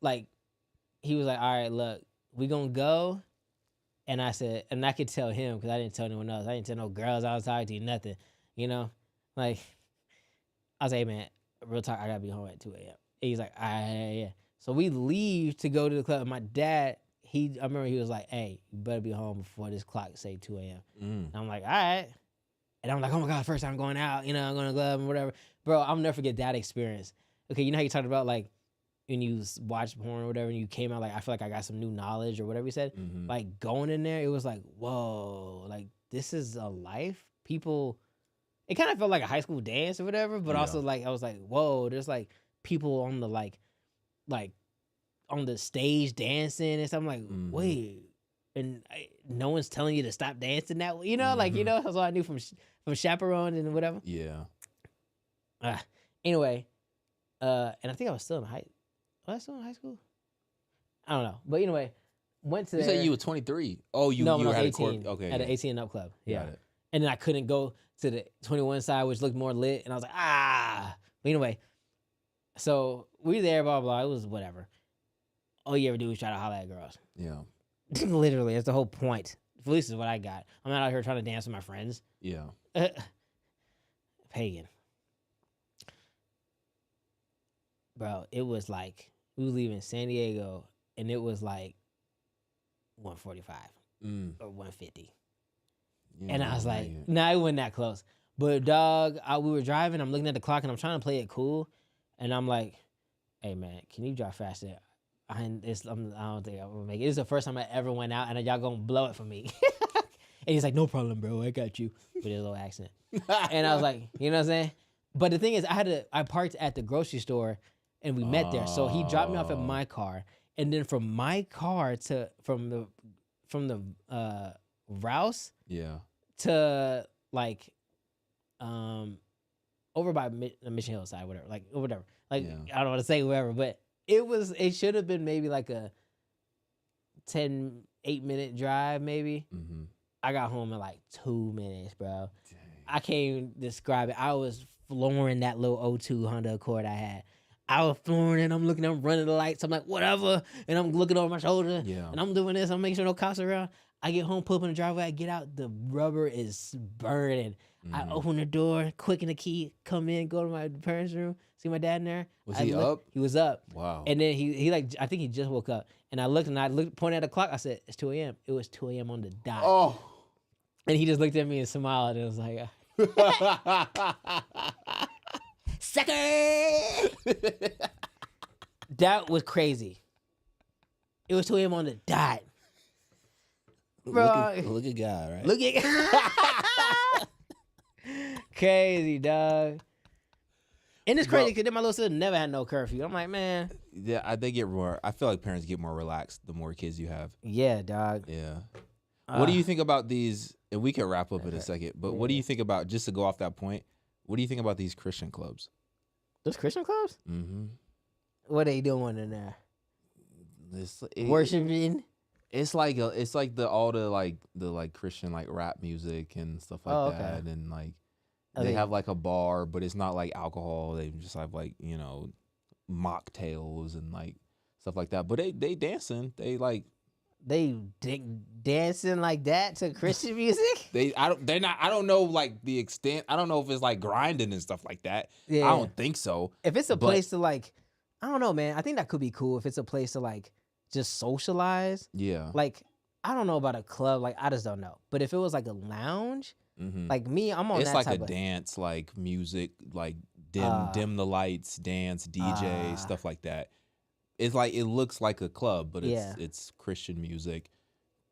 [SPEAKER 1] was like, all right, look, we gonna go. And I said, and I could tell him because I didn't tell anyone else. I didn't tell no girls I was talking to, nothing. You know? Like, I was like, hey, man, real talk, I gotta be home at 2 a.m. And he's like, all right, yeah. So we leave to go to the club. And my dad, I remember he was like, hey, you better be home before this clock say 2 a.m. And I'm like, all right. And I'm like, oh my God, first time going out, you know, I'm going to the club and whatever. Bro, I'll never forget that experience. Okay, you know how you talked about like when you watch porn or whatever and you came out like, I feel like I got some new knowledge or whatever you said. Mm-hmm. Like going in there, it was like, whoa, like this is a life. People, it kind of felt like a high school dance or whatever, but also like, I was like, whoa, there's like people on the like on the stage dancing and stuff. I'm like, wait, and no one's telling you to stop dancing that way, you know? Like, you know, that's all I knew from Chaperone and whatever.
[SPEAKER 2] Yeah.
[SPEAKER 1] Anyway, and I think I was still in was I still in high school? I don't know. But anyway, went to
[SPEAKER 2] You said you were 23. Oh, you
[SPEAKER 1] were
[SPEAKER 2] at
[SPEAKER 1] 18.
[SPEAKER 2] Okay.
[SPEAKER 1] At an 18 and up club. Yeah. And then I couldn't go to the 21 side, which looked more lit. And I was like, But anyway, so we there, blah, blah. It was whatever. All you ever do is try to holler at girls.
[SPEAKER 2] Yeah.
[SPEAKER 1] Literally, that's the whole point. At least is what I got. I'm not out here trying to dance with my friends.
[SPEAKER 2] Yeah.
[SPEAKER 1] Pagan. Bro, it was like, we was leaving San Diego, and it was like 145 or 150. Yeah, and I was like, nah, it wasn't that close. But dog, we were driving, I'm looking at the clock, and I'm trying to play it cool. And I'm like, hey, man, can you drive faster? I don't think I'm gonna make it. This is the first time I ever went out, and y'all gonna blow it for me. And he's like, no problem, bro. I got you. With his little accent. And I was like, you know what I'm saying? But the thing is, I parked at the grocery store, and we met there. So he dropped me off at my car, and then from my car from the Rouse, to like, over by Mission Hillside, whatever, like whatever, like I don't want to say whatever, but it should have been maybe like a 8-minute drive, maybe. Mm-hmm. I got home in like 2 minutes, bro. Dang. I can't even describe it. I was flooring that little 02 Honda Accord I had. I was flooring it. I'm running the lights. I'm like, whatever. And I'm looking over my shoulder. Yeah. And I'm doing this. I'm making sure no cops are around. I get home, pull up in the driveway. I get out. The rubber is burning. I open the door, quick in the key, come in, go to my parents' room, see my dad in there.
[SPEAKER 2] Was he up?
[SPEAKER 1] He was up.
[SPEAKER 2] Wow.
[SPEAKER 1] And then he like, I think he just woke up. And I looked, pointed at the clock. I said, it's 2 a.m. It was 2 a.m. on the dot.
[SPEAKER 2] Oh.
[SPEAKER 1] And he just looked at me and smiled. And it was like, sucker! That was crazy. It was 2 a.m. on the dot. Bro,
[SPEAKER 2] look at God, right?
[SPEAKER 1] Look at crazy, dog. And it's crazy because then my little sister never had no curfew. I'm like, man.
[SPEAKER 2] Yeah, they get more. I feel like parents get more relaxed the more kids you have.
[SPEAKER 1] Yeah, dog.
[SPEAKER 2] Yeah. What do you think about these? And we can wrap up in a second. But what do you think about, just to go off that point, what do you think about these Christian clubs?
[SPEAKER 1] Those Christian clubs?
[SPEAKER 2] Mm-hmm.
[SPEAKER 1] What they doing in there?
[SPEAKER 2] Worshiping. It's like all the Christian like rap music and stuff like that, and like they have like a bar, but it's not like alcohol. They just have like, you know, mocktails and like stuff like that. But they dancing. They
[SPEAKER 1] dancing like that to Christian music.
[SPEAKER 2] I don't know like the extent. I don't know if it's like grinding and stuff like that. Yeah. I don't think so.
[SPEAKER 1] If it's a place to like, I don't know, man. I think that could be cool if it's a place to like just socialize.
[SPEAKER 2] Yeah.
[SPEAKER 1] Like, I don't know about a club. Like, I just don't know. But if it was like a lounge, like me, I'm on that type of...
[SPEAKER 2] It's like a dance, like music, like dim the lights, dance, DJ, stuff like that. It's like, it looks like a club, but it's Christian music,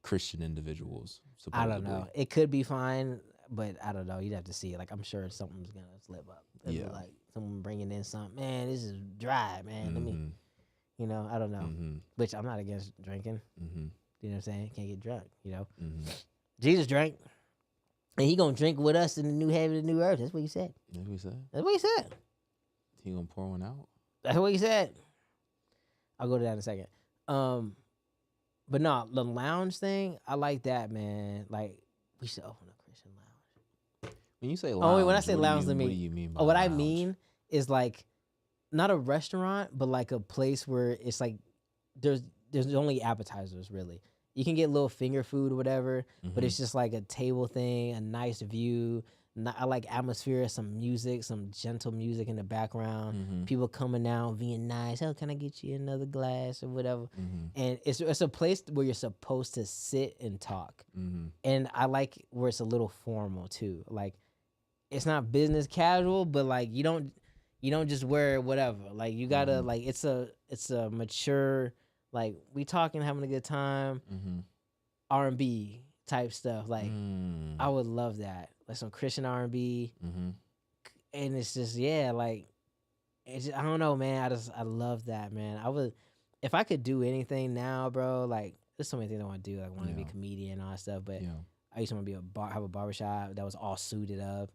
[SPEAKER 2] Christian individuals, supposedly.
[SPEAKER 1] I don't know. It could be fine, but I don't know. You'd have to see it. Like, I'm sure something's going to slip up. It'll be like someone bringing in something. Man, this is dry, man. Let me... You know, I don't know. Which I'm not against drinking. You know what I'm saying? Can't get drunk, you know? Jesus drank. And he gonna drink with us in the new heaven and new earth. That's what he said.
[SPEAKER 2] That's what he said?
[SPEAKER 1] That's what he said.
[SPEAKER 2] He gonna pour one out?
[SPEAKER 1] That's what he said. I'll go to that in a second. But no, the lounge thing, I like that, man. Like, we should open a Christian lounge.
[SPEAKER 2] When you say lounge,
[SPEAKER 1] when I say lounge,
[SPEAKER 2] what do you mean by
[SPEAKER 1] what
[SPEAKER 2] lounge?
[SPEAKER 1] I mean is like, not a restaurant, but like a place where it's like there's only appetizers, really. You can get little finger food or whatever, but it's just like a table thing, a nice view. I like atmosphere, some music, some gentle music in the background. People coming out, being nice. Oh, can I get you another glass or whatever? And it's a place where you're supposed to sit and talk. And I like where it's a little formal too. Like, it's not business casual, but like you don't just wear whatever. Like, you gotta like it's a mature, like, we talking, having a good time, R&B type stuff. Like, I would love that. Like some Christian R&B, and it's just like, it's just, I don't know, man. I love that, man. I would, if I could do anything now, bro. Like, there's so many things I want to do. Like, I want to be a comedian and all that stuff, but I used to want to be have a barbershop that was all suited up.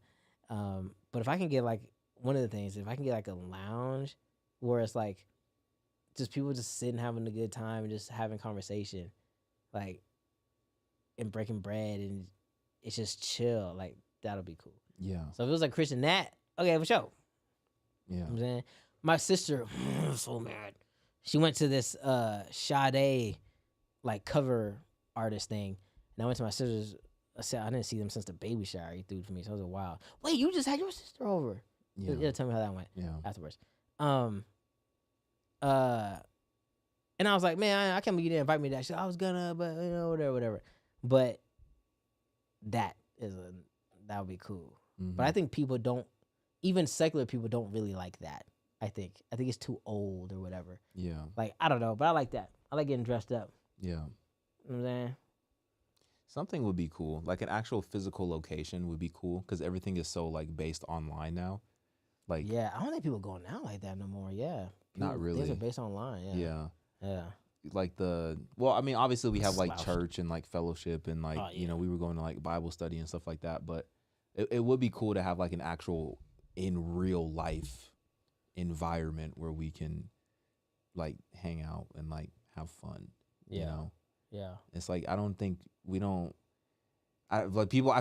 [SPEAKER 1] But if I can get like, one of the things, if I can get like a lounge where it's like just people just sitting having a good time and just having conversation, like, and breaking bread, and it's just chill, like, that'll be cool. Yeah. So if it was like Christian Nat, okay, for sure. Yeah. You know what I'm saying? My sister was so mad. She went to this Sade like cover artist thing, and I went to my sister's. I said I didn't see them since the baby shower he threw for me, so I was like, wow. Wait, you just had your sister over? Yeah. Tell me how that went. Yeah. Afterwards. And I was like, man, I can't believe you didn't invite me to that shit. I was gonna, but you know, whatever. But that would be cool. But I think people don't, even secular people don't really like that. I think it's too old or whatever. Yeah. Like, I don't know, but I like that. I like getting dressed up. Yeah. You know what I'm saying?
[SPEAKER 2] Something would be cool. Like an actual physical location would be cool, because everything is so like based online now. Like,
[SPEAKER 1] yeah, I don't think people going out like that no more. Yeah. People,
[SPEAKER 2] not really.
[SPEAKER 1] Things are based online. Yeah. Yeah.
[SPEAKER 2] Like I mean, obviously we have like church and like fellowship and like, you know, we were going to like Bible study and stuff like that. But it would be cool to have like an actual in real life environment where we can like hang out and like have fun. Yeah. You know? Yeah. It's like, I feel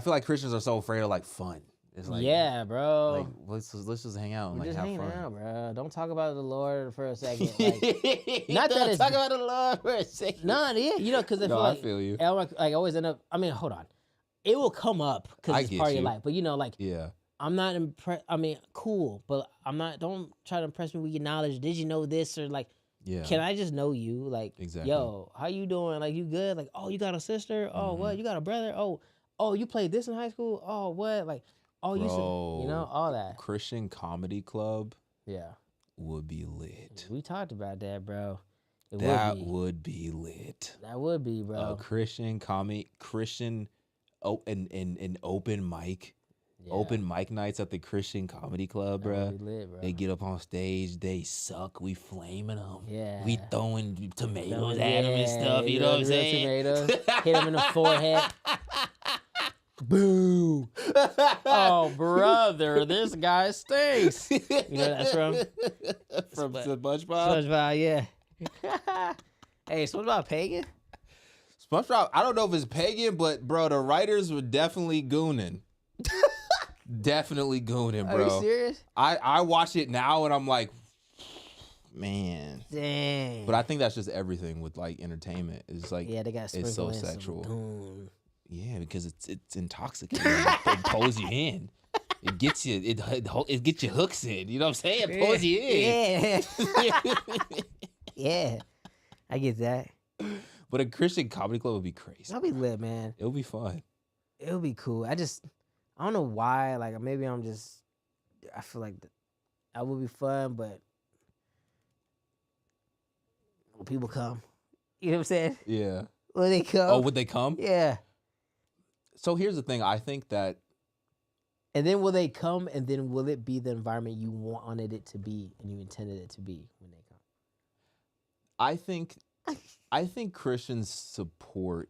[SPEAKER 2] like Christians are so afraid of like fun. It's like,
[SPEAKER 1] yeah, bro.
[SPEAKER 2] Like, let's just hang out and like have fun.
[SPEAKER 1] Out, bro. Don't talk about the Lord for a second. Like, not that it's talk about the Lord for a second. No, yeah, you know, because I feel you. I always end up. I mean, hold on, it will come up because it's part of your life. But you know, like, I'm not impressed. I mean, cool, but I'm not. Don't try to impress me with your knowledge. Did you know this or like? Yeah. Can I just know you? Like, exactly. Yo, how you doing? Like, you good? Like, oh, you got a sister? Oh, what? You got a brother? Oh, you played this in high school? Oh, what? Like. Oh, you know, all that.
[SPEAKER 2] Christian comedy club would be lit.
[SPEAKER 1] We talked about that, bro.
[SPEAKER 2] That would be lit.
[SPEAKER 1] That would be, bro.
[SPEAKER 2] Christian and open mic. Yeah. Open mic nights at the Christian Comedy Club, bro.
[SPEAKER 1] Lit, bro.
[SPEAKER 2] They get up on stage, they suck, we flaming them.
[SPEAKER 1] Yeah.
[SPEAKER 2] We throwing tomatoes at them and stuff, you know what I'm saying?
[SPEAKER 1] Tomatoes. Hit them in the forehead. Boo. Oh, brother, this guy stinks. You know that's from
[SPEAKER 2] SpongeBob?
[SPEAKER 1] SpongeBob, yeah. Hey, SpongeBob pagan?
[SPEAKER 2] SpongeBob, I don't know if it's pagan, but, bro, the writers were definitely gooning. Definitely gooning, bro.
[SPEAKER 1] Are you serious?
[SPEAKER 2] I watch it now and I'm like, man.
[SPEAKER 1] Dang.
[SPEAKER 2] But I think that's just everything with like entertainment. It's like,
[SPEAKER 1] yeah, they got
[SPEAKER 2] it's so sexual.
[SPEAKER 1] Goon.
[SPEAKER 2] Yeah, because it's intoxicating. It pulls you in. It gets you. It gets your hooks in. You know what I'm saying? It pulls you in.
[SPEAKER 1] Yeah. Yeah, I get that.
[SPEAKER 2] But a Christian comedy club would be crazy.
[SPEAKER 1] That'll be lit, man.
[SPEAKER 2] It'll be fun.
[SPEAKER 1] It'll be cool. I don't know why. Like maybe I feel like that would be fun, but will people come? You know what I'm saying?
[SPEAKER 2] Yeah.
[SPEAKER 1] Will they come?
[SPEAKER 2] Oh, would they come?
[SPEAKER 1] Yeah.
[SPEAKER 2] So here's the thing. I think that.
[SPEAKER 1] And then will they come? And then will it be the environment you wanted it to be and you intended it to be when they come?
[SPEAKER 2] I think Christians support.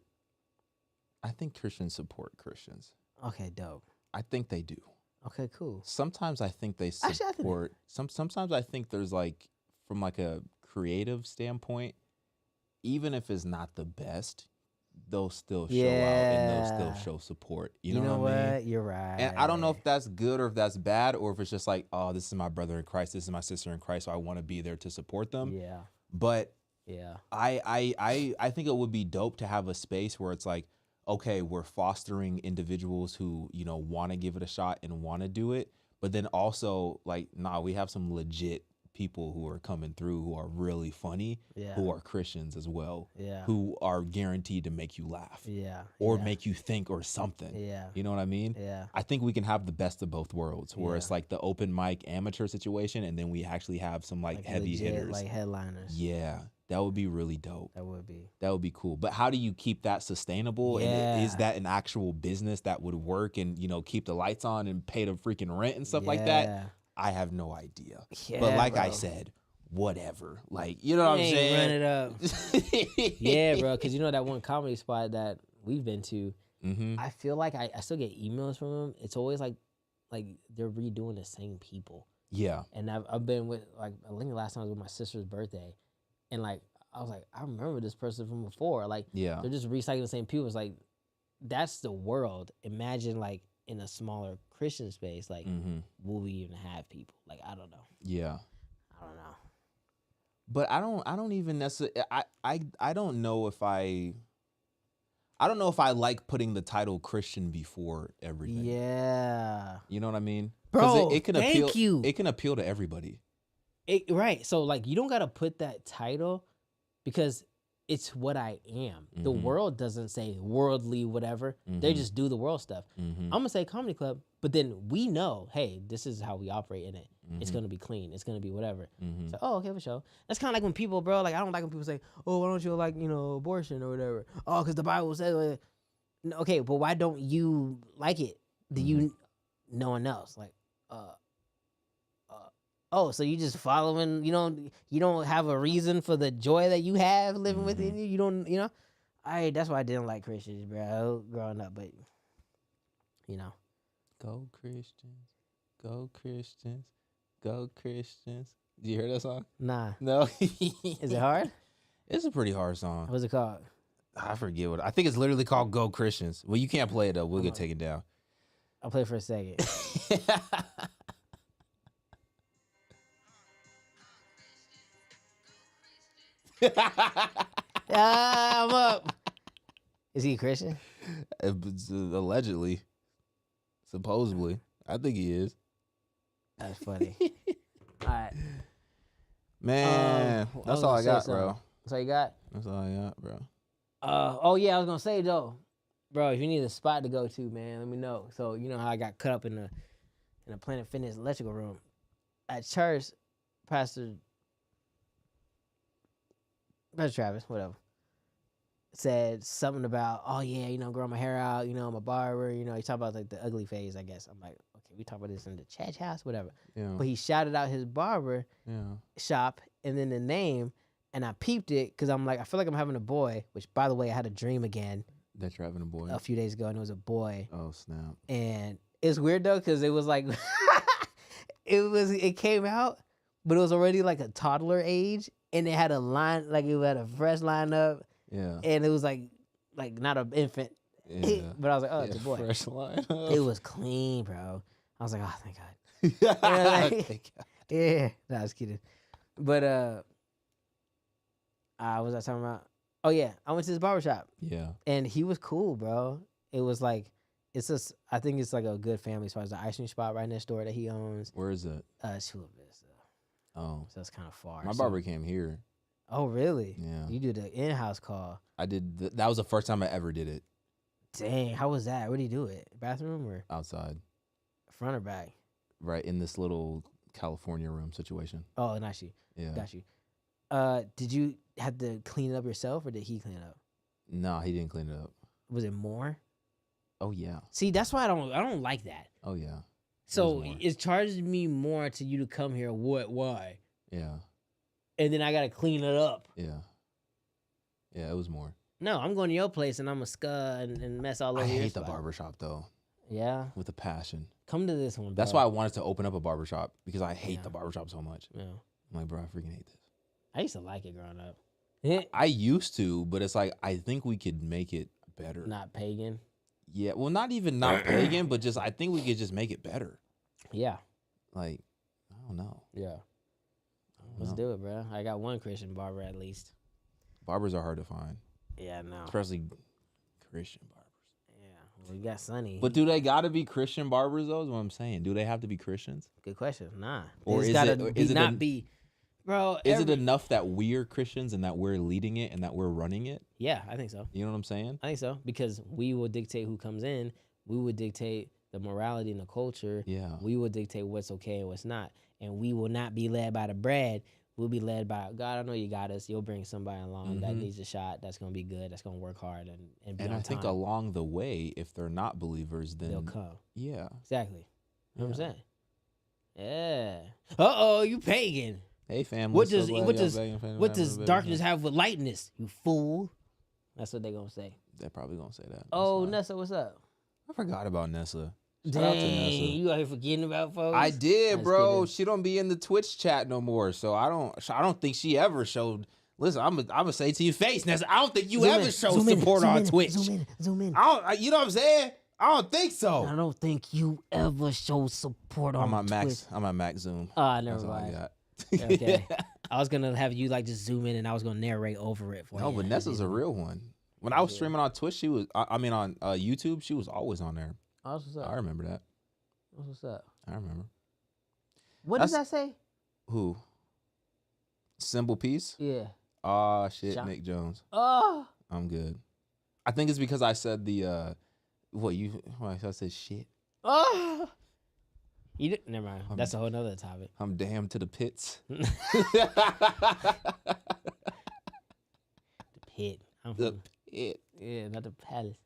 [SPEAKER 2] I think Christians support Christians.
[SPEAKER 1] Okay, dope.
[SPEAKER 2] I think they do.
[SPEAKER 1] Okay, cool.
[SPEAKER 2] Sometimes I think they support. Sometimes I think there's like, from like a creative standpoint, even if it's not the best, they'll still show out and they'll still show support. You know what I mean?
[SPEAKER 1] You're right.
[SPEAKER 2] And I don't know if that's good or if that's bad or if it's just like, oh, this is my brother in Christ, this is my sister in Christ, so I want to be there to support them.
[SPEAKER 1] Yeah.
[SPEAKER 2] But
[SPEAKER 1] yeah,
[SPEAKER 2] I think it would be dope to have a space where it's like, okay, we're fostering individuals who, you know, want to give it a shot and want to do it, but then also like, nah, we have some legit people who are coming through who are really funny, who are Christians as well, who are guaranteed to make you laugh, or make you think or something. You know what I mean? I think we can have the best of both worlds, where it's like the open mic amateur situation, and then we actually have some like heavy
[SPEAKER 1] legit,
[SPEAKER 2] hitters,
[SPEAKER 1] like headliners.
[SPEAKER 2] Yeah, that would be really dope.
[SPEAKER 1] That would be.
[SPEAKER 2] That would be cool. But how do you keep that sustainable? And is that an actual business that would work and, you know, keep the lights on and pay the freaking rent and stuff like that? I have no idea. But like I said, whatever. Like, you know what I'm saying?
[SPEAKER 1] Run it up. Yeah, bro. Because you know that one comedy spot that we've been to, I feel like I still get emails from them. It's always like they're redoing the same people.
[SPEAKER 2] Yeah.
[SPEAKER 1] And I've been with, like, I think the last time was with my sister's birthday. And like, I was like, I remember this person from before. Like, they're just recycling the same people. It's like, that's the world. Imagine like in a smaller Christian space, like, will we even have people? Like, I don't know.
[SPEAKER 2] Yeah.
[SPEAKER 1] I don't know.
[SPEAKER 2] But I don't even necessarily, I don't know if I don't know if I like putting the title Christian before everything.
[SPEAKER 1] Yeah.
[SPEAKER 2] You know what I mean?
[SPEAKER 1] Bro,
[SPEAKER 2] it can
[SPEAKER 1] thank you.
[SPEAKER 2] It can appeal to everybody.
[SPEAKER 1] Right. So like, you don't got to put that title because it's what I am. The world doesn't say worldly whatever. They just do the world stuff. I'm going to say comedy club, but then we know, hey, this is how we operate in it. It's going to be clean. It's going to be whatever. So, oh, okay, for sure. That's kind of like when people, bro, like, I don't like when people say, oh, why don't you like, you know, abortion or whatever? Oh, because the Bible says, okay, but why don't you like it? Do you, no one else? Like, oh, so you just following, you don't have a reason for the joy that you have living within you? You don't, that's why I didn't like Christians, bro, growing up, but,
[SPEAKER 2] Go Christians, go Christians, go Christians. Did you hear that song?
[SPEAKER 1] Nah.
[SPEAKER 2] No?
[SPEAKER 1] Is it hard?
[SPEAKER 2] It's a pretty hard song.
[SPEAKER 1] What's it called?
[SPEAKER 2] I forget I think it's literally called Go Christians. Well, you can't play it, though. We'll get taken down.
[SPEAKER 1] I'll play for a second. I'm up. Is he a Christian?
[SPEAKER 2] Allegedly. Supposedly. I think he is.
[SPEAKER 1] That's funny. All right.
[SPEAKER 2] Man, that's all I got, bro.
[SPEAKER 1] That's all you got?
[SPEAKER 2] That's all I got, bro.
[SPEAKER 1] Oh, yeah, I was going to say, though. Bro, if you need a spot to go to, man, let me know. So, you know how I got cut up in the Planet Fitness electrical room. At church, Pastor That's Travis, whatever. Said something about, oh yeah, you know, growing my hair out, you know, I'm a barber, you know, he talked about like the ugly phase, I guess. I'm like, okay, we talk about this in the chat house, whatever.
[SPEAKER 2] Yeah.
[SPEAKER 1] But he shouted out his barber shop and then the name, and I peeped it because I'm like, I feel like I'm having a boy, which by the way, I had a dream again.
[SPEAKER 2] That you're having a boy?
[SPEAKER 1] A few days ago, and it was a boy.
[SPEAKER 2] Oh, snap.
[SPEAKER 1] And it's weird though, because it was like, it came out, but it was already like a toddler age, and it had a line, like it had a fresh lineup.
[SPEAKER 2] Yeah.
[SPEAKER 1] And it was like not an infant. Yeah. But I was like, oh, it's a boy.
[SPEAKER 2] Fresh line.
[SPEAKER 1] It was clean, bro. I was like, oh, thank God. Thank God. Yeah. No, I was kidding. But what was I talking about? Oh yeah, I went to this barbershop. Yeah. And he was cool, bro. It was like, it's just, I think it's like a good family as far as the ice cream spot right next door that he owns.
[SPEAKER 2] Where is it?
[SPEAKER 1] Chula Vista.
[SPEAKER 2] Oh.
[SPEAKER 1] So it's kind of far.
[SPEAKER 2] My barber came here.
[SPEAKER 1] Oh, really?
[SPEAKER 2] Yeah.
[SPEAKER 1] You did the in-house call.
[SPEAKER 2] I did. That was the first time I ever did it.
[SPEAKER 1] Dang, how was that? Where did you do it? Bathroom or?
[SPEAKER 2] Outside.
[SPEAKER 1] Front or back?
[SPEAKER 2] Right, in this little California room situation.
[SPEAKER 1] Oh, got you.
[SPEAKER 2] Yeah.
[SPEAKER 1] Got you. Did you have to clean it up yourself or did he clean it up?
[SPEAKER 2] No, he didn't clean it up.
[SPEAKER 1] Was it more?
[SPEAKER 2] Oh, yeah.
[SPEAKER 1] See, that's why I don't like that.
[SPEAKER 2] Oh, yeah.
[SPEAKER 1] So it charges me more to you to come here. What? Why?
[SPEAKER 2] Yeah.
[SPEAKER 1] And then I gotta clean it up.
[SPEAKER 2] Yeah. Yeah, it was more.
[SPEAKER 1] No, I'm going to your place and I'm a scud and mess all over.
[SPEAKER 2] I
[SPEAKER 1] your
[SPEAKER 2] hate
[SPEAKER 1] spot.
[SPEAKER 2] the barbershop though.
[SPEAKER 1] Yeah.
[SPEAKER 2] With a passion.
[SPEAKER 1] Come to this one, bro.
[SPEAKER 2] That's why I wanted to open up a barbershop, because I hate the barbershop so much. Yeah. I'm like, bro, I freaking hate this.
[SPEAKER 1] I used to like it growing up.
[SPEAKER 2] I used to, but it's like, I think we could make it better.
[SPEAKER 1] Not pagan.
[SPEAKER 2] Yeah, well, not even not pagan, but just, I think we could just make it better.
[SPEAKER 1] Yeah.
[SPEAKER 2] Like, I don't know.
[SPEAKER 1] Yeah. Let's do it, bro. I got one Christian barber at least.
[SPEAKER 2] Barbers are hard to find.
[SPEAKER 1] Yeah, no.
[SPEAKER 2] Especially Christian barbers.
[SPEAKER 1] Yeah, well, we got Sonny.
[SPEAKER 2] But do they got to be Christian barbers, though, is what I'm saying? Do they have to be Christians?
[SPEAKER 1] Good question. Nah.
[SPEAKER 2] Or
[SPEAKER 1] is it bro,
[SPEAKER 2] is it enough that we're Christians and that we're leading it and that we're running it?
[SPEAKER 1] Yeah, I think so.
[SPEAKER 2] You know what I'm saying?
[SPEAKER 1] I think so, because we will dictate who comes in. We will dictate the morality and the culture.
[SPEAKER 2] Yeah.
[SPEAKER 1] We will dictate what's okay and what's not. And we will not be led by the bread. We'll be led by, God, I know you got us. You'll bring somebody along that needs a shot, that's going to be good, that's going to work hard. And I
[SPEAKER 2] think along the way, if they're not believers, then
[SPEAKER 1] they'll come.
[SPEAKER 2] Yeah.
[SPEAKER 1] Exactly. You know what I'm saying? Yeah. Uh-oh, you pagan.
[SPEAKER 2] Hey, family.
[SPEAKER 1] What does darkness have with lightness, you fool? That's what they're going to say.
[SPEAKER 2] They're probably going to say that.
[SPEAKER 1] Oh, Nessa, what's up?
[SPEAKER 2] I forgot about Nessa.
[SPEAKER 1] Dang, you out here forgetting about folks?
[SPEAKER 2] I did, bro. She don't be in the Twitch chat no more, so I don't think she ever showed. Listen, I'm gonna say to your face, Nessa, I don't think you ever showed support on Twitch.
[SPEAKER 1] Zoom in.
[SPEAKER 2] You know what I'm saying? I don't think so.
[SPEAKER 1] I don't think you ever showed support on Twitch.
[SPEAKER 2] I'm at max zoom.
[SPEAKER 1] Never mind. Okay. I was gonna have you like just zoom in, and I was gonna narrate over it for you.
[SPEAKER 2] No, but Nessa's a real one. When I was streaming on Twitch, she was. I mean, on YouTube, she was always on there.
[SPEAKER 1] Oh, what's up?
[SPEAKER 2] I remember that.
[SPEAKER 1] What's up?
[SPEAKER 2] I remember.
[SPEAKER 1] What does that say?
[SPEAKER 2] Who? Symbol piece?
[SPEAKER 1] Yeah.
[SPEAKER 2] Shit, Nick Jones.
[SPEAKER 1] Oh.
[SPEAKER 2] I'm good. I think it's because I said the I said shit.
[SPEAKER 1] Oh. You didn't. Never mind. That's a whole nother topic.
[SPEAKER 2] I'm damned to the pits.
[SPEAKER 1] The pit.
[SPEAKER 2] The pit.
[SPEAKER 1] Yeah, not the palace.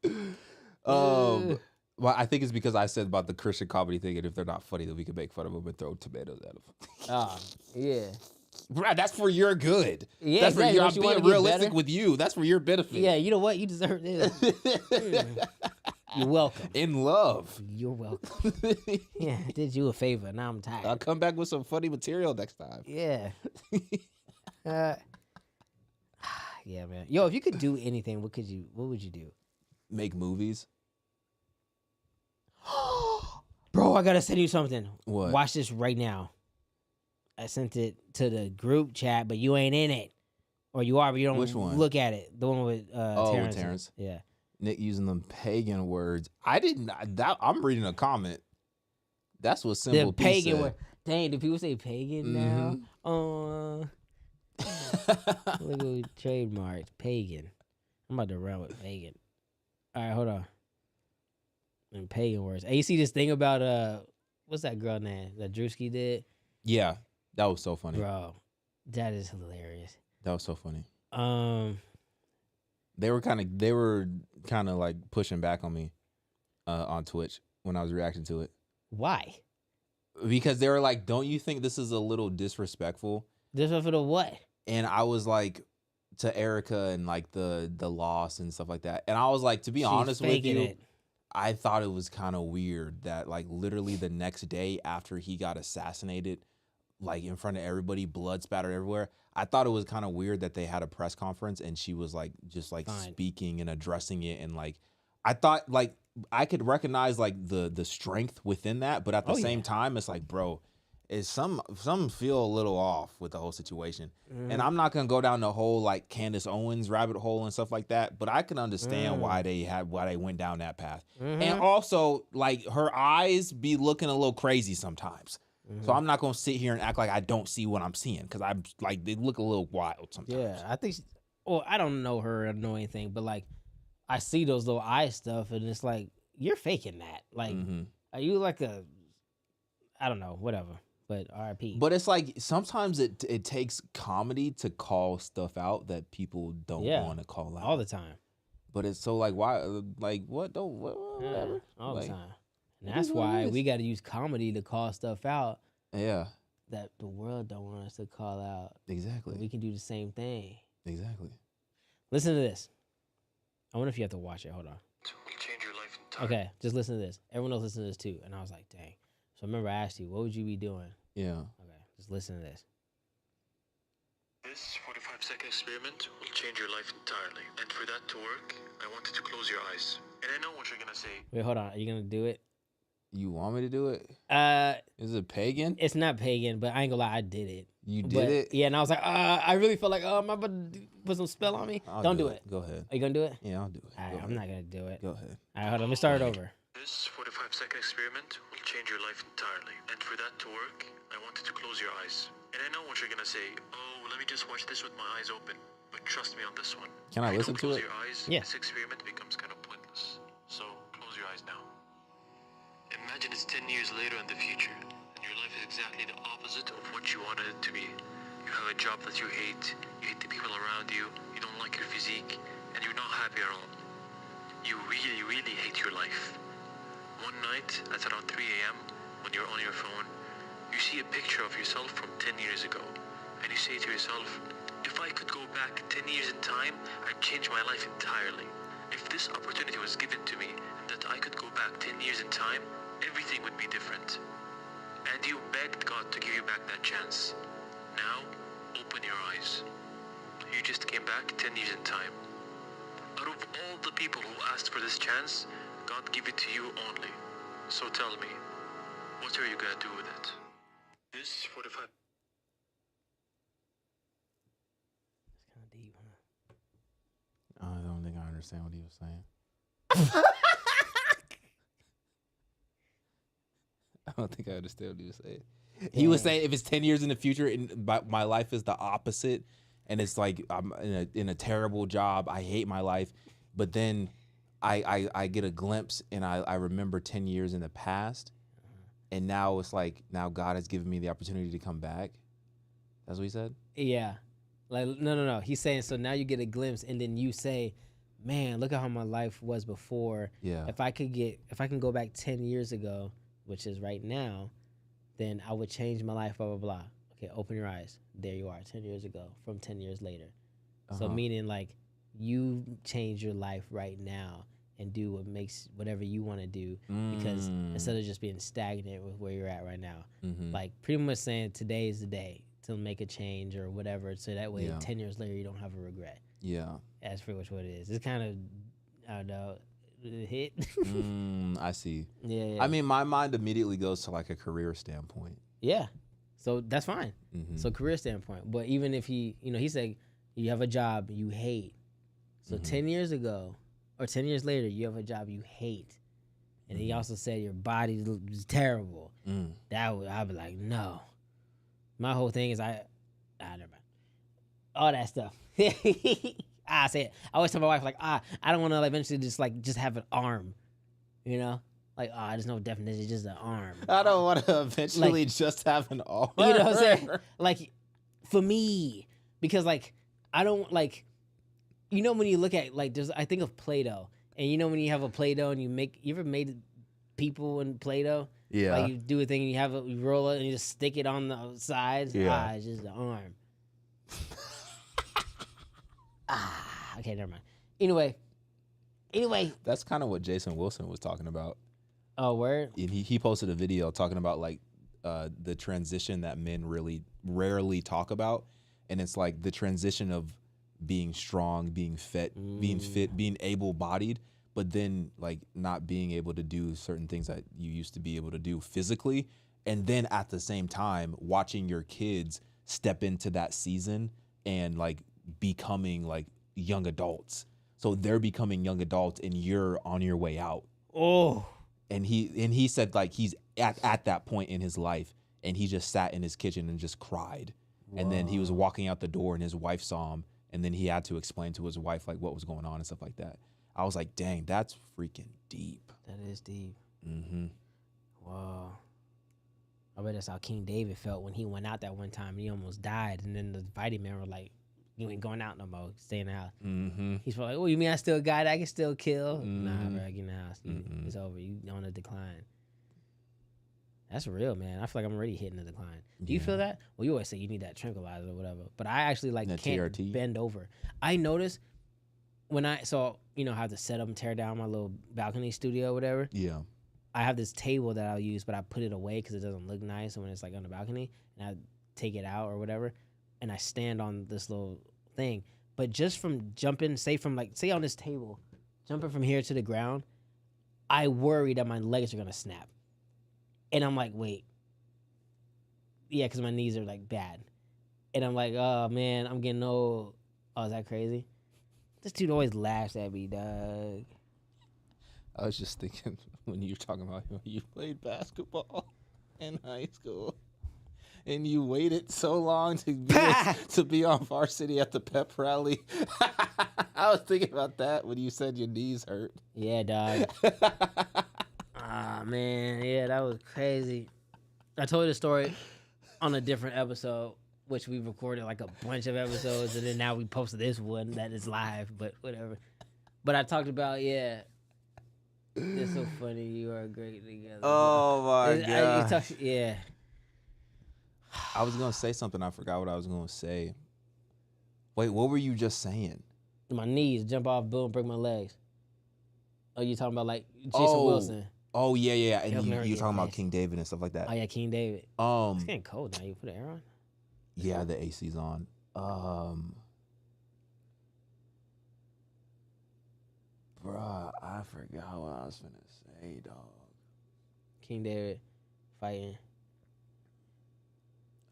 [SPEAKER 2] Well, I think it's because I said about the Christian comedy thing, and if they're not funny, then we can make fun of them and throw tomatoes at them.
[SPEAKER 1] Yeah.
[SPEAKER 2] Right, that's for your good.
[SPEAKER 1] Yeah,
[SPEAKER 2] that's
[SPEAKER 1] exactly.
[SPEAKER 2] for your. I'm being realistic with you. That's for your benefit.
[SPEAKER 1] Yeah, you know what? You deserve this. You're welcome.
[SPEAKER 2] In love.
[SPEAKER 1] You're welcome. Yeah, I did you a favor. Now I'm tired.
[SPEAKER 2] I'll come back with some funny material next time.
[SPEAKER 1] Yeah. Yeah, man. Yo, if you could do anything, what would you do?
[SPEAKER 2] Make movies.
[SPEAKER 1] Bro, I gotta send you something.
[SPEAKER 2] What?
[SPEAKER 1] Watch this right now. I sent it to the group chat, but you ain't in it. Or you are, but you don't look at it. The one with Terrence.
[SPEAKER 2] With Terrence.
[SPEAKER 1] Yeah.
[SPEAKER 2] Nick using them pagan words. I'm reading a comment. That's what Symbol P
[SPEAKER 1] pagan
[SPEAKER 2] said.
[SPEAKER 1] word. Dang, do people say pagan now? Look at we trademarked. Pagan. I'm about to run with pagan. All right, hold on. And pagan words. Hey, you see this thing about what's that girl name that Drewski did?
[SPEAKER 2] Yeah, that was so funny.
[SPEAKER 1] Bro, that is hilarious.
[SPEAKER 2] That was so funny. They were kind of like pushing back on me on Twitch when I was reacting to it.
[SPEAKER 1] Why?
[SPEAKER 2] Because they were like, "Don't you think this is a little disrespectful?"
[SPEAKER 1] Disrespectful to what?
[SPEAKER 2] And I was like, to Erica and like the loss and stuff like that. And I was like, to be honest with you, I thought it was kind of weird that like literally the next day after he got assassinated, like in front of everybody, blood spattered everywhere. I thought it was kind of weird that they had a press conference and she was like just like speaking and addressing it, and like I thought like I could recognize like the strength within that, but at the same time it's like, bro, is some feel a little off with the whole situation. And I'm not gonna go down the whole like Candace Owens rabbit hole and stuff like that, but I can understand why they went down that path. And also like her eyes be looking a little crazy sometimes. So I'm not gonna sit here and act like I don't see what I'm seeing, because I'm like they look a little wild sometimes.
[SPEAKER 1] Yeah, I think. Well, I don't know her or know anything, but like I see those little eye stuff, and it's like you're faking that. Like, are you like a? I don't know, whatever. But R.I.P.
[SPEAKER 2] But it's like sometimes it takes comedy to call stuff out that people don't want to call out
[SPEAKER 1] all the time.
[SPEAKER 2] But it's so like why like what don't whatever
[SPEAKER 1] all
[SPEAKER 2] like,
[SPEAKER 1] the time. And that's why we got to use comedy to call stuff out.
[SPEAKER 2] Yeah.
[SPEAKER 1] That the world don't want us to call out.
[SPEAKER 2] Exactly.
[SPEAKER 1] But we can do the same thing.
[SPEAKER 2] Exactly.
[SPEAKER 1] Listen to this. I wonder if you have to watch it. Hold on.
[SPEAKER 3] Will change your life entirely.
[SPEAKER 1] Okay, just listen to this. Everyone else listen to this too. And I was like, dang. So I remember I asked you, what would you be doing?
[SPEAKER 2] Yeah.
[SPEAKER 1] Okay, just listen to this.
[SPEAKER 3] This 45-second experiment will change your life entirely. And for that to work, I want you to close your eyes. And I know what you're going to say.
[SPEAKER 1] Wait, hold on. Are you going to do it?
[SPEAKER 2] You want me to do it? Is it pagan?
[SPEAKER 1] It's not pagan, but I ain't gonna lie, I did it.
[SPEAKER 2] You did it?
[SPEAKER 1] Yeah, and I was like, I really felt like, am I about to put some spell on me? Don't do it.
[SPEAKER 2] Go ahead.
[SPEAKER 1] Are you gonna do it?
[SPEAKER 2] Yeah, I'll do it.
[SPEAKER 1] All right, I'm not gonna do it.
[SPEAKER 2] Go ahead.
[SPEAKER 1] All right, hold on. Let me start it over.
[SPEAKER 3] This 45-second experiment will change your life entirely. And for that to work, I want you to close your eyes. And I know what you're gonna say. Oh, let me just watch this with my eyes open. But trust me on this one.
[SPEAKER 2] Can I listen to it?
[SPEAKER 3] If you don't close your eyes,
[SPEAKER 1] yeah.
[SPEAKER 3] This experiment becomes kind of pointless. So close your eyes now. Imagine it's 10 years later in the future, and your life is exactly the opposite of what you wanted it to be. You have a job that you hate the people around you, you don't like your physique, and you're not happy at all. You really, really hate your life. One night, at around 3 a.m., when you're on your phone, you see a picture of yourself from 10 years ago, and you say to yourself, if I could go back 10 years in time, I'd change my life entirely. If this opportunity was given to me, and that I could go back 10 years in time, everything would be different. And you begged God to give you back that chance. Now, open your eyes. You just came back 10 years in time. Out of all the people who asked for this chance, God gave it to you only. So tell me, what are you gonna do with it? This 45...
[SPEAKER 1] It's kind of deep, huh?
[SPEAKER 2] I don't think I understand what he was saying. I don't think I understand what he was saying. He was saying if it's 10 years in the future and my life is the opposite, and it's like I'm in a terrible job, I hate my life, but then I get a glimpse and I remember 10 years in the past, and now it's like now God has given me the opportunity to come back. That's what he said?
[SPEAKER 1] Yeah. Like no. He's saying so now you get a glimpse and then you say, man, look at how my life was before.
[SPEAKER 2] Yeah.
[SPEAKER 1] If I can go back 10 years ago, which is right now, then I would change my life, blah, blah, blah. Okay, open your eyes. There you are, 10 years ago, from 10 years later. So meaning like you change your life right now and do whatever you want to do, because instead of just being stagnant with where you're at right now, like pretty much saying today is the day to make a change or whatever, so that way 10 years later you don't have a regret.
[SPEAKER 2] Yeah.
[SPEAKER 1] That's pretty much what it is. It's kind of, I don't know, hit.
[SPEAKER 2] I see.
[SPEAKER 1] Yeah.
[SPEAKER 2] I mean, my mind immediately goes to like a career standpoint.
[SPEAKER 1] Yeah. So that's fine. So career standpoint. But even if he said you have a job you hate. So 10 years ago or 10 years later, you have a job you hate. And he also said your body is terrible. I'd be like, no. My whole thing is never mind. All that stuff. I say it. I always tell my wife, like, I don't want to eventually just have an arm, you know? Like, there's no definition, just an arm.
[SPEAKER 2] I don't want to eventually just have an arm.
[SPEAKER 1] You know what I'm saying? Like, for me, because, like, I don't like, when you look at like, I think of Play-Doh, and when you have a Play-Doh and you ever made people in Play-Doh?
[SPEAKER 2] Yeah.
[SPEAKER 1] Like you do a thing and you roll it and you just stick it on the sides.
[SPEAKER 2] Yeah.
[SPEAKER 1] It's just the arm. Okay, never mind. Anyway.
[SPEAKER 2] That's kind of what Jason Wilson was talking about.
[SPEAKER 1] Oh, word?
[SPEAKER 2] And he posted a video talking about like the transition that men really rarely talk about. And it's like the transition of being strong, being fit, being able-bodied, but then like not being able to do certain things that you used to be able to do physically. And then at the same time, watching your kids step into that season and like becoming like young adults. So they're becoming young adults and you're on your way out.
[SPEAKER 1] Oh.
[SPEAKER 2] And he said like he's at that point in his life and he just sat in his kitchen and just cried. Whoa. And then he was walking out the door and his wife saw him and then he had to explain to his wife like what was going on and stuff like that. I was like, dang, that's freaking deep.
[SPEAKER 1] That is deep.
[SPEAKER 2] Mm-hmm.
[SPEAKER 1] Wow. I bet that's how King David felt when he went out that one time and he almost died. And then the fighting men were like, you ain't going out no more. Stay in the house.
[SPEAKER 2] Mm-hmm.
[SPEAKER 1] He's probably like, oh, you mean I still got it? I can still kill?
[SPEAKER 2] Mm-hmm.
[SPEAKER 1] Nah, bro, get in the house. It's over. You on a decline. That's real, man. I feel like I'm already hitting the decline. Do you feel that? Well, you always say you need that tranquilizer or whatever. But I actually like can't
[SPEAKER 2] TRT?
[SPEAKER 1] Bend over. I notice when I have to set up and tear down my little balcony studio or whatever.
[SPEAKER 2] Yeah.
[SPEAKER 1] I have this table that I'll use, but I put it away because it doesn't look nice when it's like on the balcony. And I take it out or whatever. And I stand on this little thing. But just from jumping, say on this table, jumping from here to the ground, I worry that my legs are going to snap. And I'm like, wait. Yeah, because my knees are like bad. And I'm like, oh man, I'm getting old. Oh, is that crazy? This dude always laughs at me, dog.
[SPEAKER 2] I was just thinking when you were talking about you played basketball in high school. And you waited so long to be on varsity at the pep rally. I was thinking about that when you said your knees hurt.
[SPEAKER 1] Yeah, dog. Man. Yeah, that was crazy. I told you the story on a different episode, which we recorded like a bunch of episodes, and then now we posted this one that is live, but whatever. But I talked about, it's so funny. You are great together.
[SPEAKER 2] Oh, my God.
[SPEAKER 1] Yeah.
[SPEAKER 2] I was going to say something. I forgot what I was going to say. Wait, what were you just saying?
[SPEAKER 1] My knees jump off, boom, break my legs. Oh, you talking about like Jason Wilson?
[SPEAKER 2] Oh, yeah. And you talking about King David and stuff like that.
[SPEAKER 1] Oh, yeah, King David. It's getting cold now. You put the air on?
[SPEAKER 2] Yeah, the AC's on. Bruh, I forgot what I was going to say, dog.
[SPEAKER 1] King David fighting.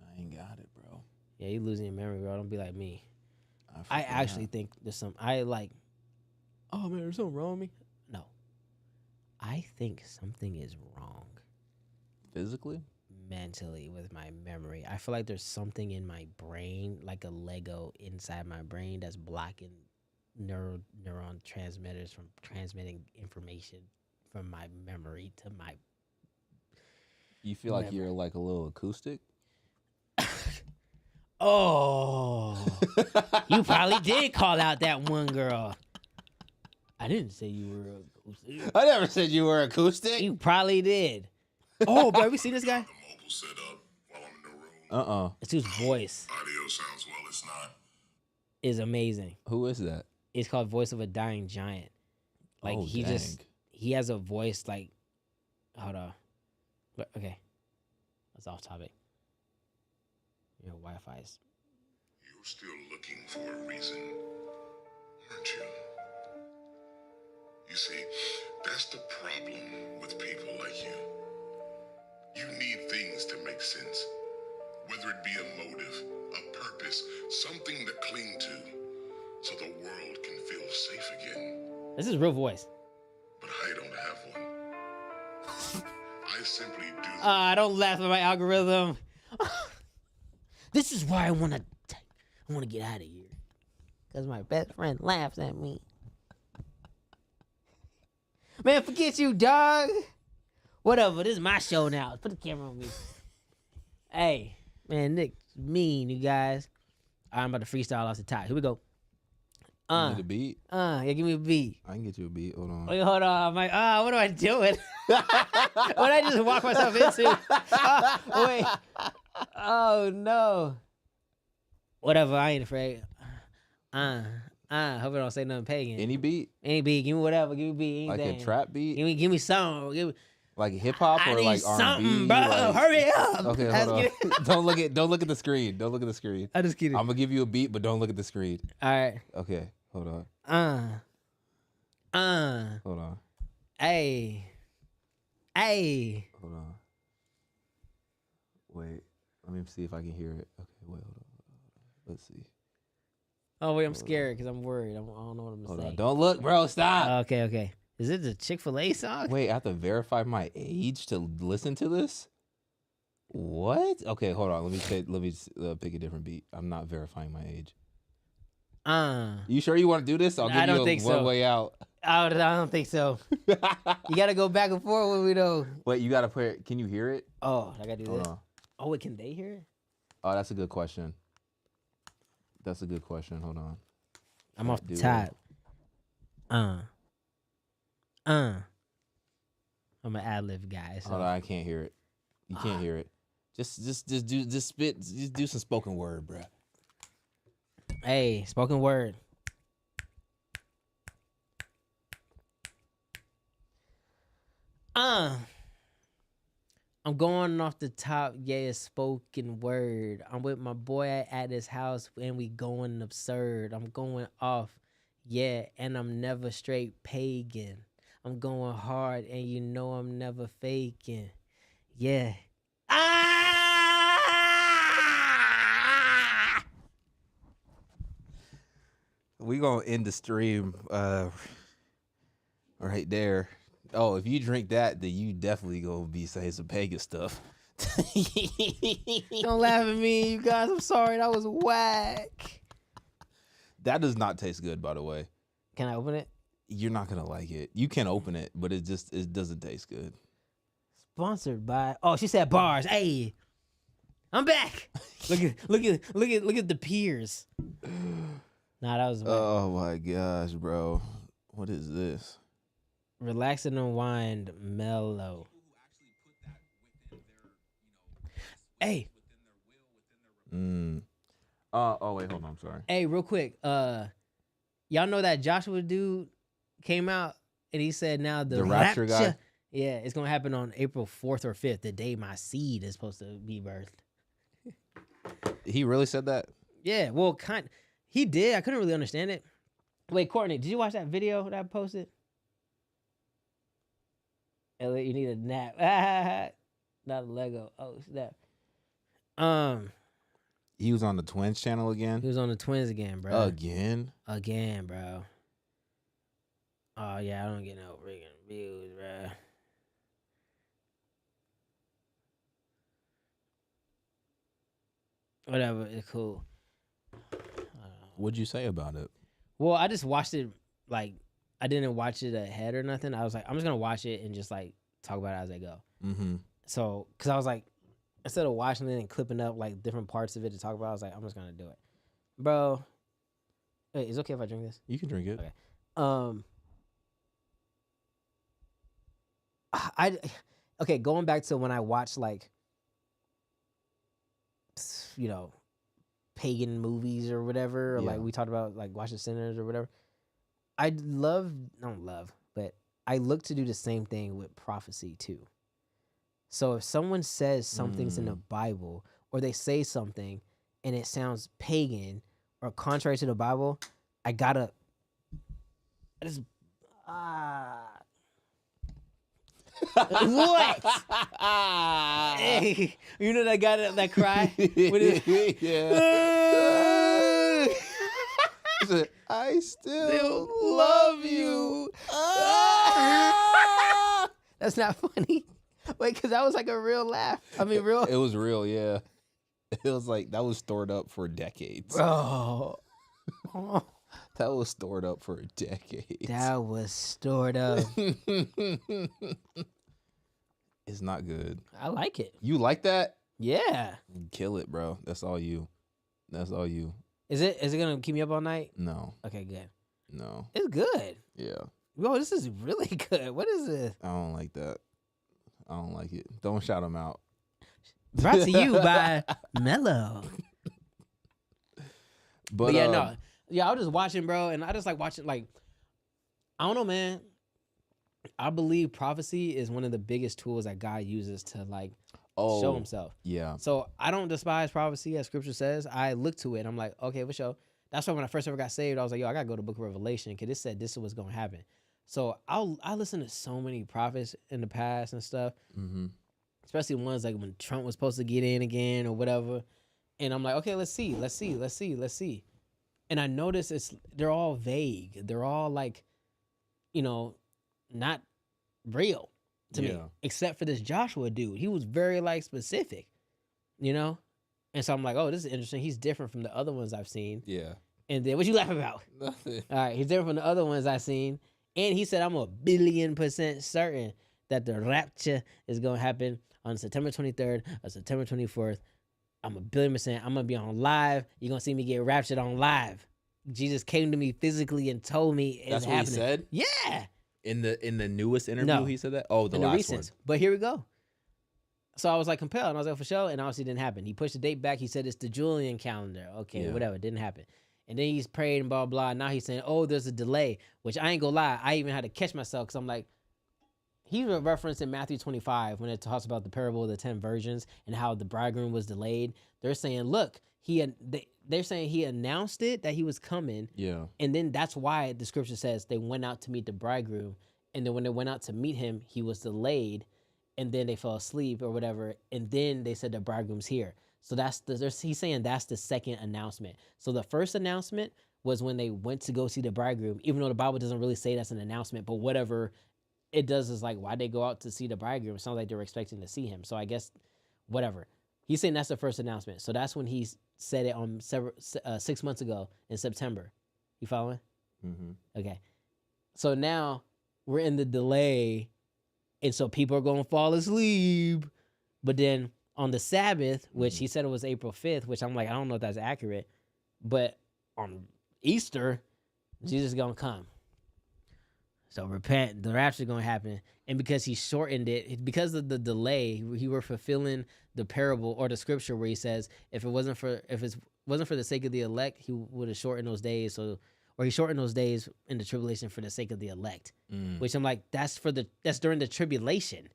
[SPEAKER 2] I ain't got it, bro.
[SPEAKER 1] Yeah, you losing your memory, bro. Don't be like me. I actually think there's oh man, there's something wrong with me. No. I think something is wrong.
[SPEAKER 2] Physically?
[SPEAKER 1] Mentally with my memory. I feel like there's something in my brain, like a Lego inside my brain that's blocking neuron transmitters from transmitting information from my memory to my
[SPEAKER 2] You feel like you're like a little acoustic?
[SPEAKER 1] Oh, you probably did call out that one girl. I didn't say you were acoustic.
[SPEAKER 2] I never said you were acoustic.
[SPEAKER 1] You probably did. Oh, bro, we see this guy?
[SPEAKER 4] The mobile set up while I'm in the room.
[SPEAKER 1] It's whose voice.
[SPEAKER 4] Audio sounds well, it's not.
[SPEAKER 1] Is amazing.
[SPEAKER 2] Who is that?
[SPEAKER 1] It's called Voice of a Dying Giant. Like he has a voice like, hold on. Okay, that's off topic. Your Wi-Fi's.
[SPEAKER 4] You're still looking for a reason, aren't you? You see, that's the problem with people like you. You need things to make sense. Whether it be a motive, a purpose, something to cling to, so the world can feel safe again.
[SPEAKER 1] This is real voice.
[SPEAKER 4] But I don't have one. I simply do.
[SPEAKER 1] Don't laugh at my algorithm. This is why I want to get out of here. Because my best friend laughs at me. Man, forget you, dog. Whatever, this is my show now. Put the camera on me. Hey, man, Nick's mean, you guys. I'm about to freestyle off the top. Here we go.
[SPEAKER 2] You need a beat?
[SPEAKER 1] Yeah, give me a beat.
[SPEAKER 2] I can get you a beat. Hold on.
[SPEAKER 1] Wait, hold on. I'm like, what am I doing? What did I just walk myself into? Wait. Oh, no. Whatever, I ain't afraid. Hope I don't say nothing pagan.
[SPEAKER 2] Any beat?
[SPEAKER 1] Any beat. Give me whatever. Give me a beat. Anything.
[SPEAKER 2] Like a trap beat?
[SPEAKER 1] Give me something. Give me,
[SPEAKER 2] like hip hop or like R&B?
[SPEAKER 1] Bro.
[SPEAKER 2] Like...
[SPEAKER 1] Hurry up.
[SPEAKER 2] Okay, hold on. Don't look at the screen. Don't look at the screen.
[SPEAKER 1] I just kidding.
[SPEAKER 2] I'm gonna give you a beat, but don't look at the screen.
[SPEAKER 1] All right.
[SPEAKER 2] Okay, hold on. Hold on.
[SPEAKER 1] Hey.
[SPEAKER 2] Hold on. Wait. Let me see if I can hear it. Okay, wait, hold on. Let's see.
[SPEAKER 1] Oh wait, I'm scared because I'm worried. I don't know what I'm gonna say.
[SPEAKER 2] On. Don't look, bro. Stop.
[SPEAKER 1] Okay. Is it the Chick-fil-A song?
[SPEAKER 2] Wait, I have to verify my age to listen to this. What? Okay, hold on. Let me pick a different beat. I'm not verifying my age. You sure you want to do this? I'll give you one way out.
[SPEAKER 1] I don't think so. You gotta go back and forth when we know.
[SPEAKER 2] Wait, you gotta put it. Can you hear it?
[SPEAKER 1] Oh, I gotta do
[SPEAKER 2] Hold
[SPEAKER 1] this.
[SPEAKER 2] on.
[SPEAKER 1] Oh, wait, can they hear it?
[SPEAKER 2] Oh, that's a good question. Hold on.
[SPEAKER 1] I'm off the top. I'm an ad-lib guy. So.
[SPEAKER 2] Hold on, I can't hear it. You can't hear it. Just do some spoken word, bro.
[SPEAKER 1] Hey, spoken word. I'm going off the top, yeah, it's spoken word. I'm with my boy at his house and we going absurd. I'm going off, yeah, and I'm never straight pagan. I'm going hard and you know I'm never faking. Yeah.
[SPEAKER 2] We gonna end the stream right there. Oh, if you drink that, then you definitely gonna be saying some pagan stuff.
[SPEAKER 1] Don't laugh at me, you guys. I'm sorry, that was whack.
[SPEAKER 2] That does not taste good, by the way.
[SPEAKER 1] Can I open it?
[SPEAKER 2] You're not gonna like it. You can open it, but it doesn't taste good.
[SPEAKER 1] Sponsored by. Oh, she said bars. Hey, I'm back. Look at the peers. Nah, that was.
[SPEAKER 2] Oh my gosh, bro. What is this?
[SPEAKER 1] Relax and unwind, mellow. Hey.
[SPEAKER 2] Oh wait, hold on. I'm sorry.
[SPEAKER 1] Hey, real quick. Y'all know that Joshua dude came out and he said now the
[SPEAKER 2] rapture guy.
[SPEAKER 1] Yeah, it's gonna happen on April 4th or 5th, the day my seed is supposed to be birthed.
[SPEAKER 2] He really said that?
[SPEAKER 1] Yeah, well, he did. I couldn't really understand it. Wait, Courtney, did you watch that video that I posted? Elliot, you need a nap. Not a Lego. Oh, snap.
[SPEAKER 2] He was on the Twins channel again?
[SPEAKER 1] He was on the Twins again, bro.
[SPEAKER 2] Again,
[SPEAKER 1] bro. Oh, yeah, I don't get no freaking views, bro. Whatever, it's cool.
[SPEAKER 2] What'd you say about it?
[SPEAKER 1] Well, I just watched it, like, I didn't watch it ahead or nothing. I was like, I'm just going to watch it and just, like, talk about it as I go.
[SPEAKER 2] Mm-hmm.
[SPEAKER 1] So, because I was like, instead of watching it and clipping up, like, different parts of it to talk about, I was like, I'm just going to do it. Bro, wait, is it okay if I drink this?
[SPEAKER 2] You can drink it.
[SPEAKER 1] Okay. Okay, going back to when I watched, like, you know, pagan movies or whatever, or like we talked about, like, watching Sinners or whatever. I look to do the same thing with prophecy too. So if someone says something's in the Bible or they say something and it sounds pagan or contrary to the Bible, what? Hey, you know that guy that cry?
[SPEAKER 2] Yeah. I still love you.
[SPEAKER 1] That's not funny. Wait, because that was like a real laugh. I mean, real.
[SPEAKER 2] It was real, yeah. It was like that was stored up for decades.
[SPEAKER 1] Bro.
[SPEAKER 2] That was stored up for decades.
[SPEAKER 1] That was stored up.
[SPEAKER 2] It's not good.
[SPEAKER 1] I like it.
[SPEAKER 2] You like that?
[SPEAKER 1] Yeah.
[SPEAKER 2] Kill it, bro. That's all you.
[SPEAKER 1] Is it gonna keep me up all night?
[SPEAKER 2] No.
[SPEAKER 1] Okay, good.
[SPEAKER 2] No.
[SPEAKER 1] It's good.
[SPEAKER 2] Yeah.
[SPEAKER 1] Bro, this is really good. What is this?
[SPEAKER 2] I don't like that. I don't like it. Don't shout them out.
[SPEAKER 1] Brought to you by Mellow. But yeah, no. Yeah, I was just watching, bro, and I just like watching, like, I don't know, man. I believe prophecy is one of the biggest tools that God uses to, like, show himself.
[SPEAKER 2] Yeah.
[SPEAKER 1] So I don't despise prophecy, as scripture says. I look to it, and I'm like, okay, for sure. That's why when I first ever got saved, I was like, yo, I got to go to the book of Revelation because it said this is what's going to happen. So I listened to so many prophets in the past and stuff, especially ones like when Trump was supposed to get in again or whatever. And I'm like, okay, let's see. And I noticed they're all vague. They're all like, you know, not real to me, except for this Joshua dude. He was very like specific, you know? And so I'm like, oh, this is interesting. He's different from the other ones I've seen.
[SPEAKER 2] Yeah.
[SPEAKER 1] And then what you laughing about?
[SPEAKER 2] Nothing.
[SPEAKER 1] All right, he's different from the other ones I've seen. And he said, I'm 1,000,000,000% certain that the rapture is going to happen on September 23rd or September 24th. I'm 1,000,000,000%. I'm going to be on live. You're going to see me get raptured on live. Jesus came to me physically and told me it's happening.
[SPEAKER 2] That's what he said?
[SPEAKER 1] Yeah.
[SPEAKER 2] In the newest interview, he said that? Oh, the last one.
[SPEAKER 1] But here we go. So I was like compelled, and I was like, for sure, and obviously it didn't happen. He pushed the date back. He said it's the Julian calendar. Okay, whatever. It didn't happen. And then he's prayed and blah, blah. Now he's saying, oh, there's a delay, which I ain't gonna lie. I even had to catch myself because I'm like, he referenced in Matthew 25 when it talks about the parable of the 10 virgins and how the bridegroom was delayed. They're saying, look, they're saying he announced it, that he was coming. Yeah. And then that's why the scripture says they went out to meet the bridegroom. And then when they went out to meet him, he was delayed. And then they fell asleep or whatever. And then they said the bridegroom's here. So he's saying that's the second announcement. So the first announcement was when they went to go see the bridegroom, even though the Bible doesn't really say that's an announcement, but whatever it does is like, why'd they go out to see the bridegroom? It sounds like they were expecting to see him. So I guess, whatever. He's saying that's the first announcement. So that's when he said it on 6 months ago in September. You following? Mm-hmm. Okay. So now we're in the delay, and so people are going to fall asleep. But then on the Sabbath, which he said it was April 5th, which I'm like, I don't know if that's accurate, but on Easter, Jesus is going to come. So repent, the rapture is going to happen. And because he shortened it, because of the delay, he were fulfilling the parable or the scripture where he says, if it wasn't for the sake of the elect, he would have shortened those days. Or he shortened those days in the tribulation for the sake of the elect. Which I'm like, that's during the tribulation.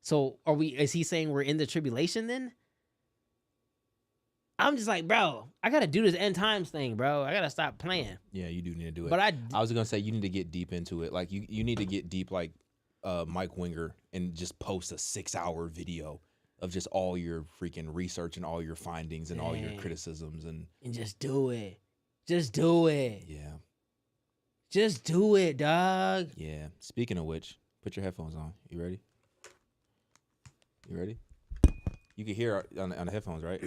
[SPEAKER 1] So is he saying we're in the tribulation then? I'm just like, bro, I got to do this end times thing, bro. I got to stop playing.
[SPEAKER 2] Yeah, you do need to do it.
[SPEAKER 1] But
[SPEAKER 2] I was going to say, you need to get deep into it. Like, you need to get deep like Mike Winger and just post a 6-hour video of just all your freaking research and all your findings and all your criticisms. And
[SPEAKER 1] just do it. Just do it.
[SPEAKER 2] Yeah.
[SPEAKER 1] Just do it, dog.
[SPEAKER 2] Yeah. Speaking of which, put your headphones on. You ready? You ready? You can hear on the headphones, right?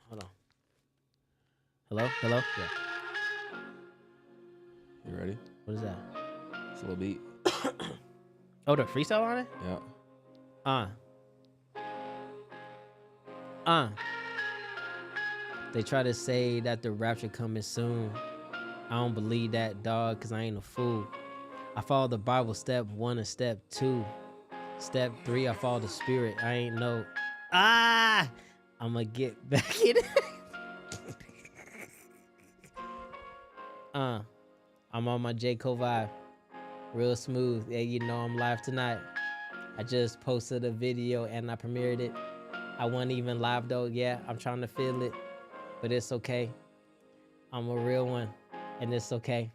[SPEAKER 1] Hold on. Hello? Yeah.
[SPEAKER 2] You ready?
[SPEAKER 1] What is that?
[SPEAKER 2] It's a little beat.
[SPEAKER 1] Oh, the freestyle on it?
[SPEAKER 2] Yeah.
[SPEAKER 1] They try to say that the rapture coming soon. I don't believe that, dog, because I ain't a fool. I follow the Bible step 1 and step 2. Step 3, I follow the spirit. I ain't no... I'm going to get back in it. I'm on my J. Cole vibe. Real smooth. Yeah, you know I'm live tonight. I just posted a video and I premiered it. I wasn't even live though. Yeah, I'm trying to feel it. But it's okay. I'm a real one. And it's okay.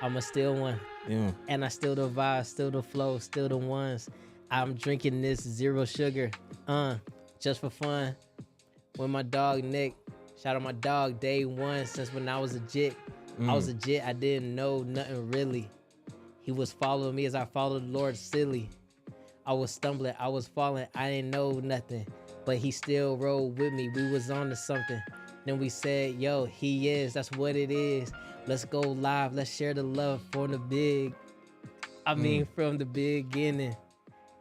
[SPEAKER 1] I'm a still one. Yeah. And I still the vibe, still the flow, still the ones. I'm drinking this 0 sugar. Just for fun. With my dog Nick. Shout out my dog day 1 since when I was a jit. I was a jit. I didn't know nothing really. He was following me as I followed the Lord silly. I was stumbling. I was falling. I didn't know nothing. But he still rode with me. We was on to something. Then we said, yo, he is. That's what it is. Let's go live. Let's share the love from the beginning.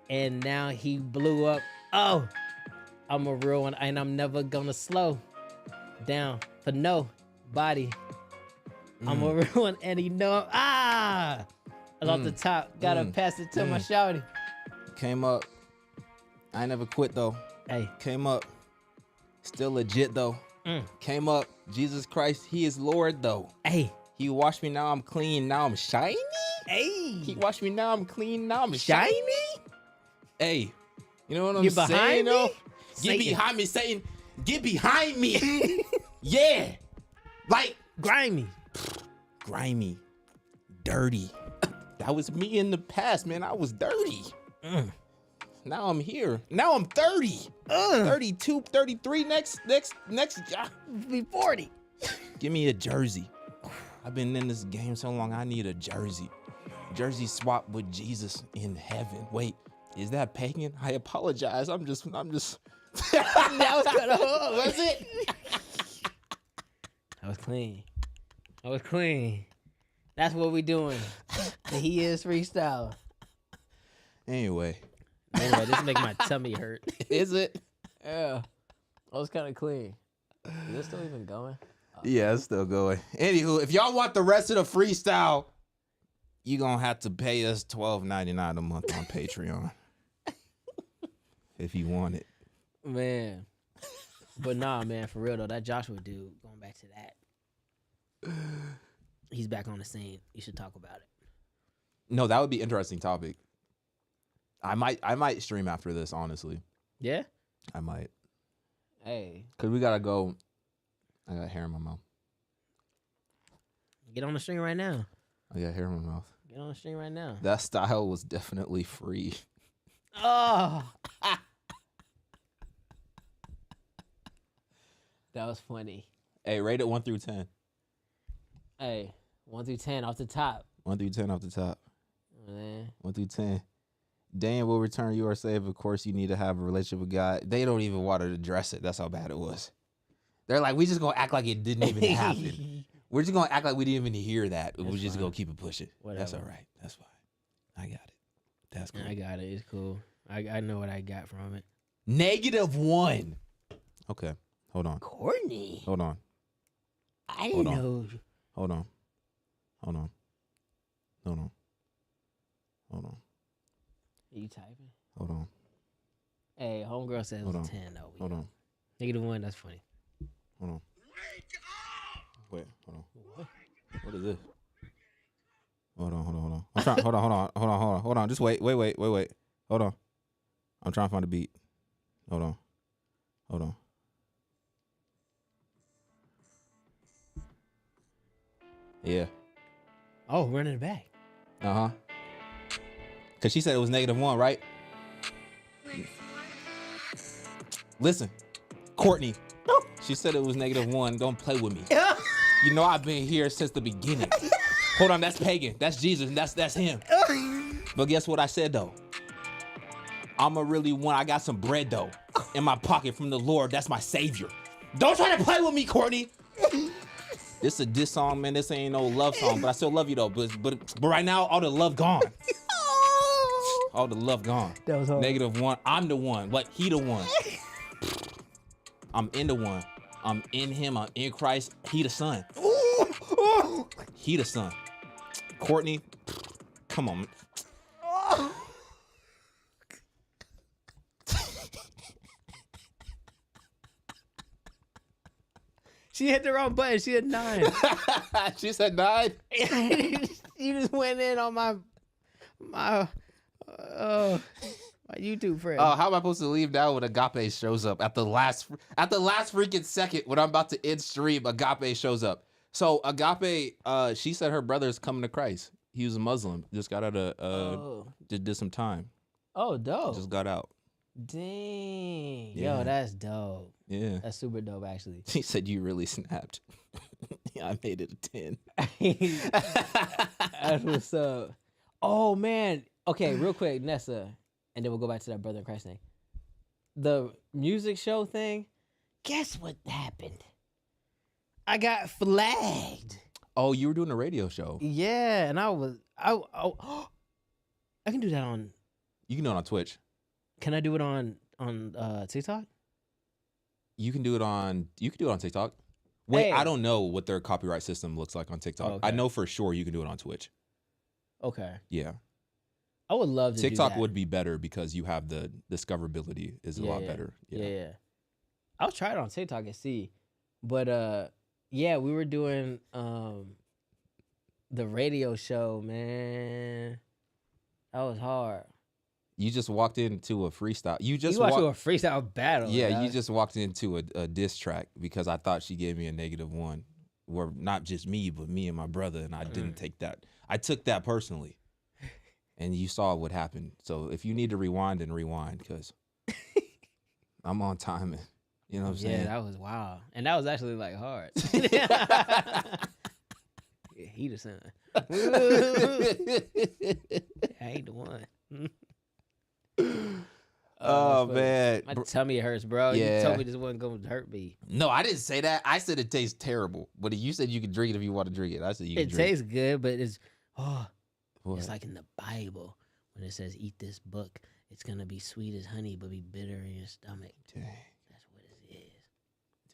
[SPEAKER 1] And now he blew up. Oh, I'm a real one. And I'm never gonna slow down for no body. I'm a real one, and you know, I was off the top. Gotta pass it to my shawty.
[SPEAKER 2] Came up. I ain't never quit though.
[SPEAKER 1] Hey.
[SPEAKER 2] Came up. Still legit though. Came up. Jesus Christ, he is Lord though.
[SPEAKER 1] Hey.
[SPEAKER 2] He washed me, now I'm clean, now I'm shiny.
[SPEAKER 1] Hey.
[SPEAKER 2] He washed me, now I'm clean, now I'm shiny. Hey. You know what I'm saying?
[SPEAKER 1] Behind me?
[SPEAKER 2] Get behind me, Satan. Get behind me. Yeah. Like
[SPEAKER 1] grimy.
[SPEAKER 2] Dirty. That was me in the past, man. I was dirty. Now I'm here. Now I'm 30. 32, 33 next
[SPEAKER 1] Be 40.
[SPEAKER 2] Give me a jersey. I've been in this game so long, I need a jersey. Jersey swap with Jesus in heaven. Wait, is that pagan? I apologize. I'm just
[SPEAKER 1] That was kind of was it? I was clean. That's what we doing. The He Is freestyle.
[SPEAKER 2] Anyway,
[SPEAKER 1] this make my tummy hurt.
[SPEAKER 2] Is it?
[SPEAKER 1] Yeah. I was kind of clean. Is it still even going?
[SPEAKER 2] Yeah, it's still going. Anywho, if y'all want the rest of the freestyle, you gonna have to pay us $12.99 a month on Patreon. If you want it.
[SPEAKER 1] Man. But nah, man, for real though, that Joshua dude, going back to that. He's back on the scene. You should talk about it.
[SPEAKER 2] No, that would be an interesting topic. I might stream after this, honestly.
[SPEAKER 1] Yeah?
[SPEAKER 2] I might.
[SPEAKER 1] Hey.
[SPEAKER 2] Cause we gotta go. I got hair in my mouth.
[SPEAKER 1] Get on the string right now.
[SPEAKER 2] I got hair in my mouth.
[SPEAKER 1] Get on the string right now.
[SPEAKER 2] That style was definitely free.
[SPEAKER 1] Oh. That was funny.
[SPEAKER 2] Hey, rate it 1 through 10.
[SPEAKER 1] Hey, 1 through 10 off the top.
[SPEAKER 2] 1 through 10 off the top.
[SPEAKER 1] Man.
[SPEAKER 2] 1 through 10. Dan will return. You are saved. Of course, you need to have a relationship with God. They don't even want to address it. That's how bad it was. They're like, we just gonna act like it didn't even happen. We're just gonna act like we didn't even hear that. We're just gonna keep it pushing.
[SPEAKER 1] Whatever.
[SPEAKER 2] That's all right. That's fine. I got it. That's cool.
[SPEAKER 1] I got it. It's cool. I know what I got from it.
[SPEAKER 2] -1. Okay. Hold on.
[SPEAKER 1] Courtney.
[SPEAKER 2] Hold on.
[SPEAKER 1] I didn't know.
[SPEAKER 2] Hold on. Hold on. Hold on. Hold on.
[SPEAKER 1] Are you typing?
[SPEAKER 2] Hold on.
[SPEAKER 1] Hey, homegirl said it was a 10 though.
[SPEAKER 2] Hold on.
[SPEAKER 1] -1, that's funny.
[SPEAKER 2] Hold on. Wait, hold on. What is this? Hold on. I'm trying. Hold on. Just wait. Hold on. I'm trying to find a beat. Hold on. Yeah.
[SPEAKER 1] Oh, running it back.
[SPEAKER 2] Cause she said it was -1, right? Listen, Courtney. She said it was -1. Don't play with me. You know I've been here since the beginning. Hold on, that's pagan. That's Jesus. That's him. But guess what I said though? I'm a really one. I got some bread though in my pocket from the Lord. That's my savior. Don't try to play with me, Courtney. This a diss song, man. This ain't no love song, but I still love you though. But right now, all the love gone. All the love gone.
[SPEAKER 1] That was hard.
[SPEAKER 2] -1. I'm the one. What? He the one. I'm in the one. I'm in him. I'm in Christ. He the son. He the son. Courtney, come on.
[SPEAKER 1] She hit the wrong button. She had 9.
[SPEAKER 2] She said 9.
[SPEAKER 1] You just went in on my YouTube friend.
[SPEAKER 2] Oh, how am I supposed to leave now when Agape shows up at the last freaking second when I'm about to end stream? Agape shows up. So Agape, she said her brother's coming to Christ. He was a Muslim. Just got out of did some time.
[SPEAKER 1] Oh, dope.
[SPEAKER 2] Just got out.
[SPEAKER 1] Dang.
[SPEAKER 2] Yeah.
[SPEAKER 1] Yo, that's dope.
[SPEAKER 2] Yeah.
[SPEAKER 1] That's super dope, actually.
[SPEAKER 2] She said you really snapped. Yeah, I made it a 10.
[SPEAKER 1] That's what's up. Oh, man. Okay, real quick, Nessa, and then we'll go back to that brother in Christ thing. The music show thing, guess what happened? I got flagged.
[SPEAKER 2] Oh, you were doing a radio show.
[SPEAKER 1] Yeah, and I can do that on.
[SPEAKER 2] You can do it on Twitch.
[SPEAKER 1] Can I do it on TikTok?
[SPEAKER 2] You can do it on TikTok. Wait,
[SPEAKER 1] Hey.
[SPEAKER 2] I don't know what their copyright system looks like on TikTok.
[SPEAKER 1] Okay.
[SPEAKER 2] I know for sure you can do it on Twitch.
[SPEAKER 1] Okay.
[SPEAKER 2] Yeah.
[SPEAKER 1] I would love to
[SPEAKER 2] TikTok
[SPEAKER 1] do that.
[SPEAKER 2] would be better because you have the discoverability is a lot better.
[SPEAKER 1] Yeah. I'll try it on TikTok and see. But yeah, we were doing the radio show, man. That was hard.
[SPEAKER 2] You just walked into a freestyle. You
[SPEAKER 1] watched a freestyle battle.
[SPEAKER 2] Yeah,
[SPEAKER 1] dog.
[SPEAKER 2] you just walked into a diss track because I thought she gave me a -1. Where not just me, but me and my brother, and I didn't take that. I took that personally. And you saw what happened. So if you need to rewind, because I'm on time. You know what I'm saying?
[SPEAKER 1] Yeah, that was wild. And that was actually like hard. Yeah, he the son. I ain't the one.
[SPEAKER 2] Oh man.
[SPEAKER 1] My tummy hurts, bro.
[SPEAKER 2] Yeah.
[SPEAKER 1] You told me this wasn't gonna hurt me.
[SPEAKER 2] No, I didn't say that. I said it tastes terrible. But you said you could drink it if you want to drink it. I said you can
[SPEAKER 1] It
[SPEAKER 2] drink
[SPEAKER 1] tastes good, but it's
[SPEAKER 2] What?
[SPEAKER 1] it's like in the Bible when it says eat this book, it's gonna be sweet as honey, but be bitter in your stomach.
[SPEAKER 2] Dang.
[SPEAKER 1] That's what it is.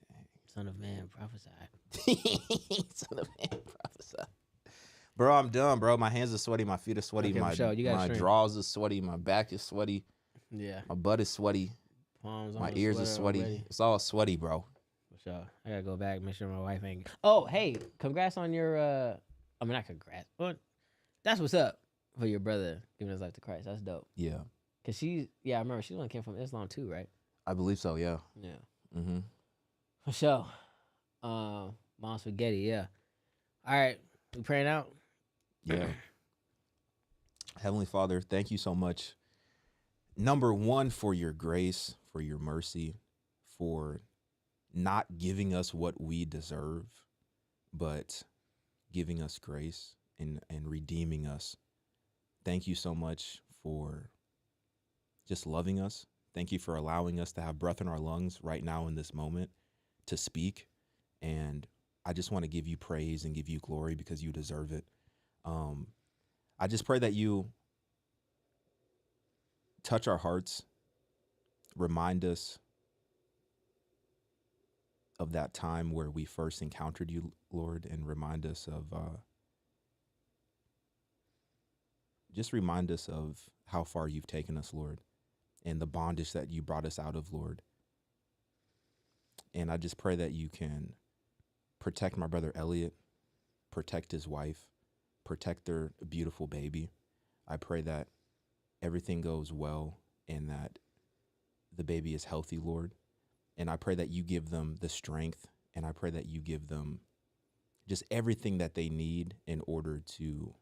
[SPEAKER 1] Dang. Son of man, prophesy.
[SPEAKER 2] Son of man, prophesy. Bro, I'm done, bro. My hands are sweaty. My feet are sweaty.
[SPEAKER 1] Okay,
[SPEAKER 2] my
[SPEAKER 1] for sure. You gotta
[SPEAKER 2] my
[SPEAKER 1] shrink.
[SPEAKER 2] drawers are sweaty. My back is sweaty.
[SPEAKER 1] Yeah.
[SPEAKER 2] My butt is sweaty.
[SPEAKER 1] Palms on
[SPEAKER 2] My
[SPEAKER 1] the
[SPEAKER 2] ears are
[SPEAKER 1] sweater
[SPEAKER 2] sweaty.
[SPEAKER 1] already.
[SPEAKER 2] It's all sweaty, bro.
[SPEAKER 1] For sure. I gotta go back, make sure my wife ain't. Oh, hey, congrats on your. I mean, not congrats, but that's what's up for your brother giving his life to Christ. That's dope.
[SPEAKER 2] Yeah.
[SPEAKER 1] Cause I remember she one came from Islam too, right?
[SPEAKER 2] I believe so, yeah.
[SPEAKER 1] Yeah.
[SPEAKER 2] Mm-hmm.
[SPEAKER 1] For sure. Mom spaghetti, yeah. All right, we praying out.
[SPEAKER 2] Yeah. Heavenly Father, thank you so much. Number one, for your grace, for your mercy, for not giving us what we deserve, but giving us grace and redeeming us. Thank you so much for just loving us. Thank you for allowing us to have breath in our lungs right now in this moment to speak. And I just want to give you praise and give you glory because you deserve it. I just pray that you touch our hearts, remind us of that time where we first encountered you, Lord, and remind us of how far you've taken us, Lord, and the bondage that you brought us out of, Lord. And I just pray that you can protect my brother Elliot, protect his wife, protect their beautiful baby. I pray that everything goes well and that the baby is healthy, Lord. And I pray that you give them the strength, and I pray that you give them just everything that they need in order to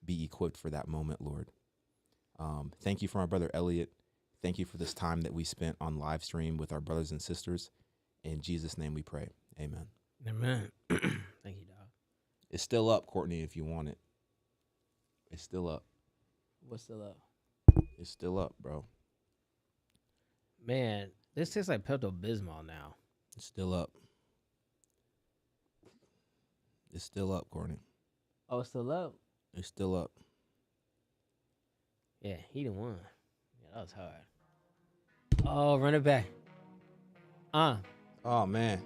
[SPEAKER 2] be equipped for that moment, Lord. Thank you for my brother Elliot. Thank you for this time that we spent on live stream with our brothers and sisters. In Jesus' name we pray. Amen.
[SPEAKER 1] Amen. Thank you, dog.
[SPEAKER 2] It's still up, Courtney, if you want it. It's still up.
[SPEAKER 1] What's still up?
[SPEAKER 2] It's still up, bro.
[SPEAKER 1] Man, this tastes like Pepto-Bismol now.
[SPEAKER 2] It's still up. It's still up, Courtney.
[SPEAKER 1] Oh, it's still up?
[SPEAKER 2] It's still up.
[SPEAKER 1] Yeah, he the one. Yeah, that was hard. Oh, run it back.
[SPEAKER 2] Oh, man.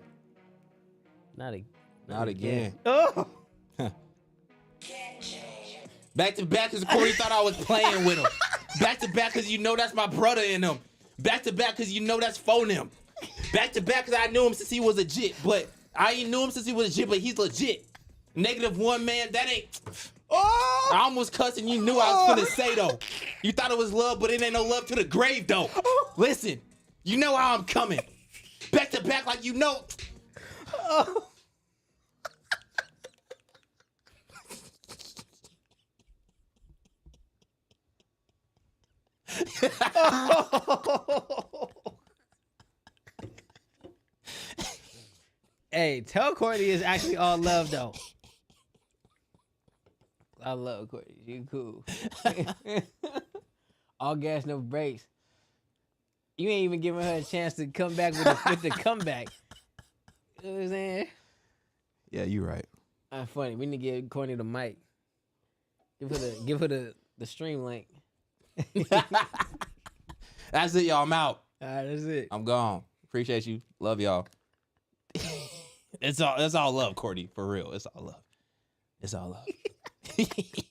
[SPEAKER 1] Not
[SPEAKER 2] again.
[SPEAKER 1] Oh!
[SPEAKER 2] Back to back because Corey thought I was playing with him. Back to back because you know that's my brother in him. Back to back because you know that's phone him. Back to back because I knew him since he was legit, but I ain't knew him since he was legit, but he's legit. -1, man, that ain't... Oh! I almost cussed and you knew I was gonna say, though. You thought it was love, but it ain't no love to the grave, though. Listen, you know how I'm coming. Back to back like you know...
[SPEAKER 1] Oh. Hey, tell Courtney it's actually all love though. I love Courtney. She cool. All gas, no brakes. You ain't even giving her a chance to come back with the comeback. You know what I'm saying?
[SPEAKER 2] Yeah, you're right.
[SPEAKER 1] Funny. We need to give Courtney the mic. Give her the stream link.
[SPEAKER 2] That's it, y'all. I'm out.
[SPEAKER 1] All right, that's it.
[SPEAKER 2] I'm gone. Appreciate you. Love y'all. It's all love, Courtney. For real. It's all love. It's all love.